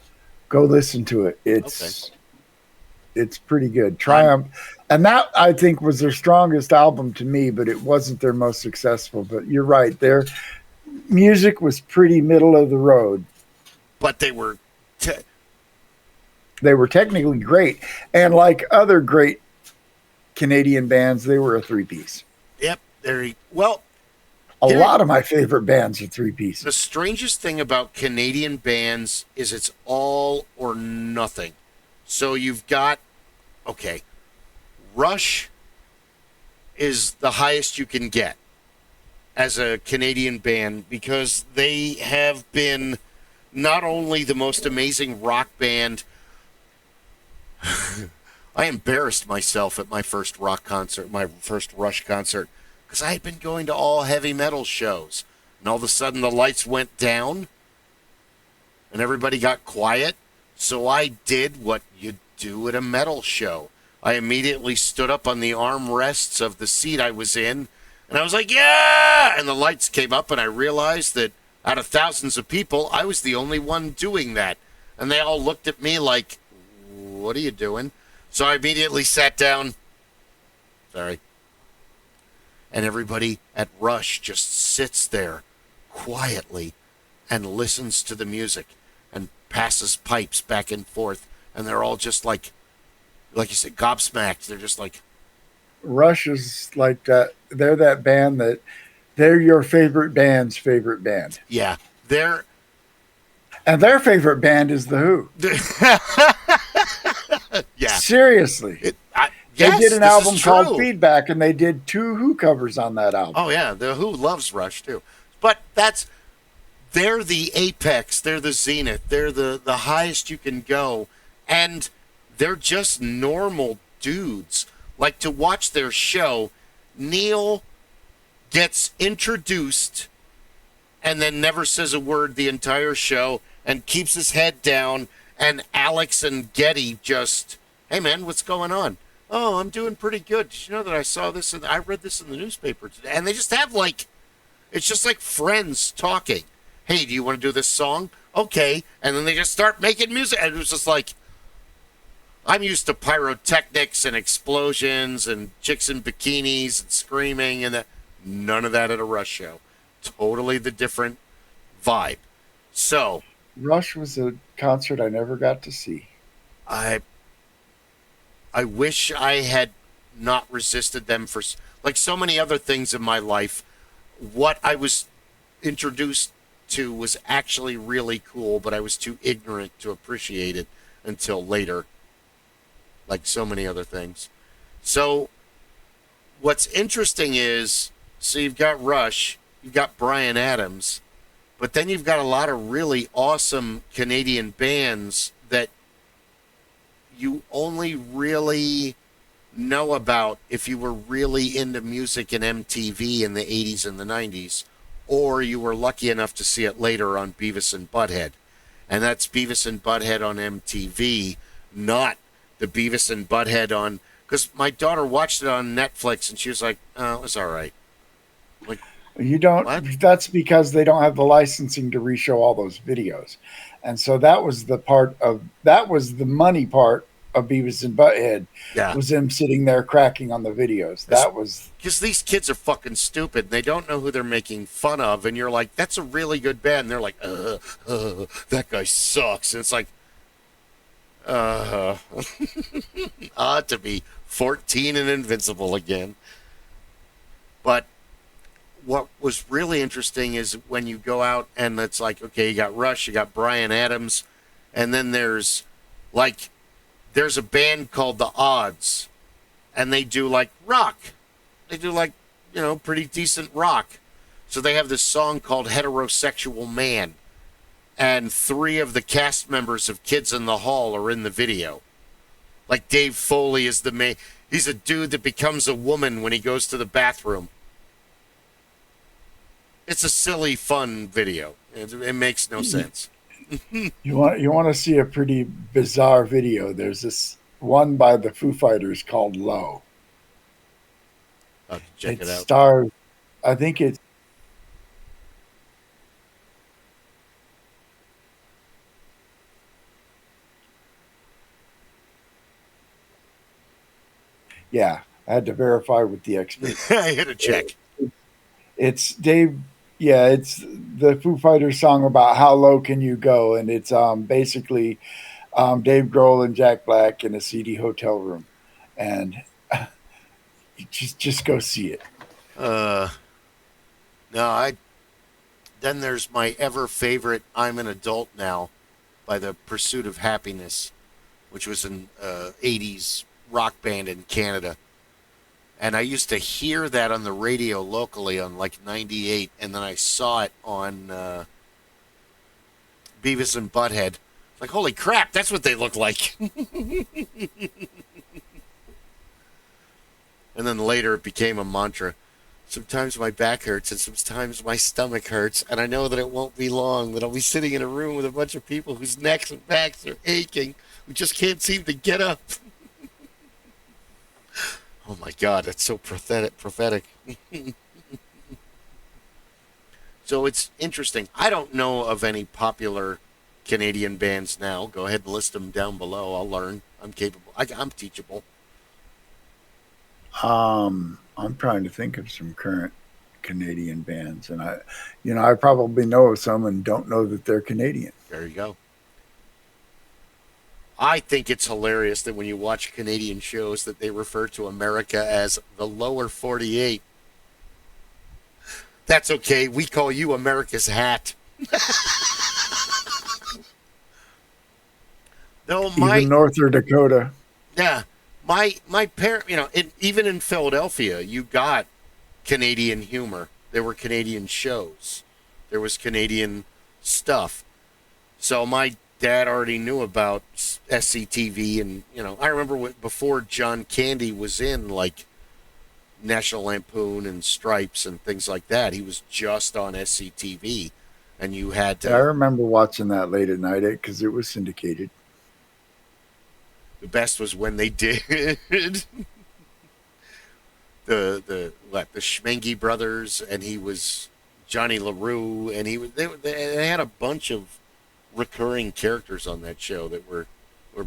Go listen to it. It's pretty good. Triumph. And that, I think, was their strongest album to me, but it wasn't their most successful. But you're right. Their music was pretty middle of the road. But they were... They were technically great. And like other great Canadian bands, they were a three-piece. Yep. Well... A lot of my favorite bands are three-pieces. The strangest thing about Canadian bands is it's all or nothing. So you've got... Okay. Rush is the highest you can get. as a Canadian band because they have been not only the most amazing rock band. I embarrassed myself at my first rock concert, my first Rush concert, because I had been going to all heavy metal shows. And all of a sudden the lights went down and everybody got quiet. So I did what you do at a metal show. I immediately stood up on the armrests of the seat I was in, and I was like, yeah! And the lights came up, and I realized that out of thousands of people, I was the only one doing that. And they all looked at me like, what are you doing? So I immediately sat down. Sorry. And everybody at Rush just sits there quietly and listens to the music and passes pipes back and forth. And they're all just like you said, gobsmacked. They're just like, Rush is like that. They're that band that they're your favorite band's favorite band. yeah, And their favorite band is The Who. yeah. Seriously. Yes, they did an this album is called true. Feedback, and they did 2 Who covers on that album. Oh, yeah, the Who loves Rush, too. But they're the apex, they're the zenith, they're the highest you can go, and they're just normal dudes. Like, to watch their show, Neil gets introduced and then never says a word the entire show and keeps his head down, and Alex and Getty just, hey, man, what's going on? Oh, I'm doing pretty good. Did you know that I saw this and I read this in the newspaper today? And they just have it's just like friends talking. Hey, do you want to do this song? Okay. And then they just start making music. And it was just like, I'm used to pyrotechnics and explosions and chicks in bikinis and screaming and none of that at a Rush show. Totally the different vibe. So Rush was a concert I never got to see. I wish I had not resisted them for, like so many other things in my life. What I was introduced to was actually really cool, but I was too ignorant to appreciate it until later, like so many other things. So what's interesting is, so you've got Rush, you've got Bryan Adams, but then you've got a lot of really awesome Canadian bands that you only really know about if you were really into music and MTV in the 80s and the 90s, or you were lucky enough to see it later on Beavis and Butthead. And that's Beavis and Butthead on MTV, not the Beavis and Butthead on... Because my daughter watched it on Netflix, and she was like, oh, it was all right. Like, you don't... What? That's because they don't have the licensing to reshow all those videos. And so that was the money part of Beavis and Butthead. Yeah. Was them sitting there cracking on the videos. That was... Because these kids are fucking stupid, and they don't know who they're making fun of, and you're like, that's a really good band. And they're like, that guy sucks. And it's like, to be 14 and invincible again. But what was really interesting is when you go out and it's like, okay, you got Rush, you got Bryan Adams, and then there's a band called The Odds, and they do like rock. They do like, pretty decent rock. So they have this song called Heterosexual Man, and 3 of the cast members of Kids in the Hall are in the video. Like Dave Foley is the main. He's a dude that becomes a woman when he goes to the bathroom. It's a silly, fun video. It makes no sense. You want to see a pretty bizarre video. There's this one by the Foo Fighters called Low. I'll check it out. Stars, I think it's... Yeah, I had to verify with the expert. I hit a check. It's Dave. Yeah, it's the Foo Fighters song about how low can you go, and it's basically Dave Grohl and Jack Black in a seedy hotel room, and just go see it. No, Then there's my ever favorite "I'm an Adult Now" by the Pursuit of Happiness, which was an '80s rock band in Canada. And I used to hear that on the radio locally on like 98, and then I saw it on Beavis and Butthead. Like, holy crap, that's what they look like. And then later it became a mantra. Sometimes my back hurts and sometimes my stomach hurts, and I know that it won't be long, that I'll be sitting in a room with a bunch of people whose necks and backs are aching, who just can't seem to get up. Oh my God, that's so prophetic. So it's interesting. I don't know of any popular Canadian bands now. Go ahead and list them down below. I'll learn. I'm capable. I'm teachable. I'm trying to think of some current Canadian bands, and I probably know of some and don't know that they're Canadian. There you go. I think it's hilarious that when you watch Canadian shows that they refer to America as the lower 48. That's okay. We call you America's hat. No, Even North Dakota. Yeah. My parent, even in Philadelphia, you got Canadian humor. There were Canadian shows. There was Canadian stuff. So my dad already knew about SCTV, and I remember before John Candy was in like National Lampoon and Stripes and things like that. He was just on SCTV, and you had to. I remember watching that late at night because it was syndicated. The best was when they did the Schmengi brothers, and he was Johnny LaRue, and they had a bunch of recurring characters on that show that were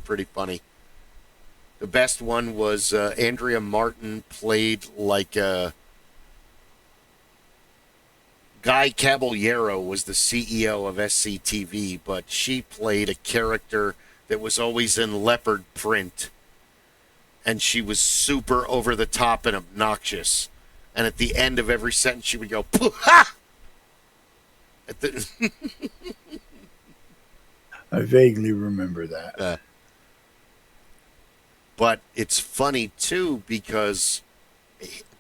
pretty funny. The best one was Andrea Martin played like Guy Caballero was the CEO of SCTV, but she played a character that was always in leopard print, and she was super over the top and obnoxious. And at the end of every sentence, she would go, "Pooh-ha!" I vaguely remember that. But it's funny, too, because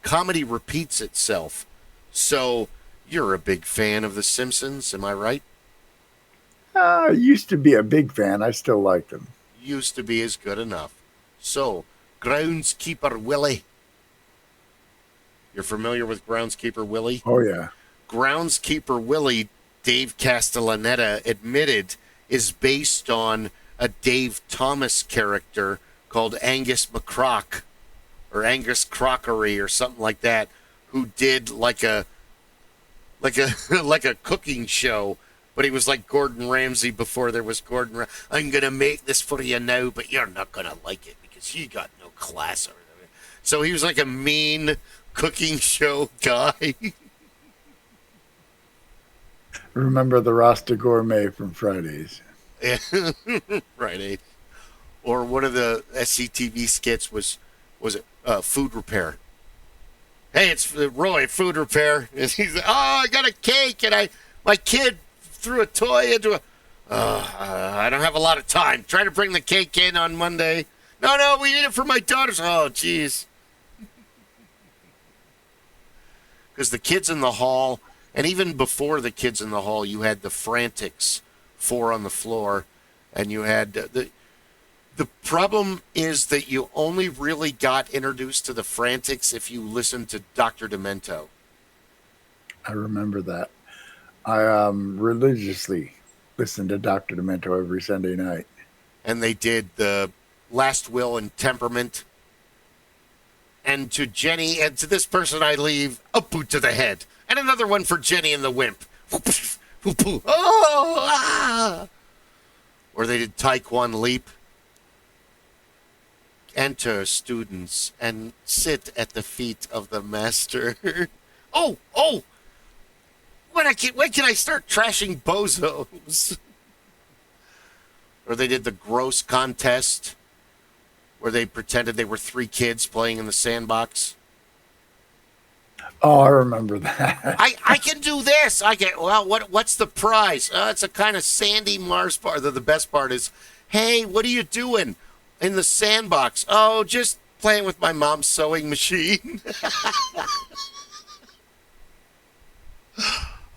comedy repeats itself. So you're a big fan of The Simpsons, am I right? I used to be a big fan. I still like them. Used to be is good enough. So, Groundskeeper Willie. You're familiar with Groundskeeper Willie? Oh, yeah. Groundskeeper Willie, Dave Castellaneta admitted, is based on a Dave Thomas character called Angus McCrock, or Angus Crockery, or something like that, who did like a cooking show, but he was like Gordon Ramsay before there was Gordon Ramsay. I'm gonna make this for you now, but you're not gonna like it because you got no class or whatever. So he was like a mean cooking show guy. Remember the Rasta Gourmet from Fridays? Yeah, Friday. Or one of the SCTV skits was it food repair? Hey, it's Roy, food repair. And he's like, I got a cake, and my kid threw a toy into a. I don't have a lot of time. Try to bring the cake in on Monday. No, we need it for my daughters. Oh, jeez. Because the Kids in the Hall, and even before the Kids in the Hall, you had the Frantics, 4 on the floor, and you had The problem is that you only really got introduced to the Frantics if you listened to Dr. Demento. I remember that. I religiously listened to Dr. Demento every Sunday night. And they did the Last Will and Temperament. And to Jenny, and to this person I leave, a boot to the head. And another one for Jenny and the Wimp. Oh, ah! Or they did Taekwon Leap. Enter, students, and sit at the feet of the master. Oh! When can I start trashing bozos? Or they did the gross contest, where they pretended they were 3 kids playing in the sandbox. Oh, I remember that. I can do this. What's the prize? It's a kind of sandy Mars bar. The best part is, hey, what are you doing in the sandbox? Oh, just playing with my mom's sewing machine.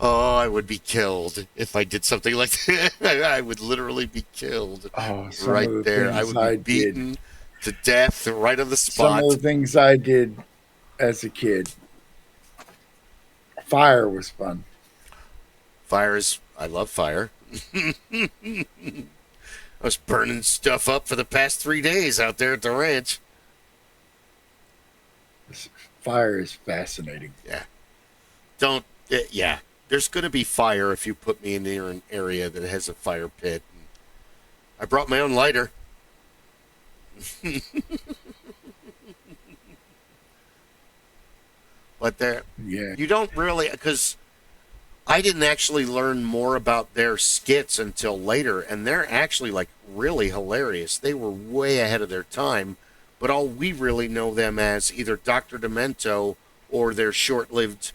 Oh, I would be killed if I did something like that. I would literally be killed Some right of the there. I things would be beaten to death right on the Some spot. of the things I did as a kid. Fire was fun. I love fire. I was burning stuff up for the past 3 days out there at the ranch. Fire is fascinating. Yeah. There's going to be fire if you put me near an area that has a fire pit. I brought my own lighter. But you don't really, because I didn't actually learn more about their skits until later, and they're actually like really hilarious. They were way ahead of their time, but all we really know them as either Dr. Demento or their short-lived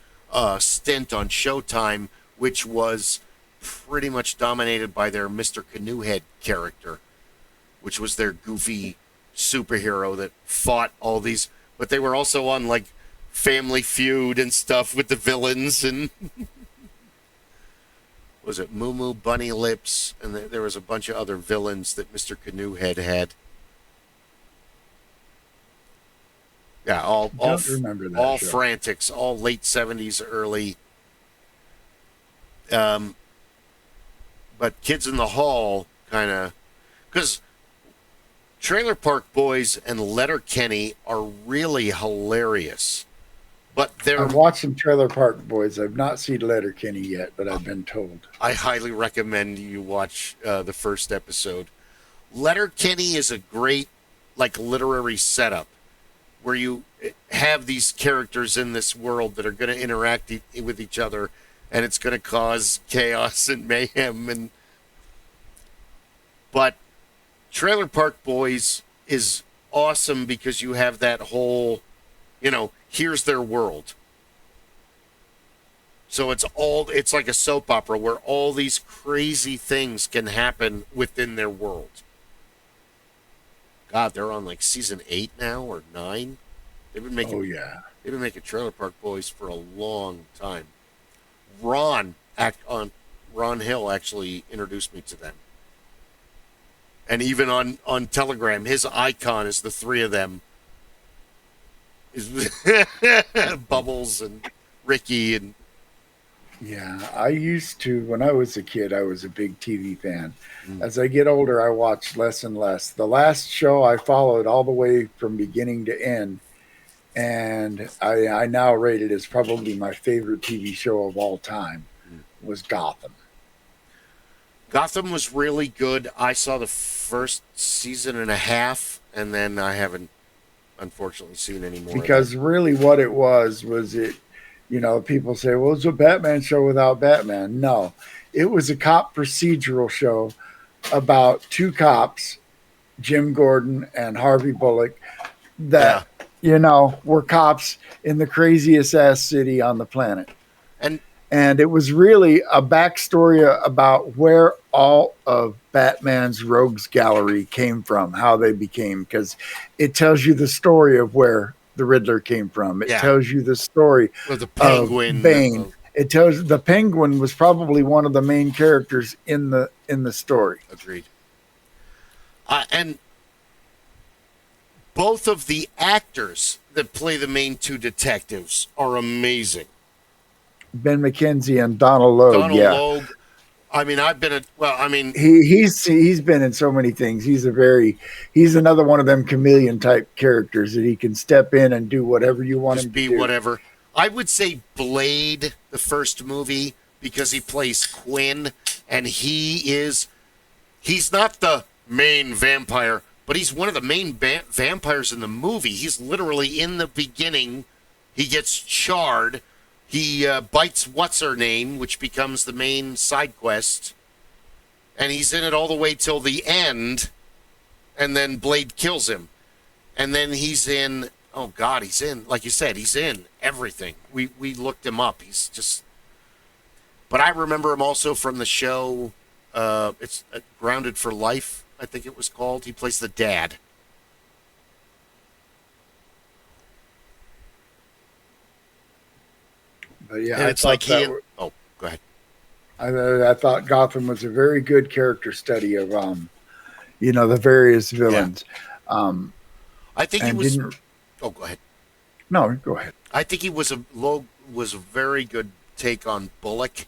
stint on Showtime, which was pretty much dominated by their Mr. Canoehead character, which was their goofy superhero that fought all these, but they were also on like Family Feud and stuff with the villains, and was it Moo Moo, Bunny Lips, and there was a bunch of other villains that Mr. Canoehead had. Yeah, all remember that all show. Frantics, all late 70s, early. But Kids in the Hall kind of, because Trailer Park Boys and Letterkenny are really hilarious. But I've watched some Trailer Park Boys. I've not seen Letterkenny yet, but I've been told. I highly recommend you watch the first episode. Letterkenny is a great, like, literary setup where you have these characters in this world that are going to interact with each other, and it's going to cause chaos and mayhem. But Trailer Park Boys is awesome because you have that whole, here's their world. So it's like a soap opera where all these crazy things can happen within their world. God, they're on like season 8 now or 9. They've been making They've been making Trailer Park Boys for a long time. Ron Hill actually introduced me to them. And even on Telegram, his icon is the three of them. Bubbles and Ricky and Yeah, I used to, when I was a kid, I was a big TV fan. As I get older, I watch less and less. The last show I followed all the way from beginning to end, and I now rate it as probably my favorite TV show of all time, was Gotham. Gotham was really good. I saw the first season and a half, and then I haven't, unfortunately, seen any more. Because really what it was it, people say, well, it's a Batman show without Batman. No, it was a cop procedural show about two cops, Jim Gordon and Harvey Bullock, that, were cops in the craziest ass city on the planet. And it was really a backstory about where all of Batman's rogues gallery came from, how they became, because it tells you the story of where the Riddler came from. It tells you the story of the Penguin. Bane. It tells the Penguin was probably one of the main characters in the story. Agreed. And both of the actors that play the main two detectives are amazing. Ben McKenzie and Donald Logue. Logue. I mean, he's been in so many things. He's another one of them chameleon type characters that he can step in and do whatever you want him to do. Be whatever. I would say Blade, the first movie, because he plays Quinn, and he's not the main vampire, but he's one of the main vampires in the movie. He's literally in the beginning. He gets charred. He bites what's-her-name, which becomes the main side quest. And he's in it all the way till the end. And then Blade kills him. And then he's in... Oh, God, he's in... Like you said, he's in everything. We looked him up. He's just... But I remember him also from the show... it's Grounded for Life, I think it was called. He plays the dad. But yeah, And I it's thought like he. that. Oh, go ahead. I thought Gotham was a very good character study of, the various villains. I think he And was. didn't. Oh, go ahead. No, go ahead. I think he was a very good take on Bullock,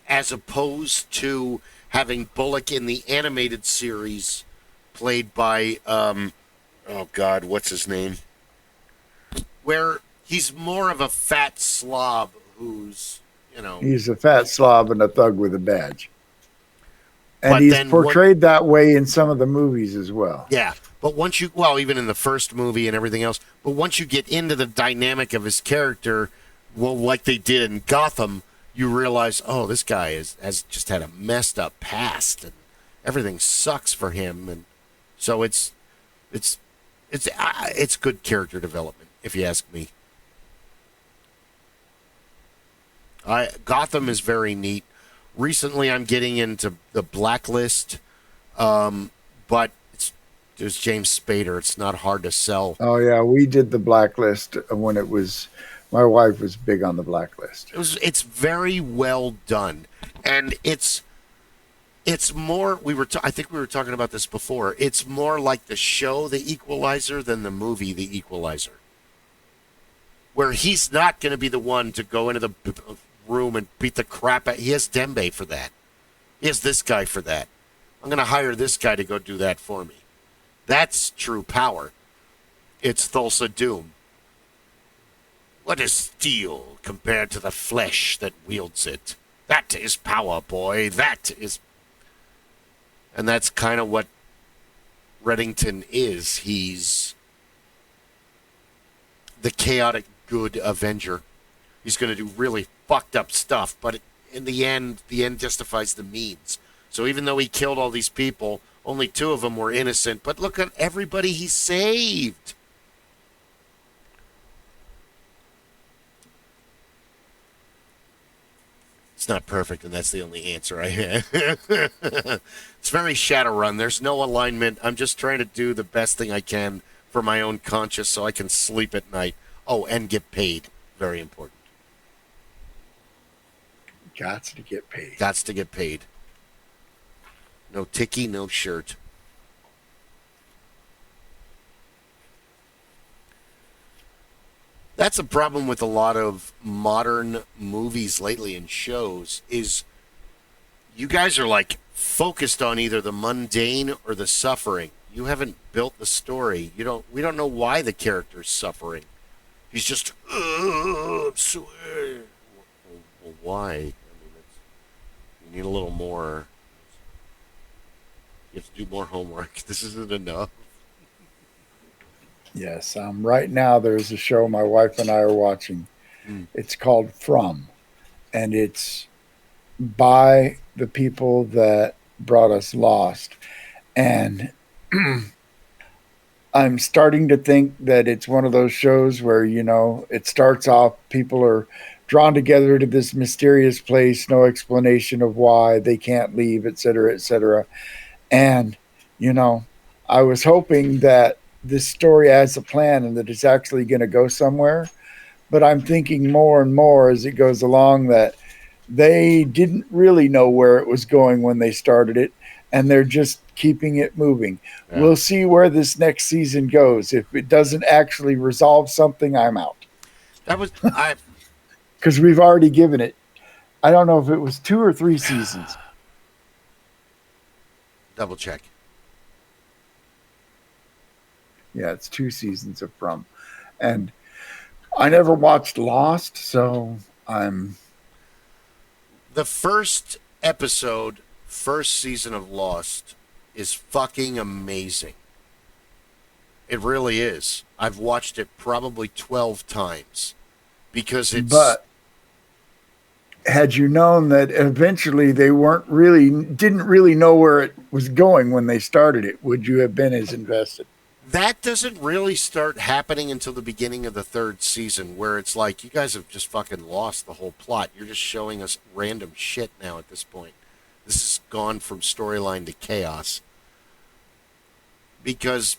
as opposed to having Bullock in the animated series, played by oh God, what's his name? Where he's more of a fat slob who's He's a fat slob and a thug with a badge. And But he's then portrayed that way in some of the movies as well. Yeah, but once even in the first movie and everything else, but once you get into the dynamic of his character, well, like they did in Gotham, you realize, oh, this guy has just had a messed up past, and everything sucks for him, and so it's good character development, if you ask me. Gotham is very neat. Recently, I'm getting into the Blacklist, but there's James Spader. It's not hard to sell. Oh yeah, we did the Blacklist when it was. My wife was big on the Blacklist. It's very well done, and it's more. I think we were talking about this before. It's more like the show The Equalizer than the movie The Equalizer, where he's not going to be the one to go into the room and beat the crap out. He has Dembe for that. He has this guy for that. I'm going to hire this guy to go do that for me. That's true power. It's Thulsa Doom. What is steel compared to the flesh that wields it? That is power, boy. That is... And that's kind of what Reddington is. He's the chaotic good Avenger. He's going to do really fucked up stuff, but in the end justifies the means. So even though he killed all these people, only 2 of them were innocent, but look at everybody he saved. It's not perfect, and that's the only answer I have. It's very Shadowrun. There's no alignment. I'm just trying to do the best thing I can for my own conscience so I can sleep at night. Oh, and get paid. Very important. Gots to get paid. Gots to get paid. No ticky, no shirt. That's a problem with a lot of modern movies lately and shows is you guys are like focused on either the mundane or the suffering. You haven't built the story. We don't know why the character's suffering. He's just well, why? I mean, you need a little more. You have to do more homework. This isn't enough. Yes. Right now, there's a show my wife and I are watching. It's called From, and it's by the people that brought us Lost. And I'm starting to think that it's one of those shows where, it starts off, people are drawn together to this mysterious place, no explanation of why they can't leave, et cetera, et cetera. And, I was hoping that this story has a plan and that it's actually going to go somewhere. But I'm thinking more and more as it goes along that they didn't really know where it was going when they started it, and they're just keeping it moving. Yeah. We'll see where this next season goes. If it doesn't actually resolve something, I'm out. That was because we've already given it. I don't know if it was 2 or 3 seasons. Double check. Yeah, it's 2 seasons of From. And I never watched Lost, so I'm... The first episode, first season of Lost is fucking amazing. It really is. I've watched it probably 12 times because it's... But had you known that eventually they didn't really know where it was going when they started it, would you have been as invested? That doesn't really start happening until the beginning of the 3rd season, where it's like, you guys have just fucking lost the whole plot. You're just showing us random shit now at this point. This has gone from storyline to chaos. Because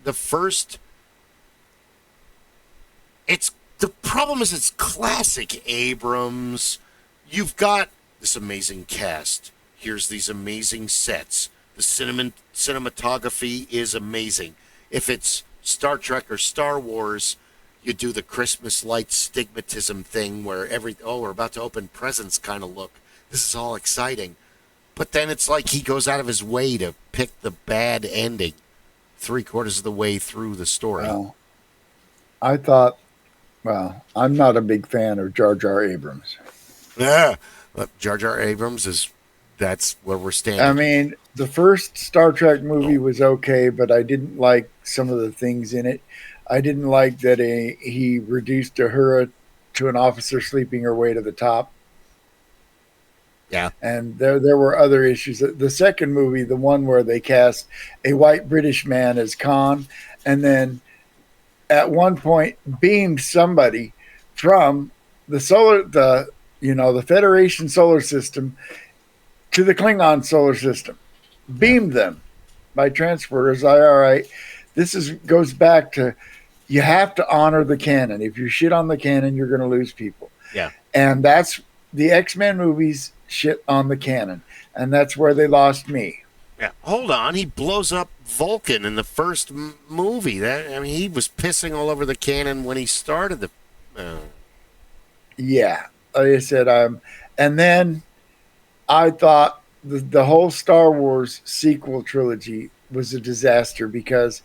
the problem is it's classic Abrams. You've got this amazing cast. Here's these amazing sets. The cinematography is amazing. If it's Star Trek or Star Wars, you do the Christmas light stigmatism thing where we're about to open presents kind of look. This is all exciting. But then it's like he goes out of his way to pick the bad ending 3/4 of the way through the story. Well, I thought, I'm not a big fan of Jar Jar Abrams. Yeah. Jar Jar Abrams that's where we're standing. I mean, the first Star Trek movie was okay, but I didn't like some of the things in it. I didn't like that he reduced Uhura to an officer sleeping her way to the top. Yeah. And there were other issues. The second movie, the one where they cast a white British man as Khan, and then at one point beamed somebody from the Federation solar system to the Klingon solar system. Beamed them by transporters. All right. This goes back to, you have to honor the canon. If you shit on the canon, you're going to lose people. Yeah. And that's the X-Men movies shit on the canon. And that's where they lost me. Yeah. Hold on. He blows up Vulcan in the first movie. He was pissing all over the canon when he started the. Yeah. Like I said, and then I thought the whole Star Wars sequel trilogy was a disaster because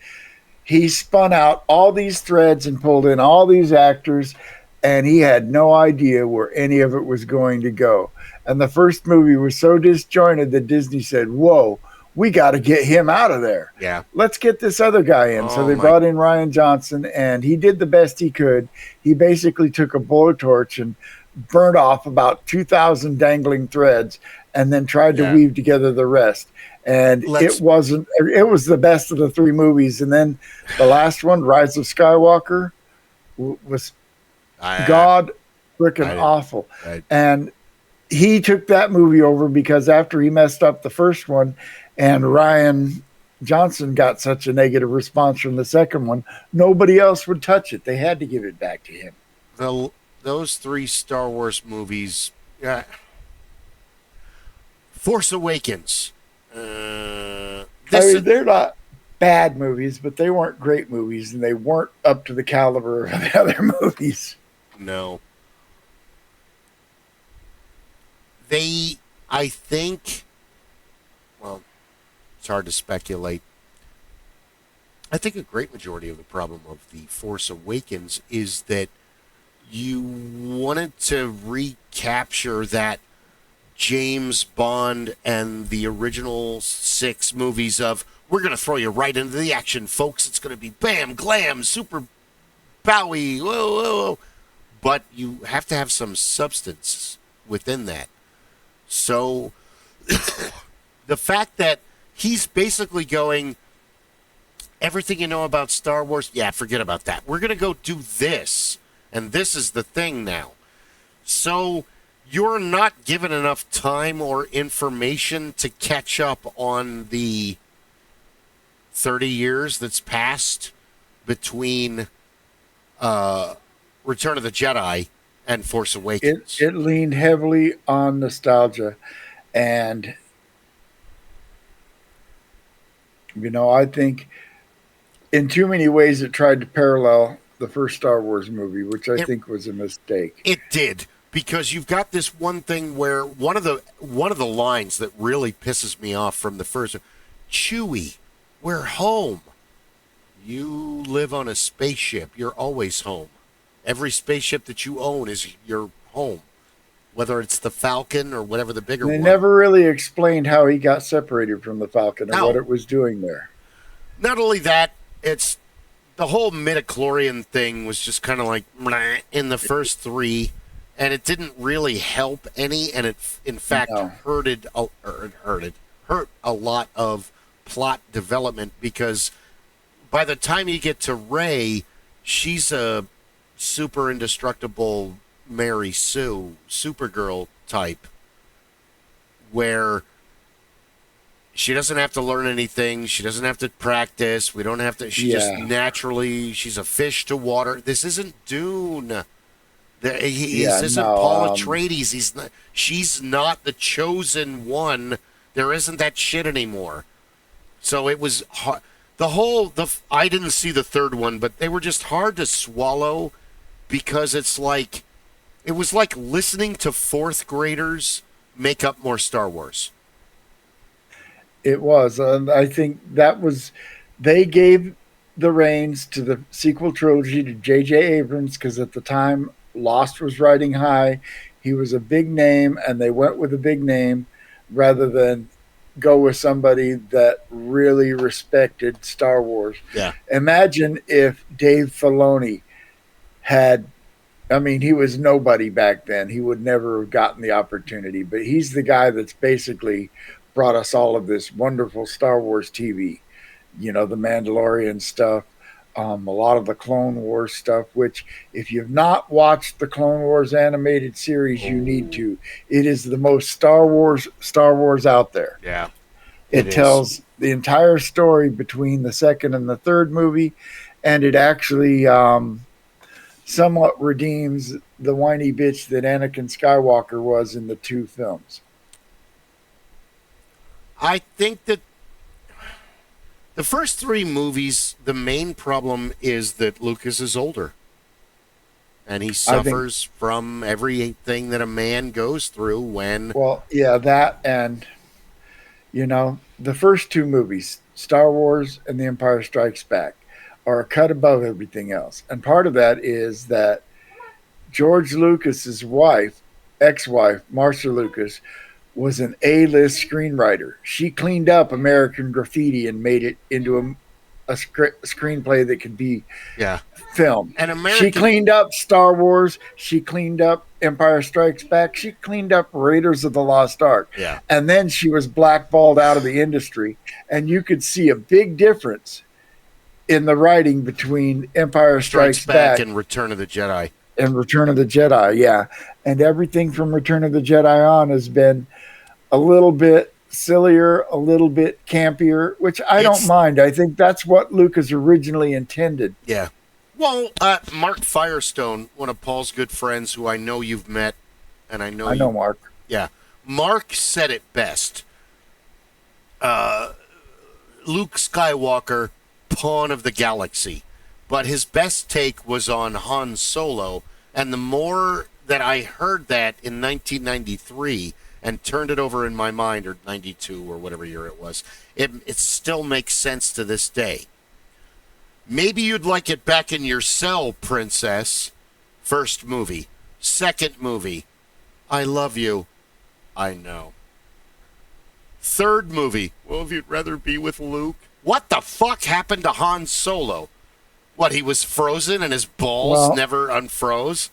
he spun out all these threads and pulled in all these actors, and he had no idea where any of it was going to go. And the first movie was so disjointed that Disney said, whoa, we got to get him out of there. Yeah. Let's get this other guy in. So they brought in Rian Johnson, and he did the best he could. He basically took a blowtorch and burned off about 2,000 dangling threads and then tried to weave together the rest. And it was the best of the three movies. And then the last one, Rise of Skywalker, was God freaking awful. And he took that movie over because after he messed up the first one and Rian Johnson got such a negative response from the second one, nobody else would touch it. They had to give it back to him. Those three Star Wars movies, Force Awakens. They're not bad movies, but they weren't great movies, and they weren't up to the caliber of the other movies. No. I think, it's hard to speculate. I think a great majority of the problem of the Force Awakens is that you wanted to recapture that James Bond and the original 6 movies of, we're going to throw you right into the action, folks. It's going to be bam, glam, super bowie, whoa, whoa, whoa. But you have to have some substance within that. So the fact that he's basically going, everything you know about Star Wars, forget about that. We're going to go do this, and this is the thing now. So you're not given enough time or information to catch up on the 30 years that's passed between Return of the Jedi and Force Awakens. It leaned heavily on nostalgia, and I think in too many ways it tried to parallel the first Star Wars movie, which I think was a mistake. It did, because you've got this one thing where one of the lines that really pisses me off from the first, Chewie, we're home. You live on a spaceship. You're always home. Every spaceship that you own is your home, whether it's the Falcon or whatever the bigger one. They never really explained how he got separated from the Falcon or what it was doing there. Not only that, it's the whole midichlorian thing was just kind of like in the first 3, and it didn't really help any, and it in fact hurt a lot of plot development, because by the time you get to Rey, she's a super indestructible Mary Sue, Supergirl type, where she doesn't have to learn anything. She doesn't have to practice. We don't have to. She just naturally, she's a fish to water. This isn't Dune. Yeah, isn't no, Paul Atreides. He's not, she's not the chosen one. There isn't that shit anymore. So it was hard. I didn't see the third one, but they were just hard to swallow because it was like listening to fourth graders make up more Star Wars. it was. I think they gave the reins to the sequel trilogy to J.J. Abrams because at the time Lost was riding high. He was a big name, and they went with a big name rather than go with somebody that really respected Star Wars. Yeah. Imagine if Dave Filoni had, I mean, he was nobody back then. He would never have gotten the opportunity, but he's the guy that's basically brought us all of this wonderful Star Wars TV, the Mandalorian stuff, a lot of the Clone Wars stuff, which if you've not watched the Clone Wars animated series, you need to. It is the most Star Wars out there. Yeah. It tells the entire story between the second and the third movie, and it actually somewhat redeems the whiny bitch that Anakin Skywalker was in the two films. I think that the first three movies, the main problem is that Lucas is older. And he suffers from everything that a man goes through when... Well, yeah, that and, the first two movies, Star Wars and The Empire Strikes Back, are a cut above everything else. And part of that is that George Lucas's wife, ex-wife, Marcia Lucas, was an A-list screenwriter. She cleaned up American Graffiti and made it into a screenplay that could be filmed. She cleaned up Star Wars. She cleaned up Empire Strikes Back. She cleaned up Raiders of the Lost Ark. Yeah. And then she was blackballed out of the industry. And you could see a big difference in the writing between Empire Strikes Back and Return of the Jedi. And Return of the Jedi, yeah. And everything from Return of the Jedi on has been a little bit sillier, a little bit campier, which I don't mind. I think that's what Lucas originally intended. Yeah. Well, Mark Firestone, one of Paul's good friends who I know you've met, and I know Mark. Yeah. Mark said it best. Luke Skywalker, pawn of the galaxy. But his best take was on Han Solo, and the more that I heard that in 1993 and turned it over in my mind, or 92 or whatever year it was, it still makes sense to this day. Maybe you'd like it back in your cell, princess. First movie. Second movie. I love you. I know. Third movie. Well, if you'd rather be with Luke. What the fuck happened to Han Solo? What, he was frozen and his balls never unfroze?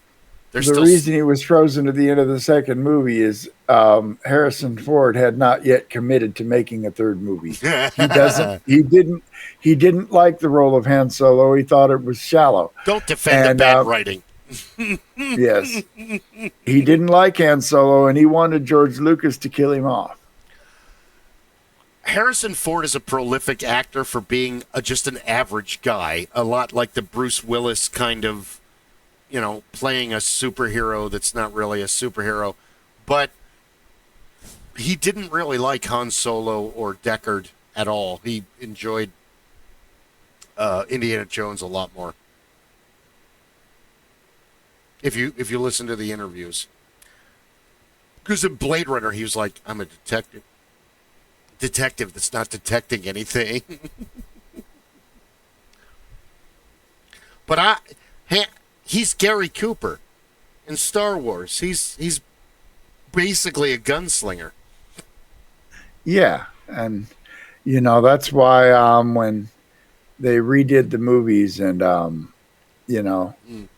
The reason he was frozen at the end of the second movie is Harrison Ford had not yet committed to making a third movie. He didn't like the role of Han Solo. He thought it was shallow. Don't defend the bad writing. Yes. He didn't like Han Solo, and he wanted George Lucas to kill him off. Harrison Ford is a prolific actor for being just an average guy, a lot like the Bruce Willis kind of, playing a superhero that's not really a superhero. But he didn't really like Han Solo or Deckard at all. He enjoyed Indiana Jones a lot more. If you listen to the interviews. Because in Blade Runner, he was like, I'm a detective. Detective that's not detecting anything. But he's Gary Cooper in Star Wars. He's basically a gunslinger. Yeah, and that's why when they redid the movies and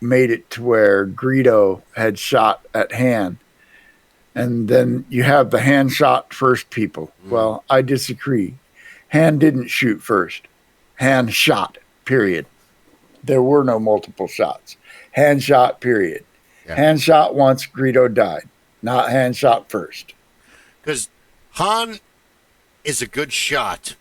made it to where Greedo had shot at Han. And then you have the Han shot first people. Well, I disagree. Han didn't shoot first. Han shot, period. There were no multiple shots. Han shot, period. Yeah. Han shot once, Greedo died. Not Han shot first. Because Han is a good shot.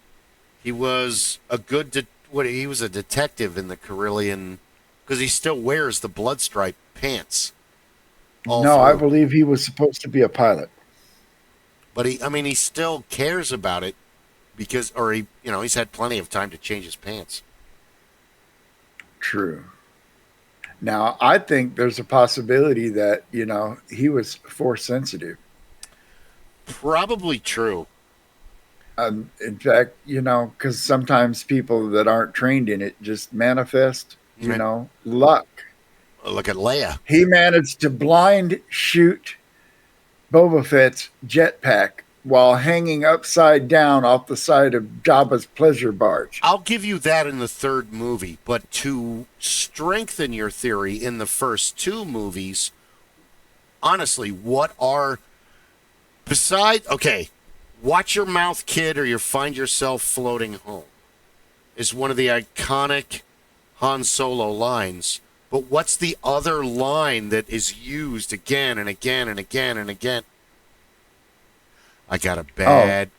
He was a good... he was a detective in the Carillion... Because he still wears the blood stripe pants. all No, I through. believe he was supposed to be a pilot. But he still cares about it because, or he's had plenty of time to change his pants. True. Now, I think there's a possibility that, he was force sensitive. Probably true. In fact, because sometimes people that aren't trained in it just manifest, luck. Look at Leia. He managed to blind shoot Boba Fett's jetpack while hanging upside down off the side of Jabba's pleasure barge. I'll give you that in the third movie, but to strengthen your theory in the first two movies, honestly, what are Watch Your Mouth, Kid, or you find yourself floating home is one of the iconic Han Solo lines. But what's the other line that is used again and again and again and again? I got a bad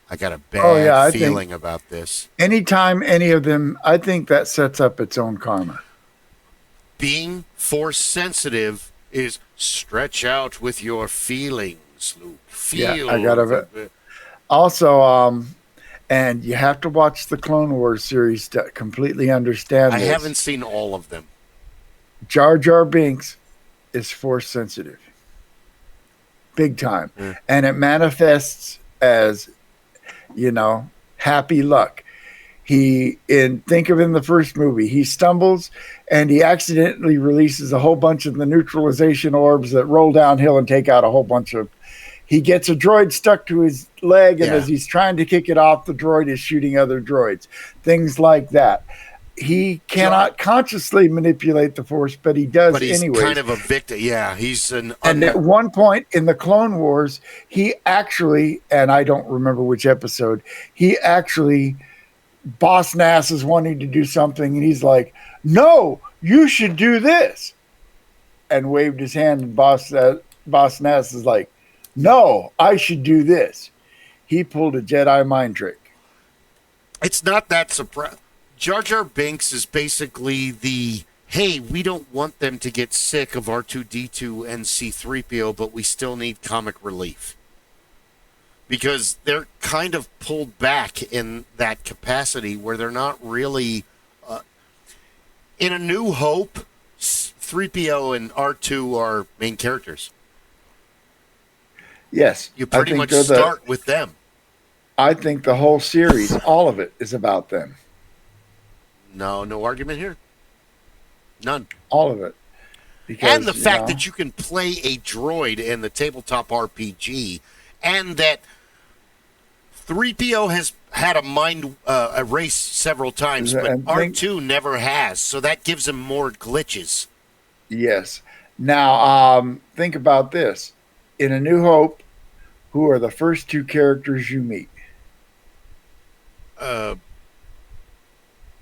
feeling about this. Anytime any of them, I think that sets up its own karma. Being force sensitive is stretch out with your feelings, Luke. Feel. Yeah, I got it. Also, and you have to watch the Clone Wars series to completely understand this. I haven't seen all of them. Jar Jar Binks is force sensitive. Big time. And it manifests as, happy luck. Think of in the first movie, he stumbles and he accidentally releases a whole bunch of the neutralization orbs that roll downhill and take out a whole bunch of. He gets a droid stuck to his leg, and as he's trying to kick it off, the droid is shooting other droids. Things like that. He cannot consciously manipulate the Force, but he does anyway. But he's kind of a victim. Yeah, he's an... And at one point in the Clone Wars, he actually, and I don't remember which episode, Boss Nass is wanting to do something, and he's like, no, you should do this. And waved his hand, and Boss Nass is like, no, I should do this. He pulled a Jedi mind trick. It's not that surprising. Jar Jar Binks is basically hey, we don't want them to get sick of R2-D2 and C-3PO, but we still need comic relief. Because they're kind of pulled back in that capacity where they're not really... in A New Hope, 3PO and R2 are main characters. Yes. You pretty much start with them. I think the whole series, all of it, is about them. No argument here. None. All of it. And the fact that you can play a droid in the tabletop RPG, and that 3PO has had a mind erase several times, but R2 never has, so that gives him more glitches. Yes. Now, think about this. In A New Hope, who are the first two characters you meet?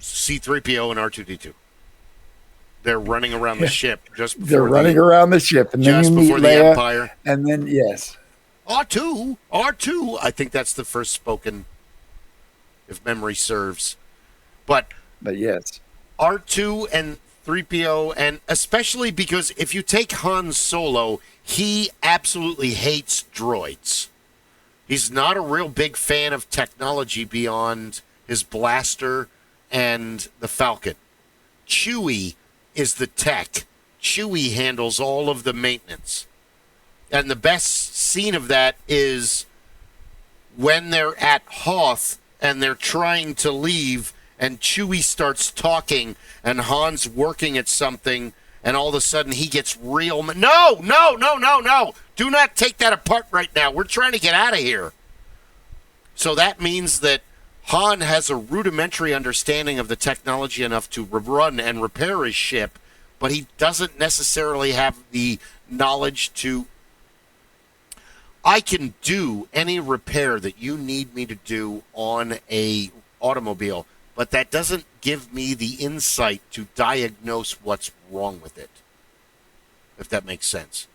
C-3PO and R2-D2. They're running around the ship just before They're running around the ship, and then you meet Leia, the Empire. And then, yes. R2. I think that's the first spoken, if memory serves. But yes. R2 and 3PO, and especially because if you take Han Solo, he absolutely hates droids. He's not a real big fan of technology beyond his blaster and the Falcon. Chewie is the tech. Chewie handles all of the maintenance. And the best scene of that is when they're at Hoth and they're trying to leave, and Chewie starts talking, and Han's working at something, and all of a sudden he gets real... No! Do not take that apart right now. We're trying to get out of here. So that means that Han has a rudimentary understanding of the technology enough to run and repair his ship, but he doesn't necessarily have the knowledge to... I can do any repair that you need me to do on a automobile, but that doesn't give me the insight to diagnose what's wrong with it, if that makes sense.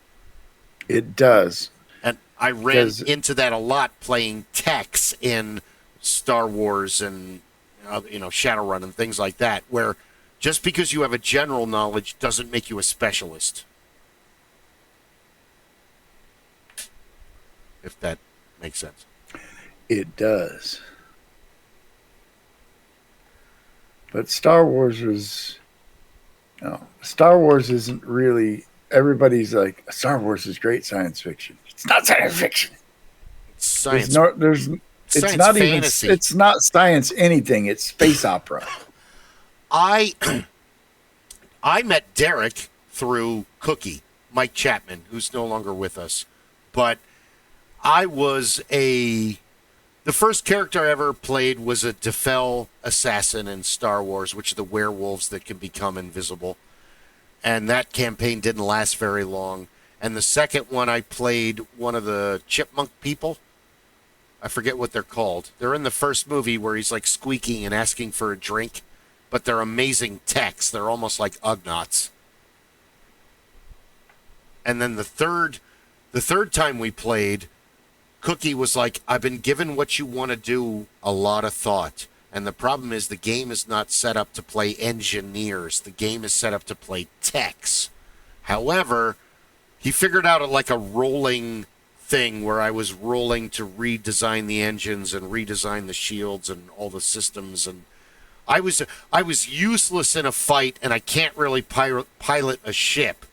It does. And I ran into that a lot playing techs in Star Wars and Shadowrun and things like that, where just because you have a general knowledge doesn't make you a specialist. if that makes sense. It does. But Star Wars was, Star Wars isn't really, everybody's like, Star Wars is great science fiction. It's not science fiction. It's science. It's science not fantasy. even, it's not science anything. It's space opera. I met Derek through Cookie, Mike Chapman, who's no longer with us. But the first character I ever played was a Defel assassin in Star Wars, which are the werewolves that can become invisible. And that campaign didn't last very long. And the second one, I played one of the chipmunk people. I forget what they're called. They're in the first movie where he's like squeaking and asking for a drink. But they're amazing techs. They're almost like Ugnaughts. And then the third time we played, Cookie was like, I've been given what you want to do a lot of thought. And the problem is the game is not set up to play engineers. The game is set up to play techs. However, he figured out like a rolling thing where I was rolling to redesign the engines and redesign the shields and all the systems. And I was useless in a fight, and I can't really pilot a ship.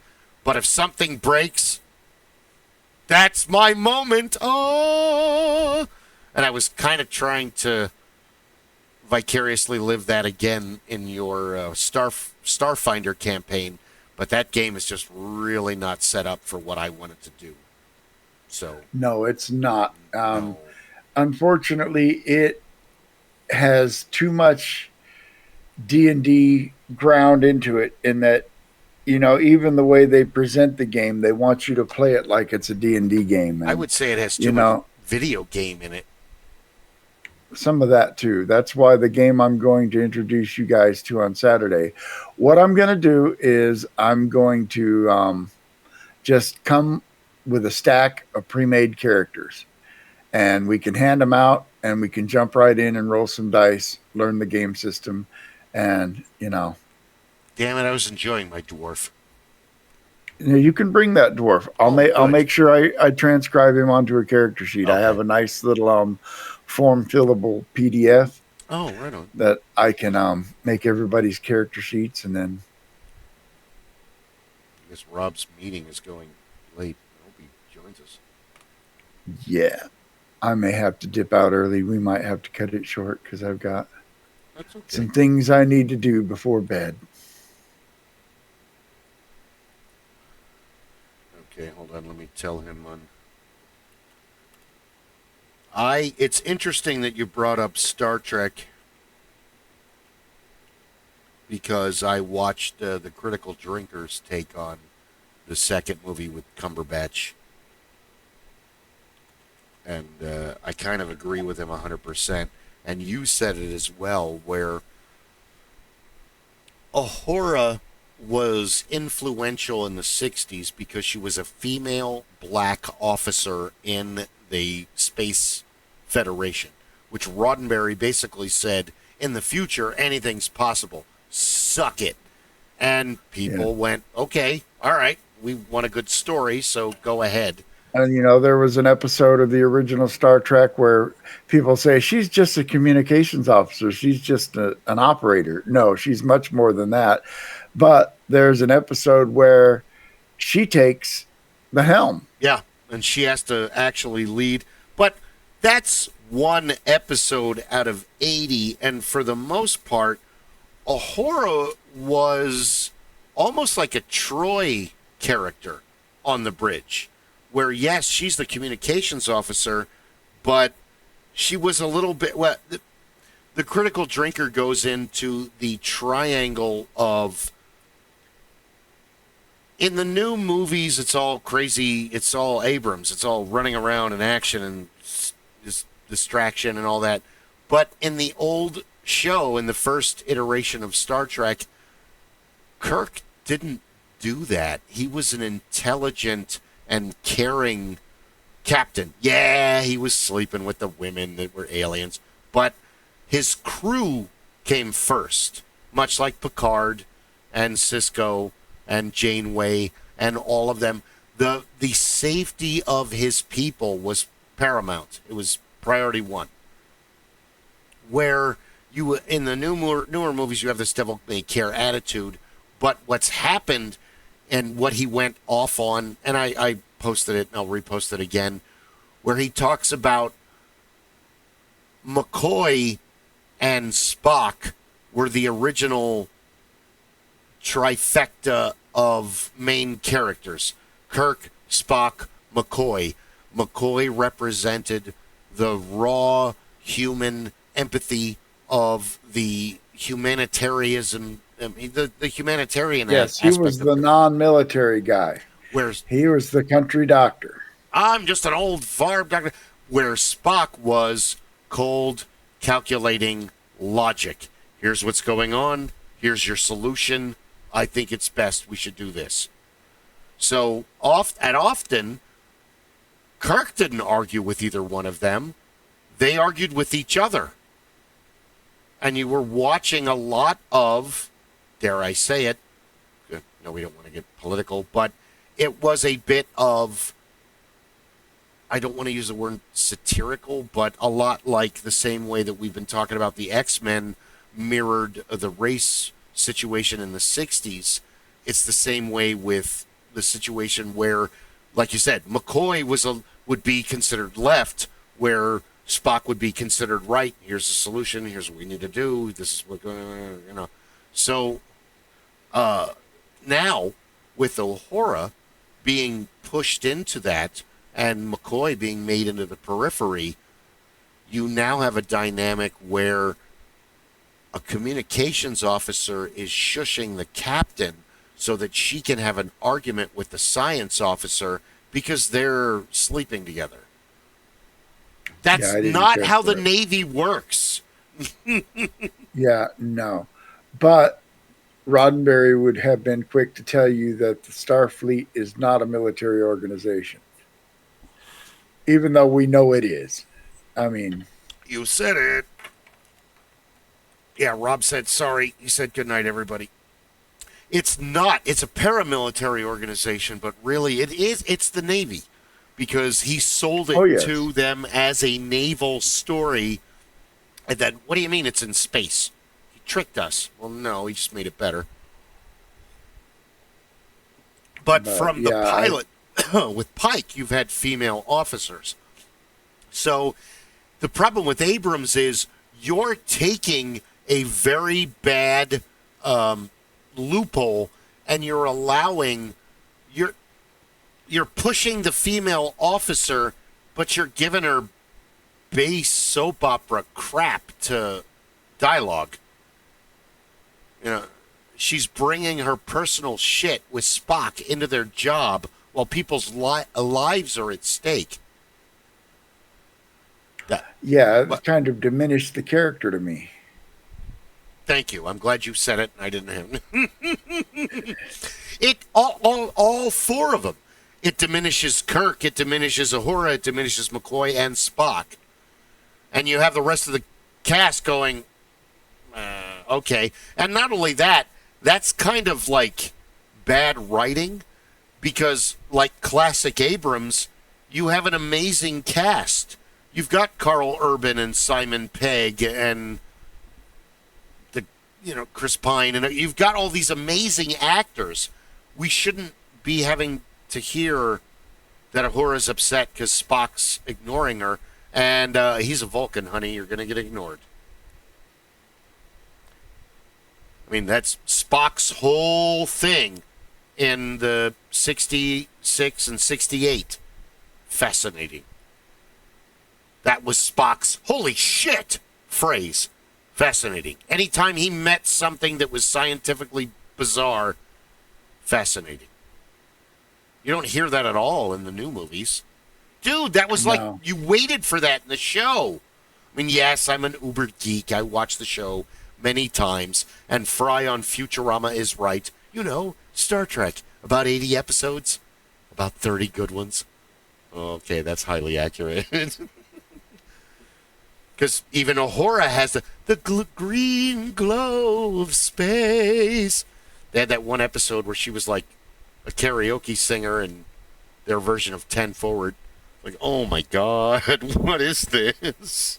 But if something breaks, that's my moment. Oh! And I was kind of trying to vicariously live that again in your Starfinder campaign, but that game is just really not set up for what I wanted to do. So No, it's not. no. Unfortunately, it has too much D&D ground into it in that, even the way they present the game, they want you to play it like it's a D&D game. And, I would say it has too much video game in it. Some of that too. That's why the game I'm going to introduce you guys to on Saturday. What I'm going to do is I'm going to just come with a stack of pre-made characters, and we can hand them out, and we can jump right in and roll some dice, learn the game system, and Damn it, I was enjoying my dwarf. you can bring that dwarf. I'll make sure I transcribe him onto a character sheet. Okay. I have a nice little form fillable PDF. Oh, right on. That I can make everybody's character sheets, and then I guess Rob's meeting is going late. I hope he joins us. yeah, I may have to dip out early. We might have to cut it short because I've got That's okay. some things I need to do before bed. Okay, hold on. Let me tell him on. It's interesting that you brought up Star Trek because I watched the Critical Drinkers take on the second movie with Cumberbatch. And I kind of agree with him 100%. And you said it as well, where Uhura was influential in the 60s because she was a female black officer in the Space Federation, which Roddenberry basically said, in the future, anything's possible. Suck it. And people went, okay, all right, we want a good story, so go ahead. And there was an episode of the original Star Trek where people say she's just a communications officer. She's just an operator. No, she's much more than that. But there's an episode where she takes the helm. Yeah, and she has to actually lead. But that's one episode out of 80, and for the most part, Uhura was almost like a Troy character on the bridge, where, yes, she's the communications officer, but she was a little bit... Well, the Critical Drinker goes into the triangle of... In the new movies, it's all crazy. It's all Abrams. It's all running around and action and distraction and all that. But in the old show, in the first iteration of Star Trek, Kirk didn't do that. He was an intelligent and caring captain. Yeah, he was sleeping with the women that were aliens. But his crew came first, much like Picard and Sisko and Janeway and all of them. The safety of his people was paramount. It was priority one. Where you in the newer movies, you have this devil may care attitude, but what's happened and what he went off on, and I posted it and I'll repost it again, where he talks about McCoy and Spock were the original trifecta of main characters. Kirk, Spock, McCoy. McCoy represented the raw human empathy of the humanitarianism, the humanitarian Yes, he aspect was of the it. non-military guy. Whereas He was the country doctor. I'm just an old farm doctor. Where Spock was cold, calculating logic. Here's what's going on. Here's your solution. I think it's best we should do this. So often, Kirk didn't argue with either one of them. They argued with each other. And you were watching a lot of, dare I say it, no, we don't want to get political, but it was a bit of, I don't want to use the word satirical, but a lot like the same way that we've been talking about the X-Men mirrored the race situation in the 60s. It's the same way with the situation where, like you said, McCoy would be considered left, where Spock would be considered right. Here's the solution. Here's what we need to do. This is what, So now, with Uhura being pushed into that, and McCoy being made into the periphery, you now have a dynamic where a communications officer is shushing the captain so that she can have an argument with the science officer because they're sleeping together. That's not how the Navy works. Yeah, no. But Roddenberry would have been quick to tell you that the Starfleet is not a military organization. Even though we know it is. I mean, You said it. Yeah, Rob said sorry. He said good night, everybody. It's not. It's a paramilitary organization, but really it is. It's the Navy, because he sold it to them as a naval story. And then, what do you mean it's in space? He tricked us. Well, no, he just made it better. But from the pilot, with Pike, you've had female officers. So the problem with Abrams is you're taking a very bad loophole and you're allowing, you're pushing the female officer, but you're giving her base soap opera crap to dialogue. You know, she's bringing her personal shit with Spock into their job while people's lives are at stake. It kind of diminished the character to me. Thank you. I'm glad you said it. I didn't have it. All four of them. It diminishes Kirk. It diminishes Uhura. It diminishes McCoy and Spock. And you have the rest of the cast going, okay. And not only that, that's kind of like bad writing, because like classic Abrams, you have an amazing cast. You've got Carl Urban and Simon Pegg and Chris Pine, and you've got all these amazing actors. We shouldn't be having to hear that Uhura's upset because Spock's ignoring her, and he's a Vulcan, honey. You're going to get ignored. I mean, that's Spock's whole thing in the 66 and 68. Fascinating. That was Spock's holy shit phrase. Fascinating. Anytime he met something that was scientifically bizarre, fascinating. You don't hear that at all in the new movies. Dude, that was like, you waited for that in the show. I mean, yes, I'm an uber geek. I watch the show many times, and Fry on Futurama is right. You know, Star Trek, about 80 episodes, about 30 good ones. Okay, that's highly accurate. Because even Uhura has the green glow of space. They had that one episode where she was like a karaoke singer in their version of 10 Forward. Like, oh my God, what is this?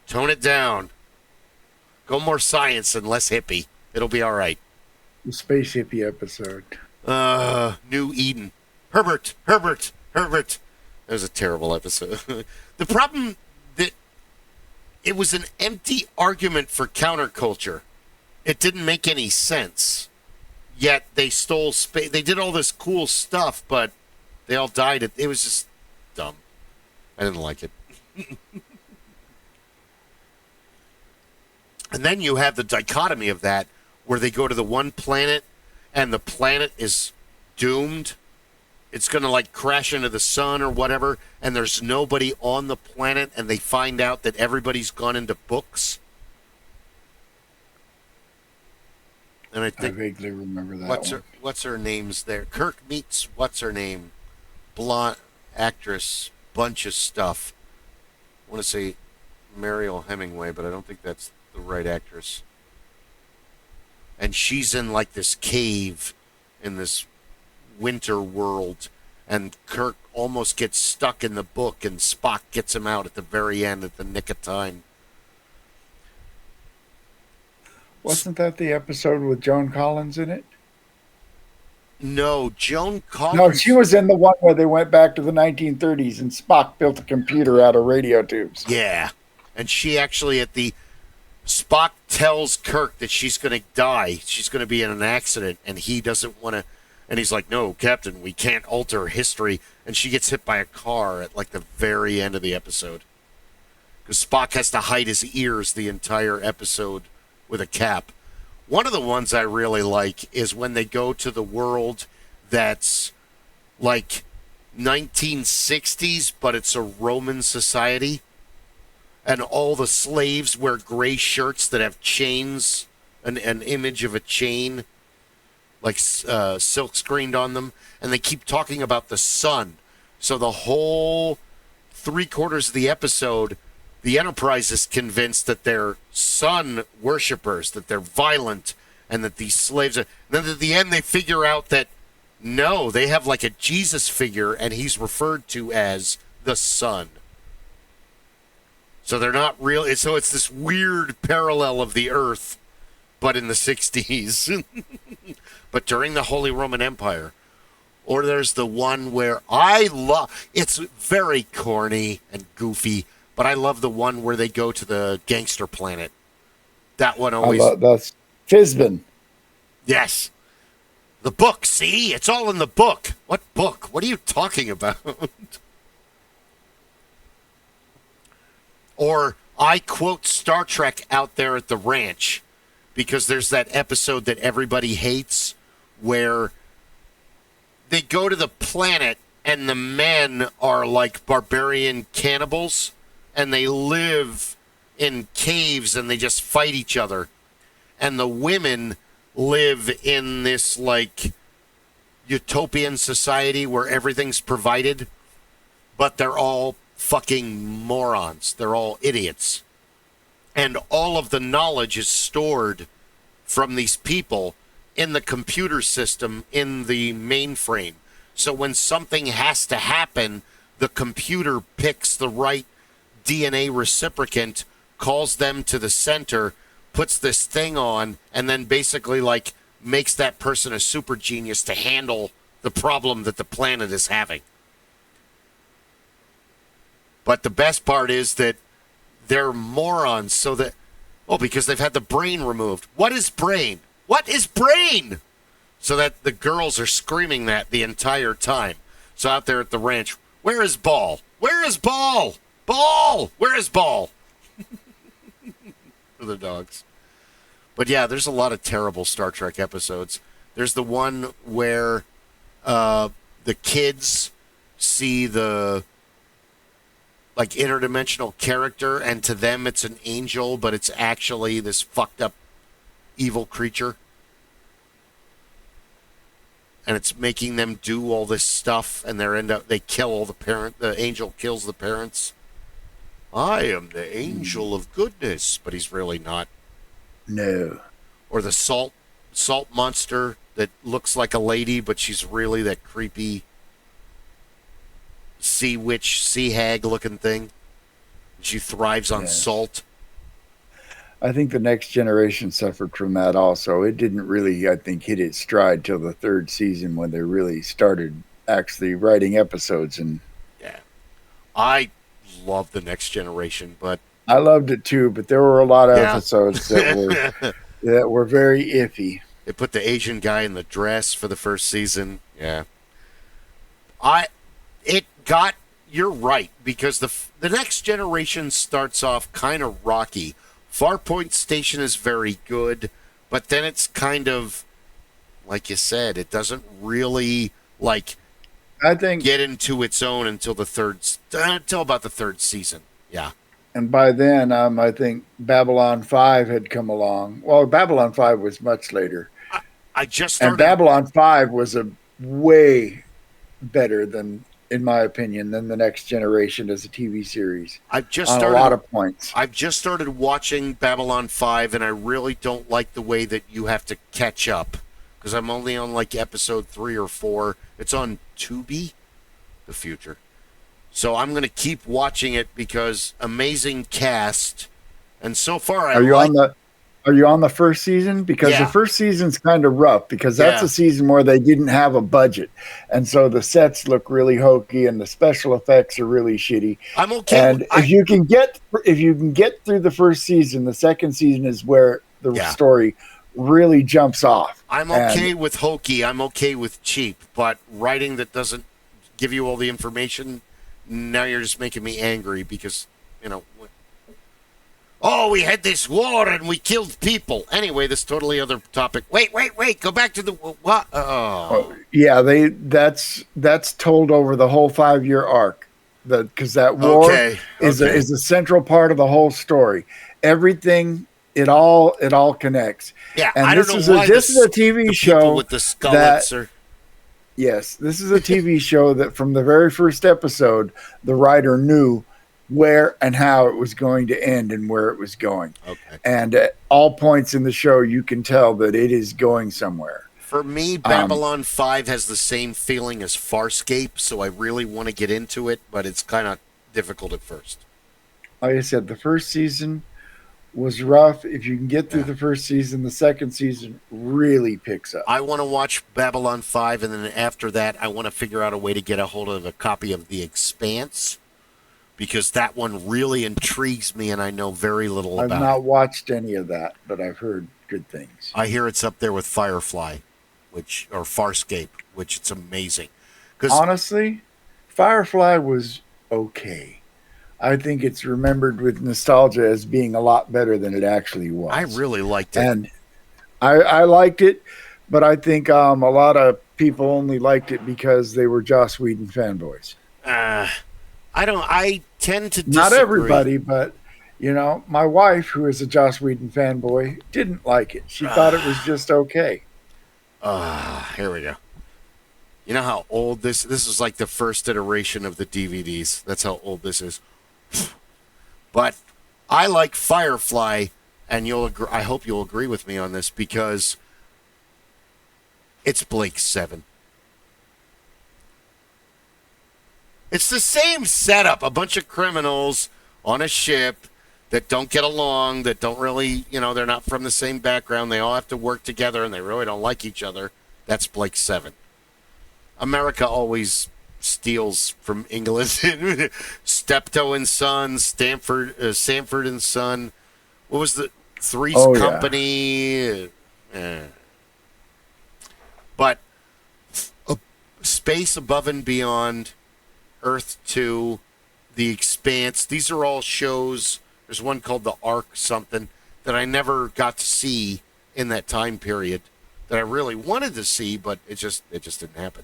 Tone it down. Go more science and less hippie. It'll be all right. The space hippie episode. New Eden. Herbert. That was a terrible episode. The problem that it was an empty argument for counterculture. It didn't make any sense. Yet they stole space. They did all this cool stuff, but they all died. It was just dumb. I didn't like it. And then you have the dichotomy of that, where they go to the one planet, and the planet is doomed. It's going to like crash into the sun or whatever, and there's nobody on the planet, and they find out that everybody's gone into books. And I think vaguely remember that. what's her name's there? Kirk meets what's her name? Blonde actress, bunch of stuff. I want to say Mariel Hemingway, but I don't think that's the right actress. And she's in like this cave in this winter world, and Kirk almost gets stuck in the book, and Spock gets him out at the very end at the nick of time. Wasn't that the episode with Joan Collins in it? No, Joan Collins. No, she was in the one where they went back to the 1930s and Spock built a computer out of radio tubes. Yeah. And she actually Spock tells Kirk that she's going to die. She's going to be in an accident, and he doesn't want to. And he's like, no, Captain, we can't alter history. And she gets hit by a car at like the very end of the episode. Because Spock has to hide his ears the entire episode with a cap. One of the ones I really like is when they go to the world that's like 1960s, but it's a Roman society. And all the slaves wear gray shirts that have chains, an image of a chain, like silk screened on them. And they keep talking about the sun. So the whole 3/4 of the episode, the Enterprise is convinced that they're sun worshippers, that they're violent, and that these slaves are. And then at the end, they figure out that no, they have like a Jesus figure, and he's referred to as the sun. So they're not real. So it's this weird parallel of the Earth, but in the 60s, but during the Holy Roman Empire. Or there's the one where I love. It's very corny and goofy. But I love the one where they go to the gangster planet. That one always. That's Fizbin. Yes. The book, see? It's all in the book. What book? What are you talking about? Or I quote Star Trek Out There at the Ranch, because there's that episode that everybody hates where they go to the planet and the men are like barbarian cannibals. And they live in caves and they just fight each other. And the women live in this like utopian society where everything's provided, but they're all fucking morons. They're all idiots. And all of the knowledge is stored from these people in the computer system in the mainframe. So when something has to happen, the computer picks the right DNA reciprocant, calls them to the center, puts this thing on, and then basically like makes that person a super genius to handle the problem that the planet is having. But the best part is that they're morons, so that because they've had the brain removed. What is brain? What is brain? So that the girls are screaming that the entire time. So out there at the ranch, where is Ball? Where is Ball? Ball! Where is Ball? For the dogs. But yeah, there's a lot of terrible Star Trek episodes. There's the one where the kids see the like interdimensional character, and to them it's an angel, but it's actually this fucked up evil creature. And it's making them do all this stuff, and they kill all the angel kills the parents. I am the angel of goodness, but he's really not. No. Or the salt monster that looks like a lady, but she's really that creepy. sea hag looking thing. She thrives on salt. I think the Next Generation suffered from that also. It didn't really, I think, hit its stride till the third season when they really started actually writing episodes. And yeah, I love the Next Generation, but I loved it too. But there were a lot of episodes that were very iffy. They put the Asian guy in the dress for the first season. Yeah, you're right, because the Next Generation starts off kind of rocky. Farpoint Station is very good, but then it's kind of, like you said, it doesn't really get into its own until about the third season. Yeah. And by then, I think Babylon 5 had come along. Well, Babylon 5 was much later. I just started. And Babylon 5 was a way better than, in my opinion, than the Next Generation as a TV series. A lot of points. I've just started watching Babylon 5, and I really don't like the way that you have to catch up, because I'm only on episode 3 or 4. It's on Tubi, the future. So I'm going to keep watching it because amazing cast, and so far Are you on the first season? Because the first season's kind of rough, because that's a season where they didn't have a budget, and so the sets look really hokey and the special effects are really shitty. I'm okay. And if you can get through the first season, the second season is where the story really jumps off. I'm okay with hokey. I'm okay with cheap, but writing that doesn't give you all the information, now you're just making me angry because, we had this war and we killed people. Anyway, this totally other topic. Wait. Go back to the what? Yeah, that's told over the whole 5-year arc. Because that war is a central part of the whole story. Everything, it all connects. Yeah, and I this don't know why this is a TV show with the skullets Yes, this is a TV show that from the very first episode, the writer knew where and how it was going to end and where it was going. Okay. And at all points in the show, you can tell that it is going somewhere. For me, Babylon 5 has the same feeling as Farscape, so I really want to get into it, but it's kind of difficult at first. Like I said, the first season was rough. If you can get through the first season, the second season really picks up. I want to watch Babylon 5, and then after that, I want to figure out a way to get a hold of a copy of The Expanse, because that one really intrigues me, and I know very little about it. I've not watched any of that, but I've heard good things. I hear it's up there with Firefly, or Farscape, which it's amazing. Honestly, Firefly was okay. I think it's remembered with nostalgia as being a lot better than it actually was. I really liked it. And I liked it, but I think a lot of people only liked it because they were Joss Whedon fanboys. I tend to disagree. Not everybody, but, my wife, who is a Joss Whedon fanboy, didn't like it. She thought it was just okay. Here we go. You know how old this is, like the first iteration of the DVDs. That's how old this is. But I like Firefly, and I hope you'll agree with me on this, because it's Blake 7. It's the same setup, a bunch of criminals on a ship that don't get along, that don't really, they're not from the same background. They all have to work together, and they really don't like each other. That's Blake 7. America always steals from England. Steptoe and Son, Sanford and Son. What was the Three's Company? But Space Above and Beyond, Earth 2, The Expanse. These are all shows. There's one called The Ark something that I never got to see in that time period that I really wanted to see, but it just didn't happen.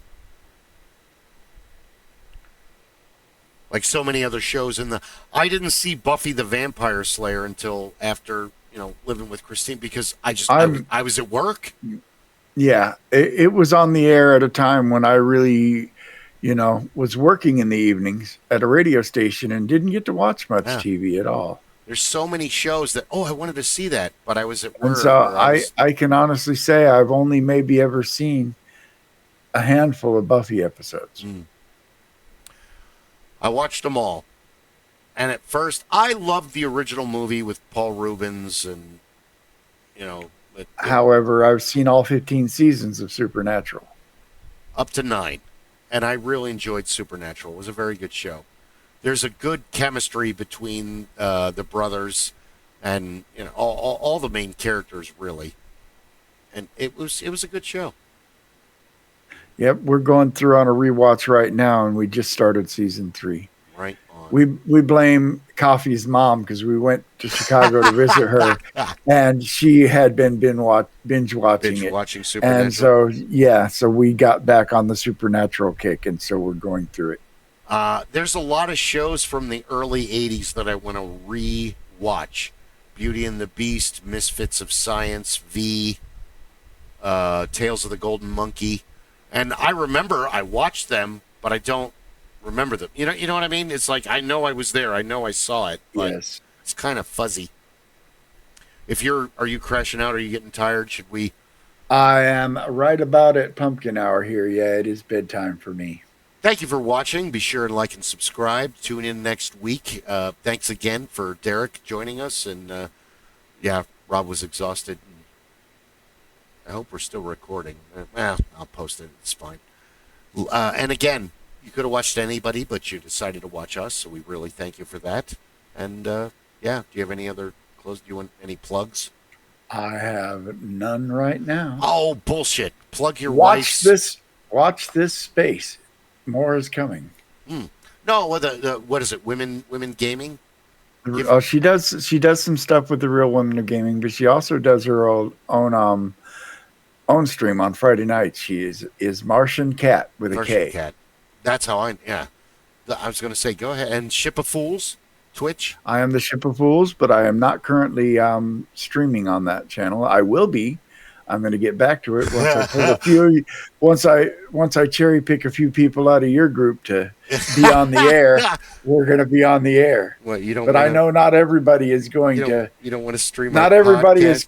Like so many other shows I didn't see Buffy the Vampire Slayer until after, living with Christine, because I was at work. Yeah, it was on the air at a time when I really, was working in the evenings at a radio station and didn't get to watch much TV at all. There's so many shows that, I wanted to see that, but I was at work. And so I can honestly say I've only maybe ever seen a handful of Buffy episodes. I watched them all. And at first, I loved the original movie with Paul Rubens and, However, I've seen all 15 seasons of Supernatural. up to 9. And I really enjoyed Supernatural. It was a very good show. There's a good chemistry between the brothers and all the main characters, really. And it was a good show. Yep, we're going through on a rewatch right now, and we just started season 3. Right on. We blame Coffee's mom because we went to Chicago to visit her, and she had been binge watching it. Watching Supernatural. And so we got back on the Supernatural kick, and so we're going through it. There's a lot of shows from the early 80s that I want to re-watch. Beauty and the Beast, Misfits of Science, V, Tales of the Golden Monkey. And I remember I watched them, but I don't remember them. You know what I mean? It's like I know I was there. I know I saw it, but Yes. it's kind of fuzzy. Are you crashing out? Are you getting tired? Should we? I am right about at pumpkin hour here. Yeah, it is bedtime for me. Thank you for watching. Be sure to like and subscribe. Tune in next week. Thanks again for Derek joining us. And Rob was exhausted. I hope we're still recording. I'll post it. It's fine. And again, you could have watched anybody, but you decided to watch us, so we really thank you for that. And do you have any other close? Do you want any plugs? I have none right now. Oh, bullshit! Plug your wife's. Watch this space. More is coming. No, what is it? Women gaming. Oh, she does some stuff with the Real Women of Gaming, but she also does her own stream on Friday nights. She is Martian Cat with a Martian K. Cat. That's how I was going to say, go ahead. And Ship of Fools, Twitch. I am the Ship of Fools, but I am not currently streaming on that channel. I will be. I'm going to get back to it once I cherry pick a few people out of your group to be on the air. We're going to be on the air. Well, you don't. But I know not everybody is going to. You don't want to stream. Not our everybody podcast? is.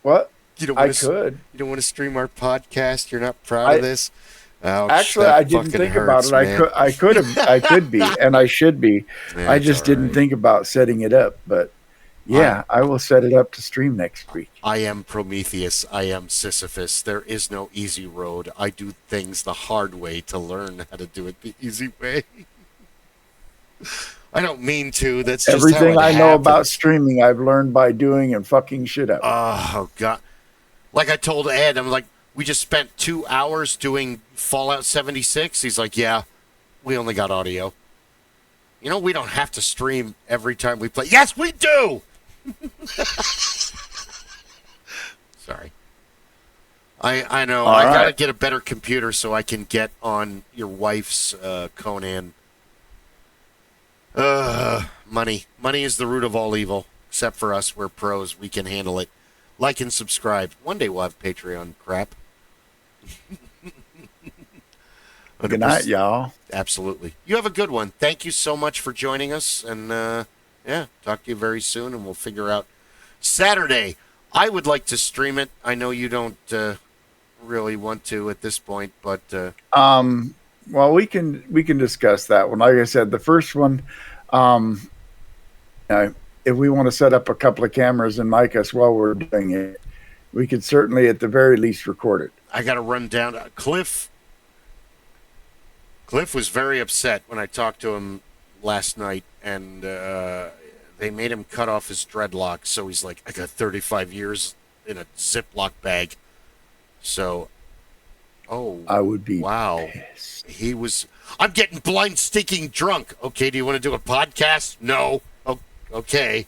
What? You don't I want to, could. You don't want to stream our podcast. You're not proud of this. Ouch, actually, I didn't think about it. Man. I could be, and I should be. Yeah, I just didn't think about setting it up. But yeah, I will set it up to stream next week. I am Prometheus. I am Sisyphus. There is no easy road. I do things the hard way to learn how to do it the easy way. I don't mean to. That's just everything how it I know happens. about streaming. I've learned by doing and fucking shit up. Oh God! Like I told Ed, I'm like, we just spent 2 hours doing Fallout 76. He's like, yeah, we only got audio. We don't have to stream every time we play. Yes, we do. Sorry. I know. All I got to right. get a better computer so I can get on your wife's Conan. Money. Money is the root of all evil. Except for us, we're pros. We can handle it. Like and subscribe. One day we'll have Patreon crap. Good night, y'all. Absolutely. You have a good one. Thank you so much for joining us. And, talk to you very soon, and we'll figure out Saturday. I would like to stream it. I know you don't really want to at this point, but... Well, we can discuss that one. Like I said, the first one, if we want to set up a couple of cameras and mic us while we're doing it, we could certainly, at the very least, record it. I got to run down. Cliff was very upset when I talked to him last night, and they made him cut off his dreadlocks. So he's like, I got 35 years in a Ziploc bag. So, I would be wow. pissed. He was, I'm getting blind, stinking drunk. Okay, do you want to do a podcast? No. Oh, okay.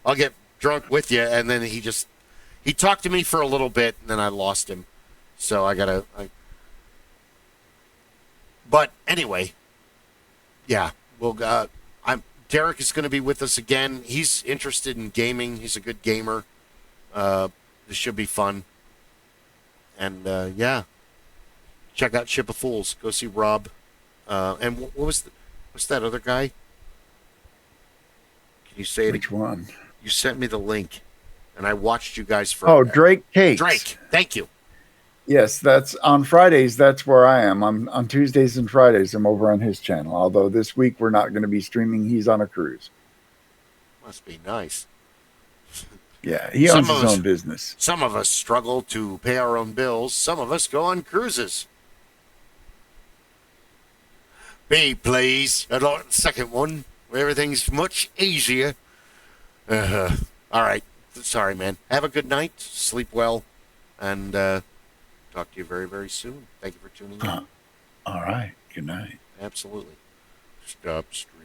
I'll get drunk with you. And then he talked to me for a little bit, and then I lost him. So but anyway, yeah, Derek is going to be with us again. He's interested in gaming. He's a good gamer. This should be fun. And check out Ship of Fools. Go see Rob. And what's that other guy? Can you say it? Which one? You sent me the link, and I watched you guys for. Drake Cakes. Drake, thank you. Yes, that's on Fridays. That's where I am. I'm on Tuesdays and Fridays. I'm over on his channel. Although this week we're not going to be streaming. He's on a cruise. Must be nice. Yeah, he Some owns of his us- own business. Some of us struggle to pay our own bills. Some of us go on cruises. B, please. I'd like the second one, where everything's much easier. All right. Sorry, man. Have a good night. Sleep well. And talk to you very, very soon. Thank you for tuning in. All right. Good night. Absolutely. Stop streaming.